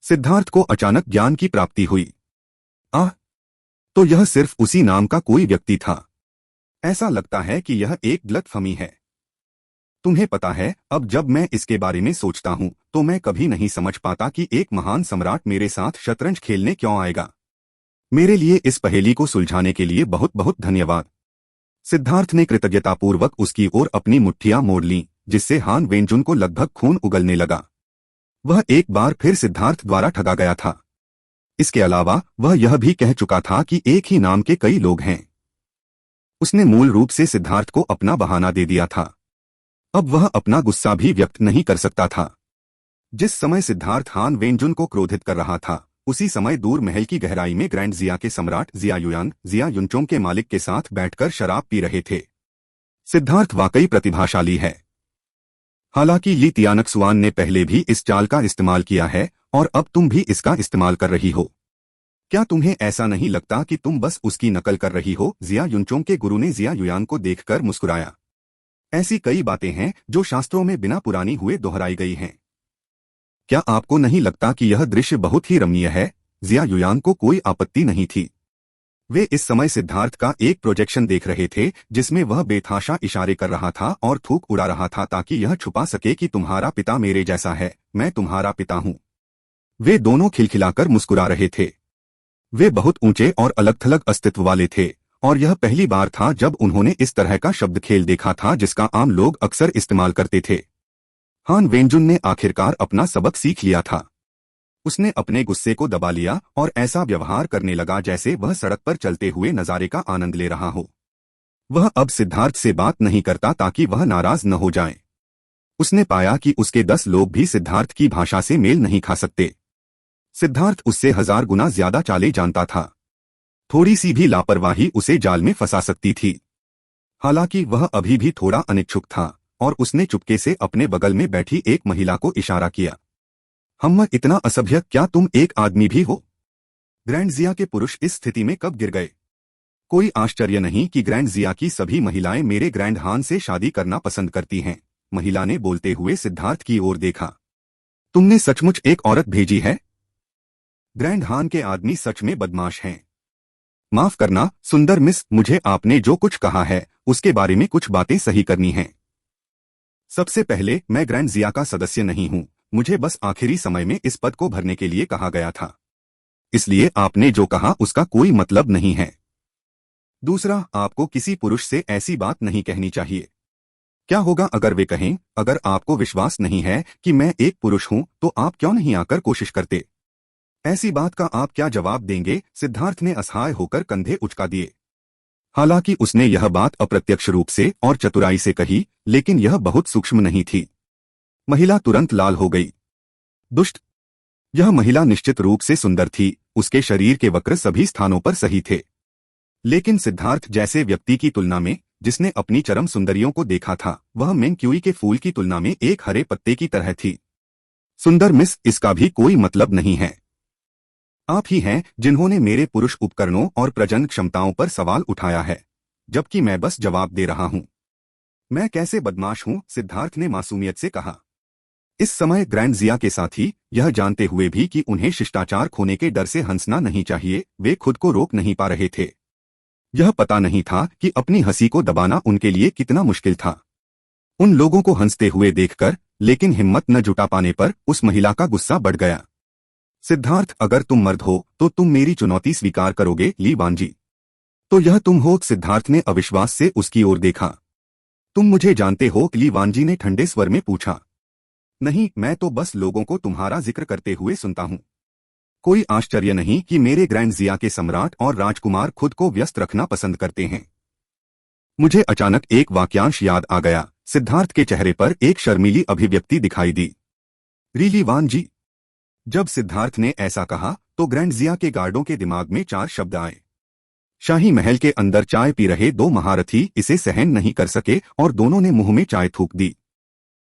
सिद्धार्थ को अचानक ज्ञान की प्राप्ति हुई। आह, तो यह सिर्फ उसी नाम का कोई व्यक्ति था। ऐसा लगता है कि यह एक गलतफहमी है। तुम्हें पता है, अब जब मैं इसके बारे में सोचता हूं तो मैं कभी नहीं समझ पाता कि एक महान सम्राट मेरे साथ शतरंज खेलने क्यों आएगा। मेरे लिए इस पहेली को सुलझाने के लिए बहुत बहुत धन्यवाद। सिद्धार्थ ने कृतज्ञतापूर्वक उसकी ओर अपनी मुट्ठियां मोड़ लीं, जिससे हान वेंजुन को लगभग खून उगलने लगा। वह एक बार फिर सिद्धार्थ द्वारा ठगा गया था। इसके अलावा वह यह भी कह चुका था कि एक ही नाम के कई लोग हैं। उसने मूल रूप से सिद्धार्थ को अपना बहाना दे दिया था। अब वह अपना गुस्सा भी व्यक्त नहीं कर सकता था। जिस समय सिद्धार्थ हान वेंजुन को क्रोधित कर रहा था, उसी समय दूर महल की गहराई में ग्रैंड जिया के सम्राट जिया युनचोंग के मालिक के साथ बैठकर शराब पी रहे थे। सिद्धार्थ वाकई प्रतिभाशाली है। हालांकि ली तियानक्सुआन ने पहले भी इस चाल का इस्तेमाल किया है और अब तुम भी इसका इस्तेमाल कर रही हो। क्या तुम्हें ऐसा नहीं लगता कि तुम बस उसकी नकल कर रही हो? जिया युनचोंग के गुरु ने जिया युयान को देखकर मुस्कुराया। ऐसी कई बातें हैं जो शास्त्रों में बिना पुरानी हुए दोहराई गई हैं। क्या आपको नहीं लगता कि यह दृश्य बहुत ही रमणीय है? जिया युयान को कोई आपत्ति नहीं थी। वे इस समय सिद्धार्थ का एक प्रोजेक्शन देख रहे थे जिसमें वह बेतहाशा इशारे कर रहा था और थूक उड़ा रहा था ताकि यह छुपा सके कि तुम्हारा पिता मेरे जैसा है, मैं तुम्हारा पिता हूं। वे दोनों खिलखिलाकर मुस्कुरा रहे थे। वे बहुत ऊंचे और अलग-थलग अस्तित्व वाले थे और यह पहली बार था जब उन्होंने इस तरह का शब्द खेल देखा था जिसका आम लोग अक्सर इस्तेमाल करते थे। हान वेंजुन ने आखिरकार अपना सबक सीख लिया था। उसने अपने गुस्से को दबा लिया और ऐसा व्यवहार करने लगा जैसे वह सड़क पर चलते हुए नजारे का आनंद ले रहा हो। वह अब सिद्धार्थ से बात नहीं करता ताकि वह नाराज न हो जाए। उसने पाया कि उसके 10 लोग भी सिद्धार्थ की भाषा से मेल नहीं खा सकते। सिद्धार्थ उससे 1000 गुना ज्यादा चालें जानता था। थोड़ी सी भी लापरवाही उसे जाल में फंसा सकती थी। हालांकि वह अभी भी थोड़ा अनिच्छुक था और उसने चुपके से अपने बगल में बैठी एक महिला को इशारा किया। हम इतना असभ्य, क्या तुम एक आदमी भी हो? ग्रैंड जिया के पुरुष इस स्थिति में कब गिर गए? कोई आश्चर्य नहीं कि ग्रैंड जिया की सभी महिलाएं मेरे ग्रैंड हान से शादी करना पसंद करती हैं। महिला ने बोलते हुए सिद्धार्थ की ओर देखा। तुमने सचमुच एक औरत भेजी है? ग्रैंड हान के आदमी सच में बदमाश हैं। माफ करना सुंदर मिस, मुझे आपने जो कुछ कहा है उसके बारे में कुछ बातें सही करनी हैं। सबसे पहले, मैं ग्रैंड जिया का सदस्य नहीं हूं। मुझे बस आखिरी समय में इस पद को भरने के लिए कहा गया था। इसलिए आपने जो कहा उसका कोई मतलब नहीं है। दूसरा, आपको किसी पुरुष से ऐसी बात नहीं कहनी चाहिए। क्या होगा अगर वे कहें, अगर आपको विश्वास नहीं है कि मैं एक पुरुष हूं तो आप क्यों नहीं आकर कोशिश करते? ऐसी बात का आप क्या जवाब देंगे? सिद्धार्थ ने असहाय होकर कंधे उचका दिए। हालांकि उसने यह बात अप्रत्यक्ष रूप से और चतुराई से कही, लेकिन यह बहुत सूक्ष्म नहीं थी। महिला तुरंत लाल हो गई। दुष्ट! यह महिला निश्चित रूप से सुंदर थी, उसके शरीर के वक्र सभी स्थानों पर सही थे। लेकिन सिद्धार्थ जैसे व्यक्ति की तुलना में, जिसने अपनी चरम सुंदरियों को देखा था, वह मेंक्यूई के फूल की तुलना में एक हरे पत्ते की तरह थी। सुंदर मिस, इसका भी कोई मतलब नहीं है। आप ही हैं जिन्होंने मेरे पुरुष उपकरणों और प्रजनन क्षमताओं पर सवाल उठाया है, जबकि मैं बस जवाब दे रहा हूं। मैं कैसे बदमाश हूं? सिद्धार्थ ने मासूमियत से कहा। इस समय ग्रैंड जिया के साथी, यह जानते हुए भी कि उन्हें शिष्टाचार खोने के डर से हंसना नहीं चाहिए, वे खुद को रोक नहीं पा रहे थे। यह पता नहीं था कि अपनी हंसी को दबाना उनके लिए कितना मुश्किल था। उन लोगों को हंसते हुए देखकर, लेकिन हिम्मत न जुटा पाने पर उस महिला का गुस्सा बढ़ गया। सिद्धार्थ, अगर तुम मर्द हो तो तुम मेरी चुनौती स्वीकार करोगे? ली वानजी, तो यह तुम हो? सिद्धार्थ ने अविश्वास से उसकी ओर देखा। तुम मुझे जानते हो? ली वानजी ने ठंडे स्वर में पूछा। नहीं, मैं तो बस लोगों को तुम्हारा जिक्र करते हुए सुनता हूं। कोई आश्चर्य नहीं कि मेरे ग्रैंड जिया के सम्राट और राजकुमार खुद को व्यस्त रखना पसंद करते हैं। मुझे अचानक एक वाक्यांश याद आ गया। सिद्धार्थ के चेहरे पर एक शर्मीली अभिव्यक्ति दिखाई दी। रीली वानजी। जब सिद्धार्थ ने ऐसा कहा तो ग्रैंड जिया के गार्डों के दिमाग में 4 शब्द आए। शाही महल के अंदर चाय पी रहे 2 महारथी इसे सहन नहीं कर सके और दोनों ने मुंह में चाय थूक दी।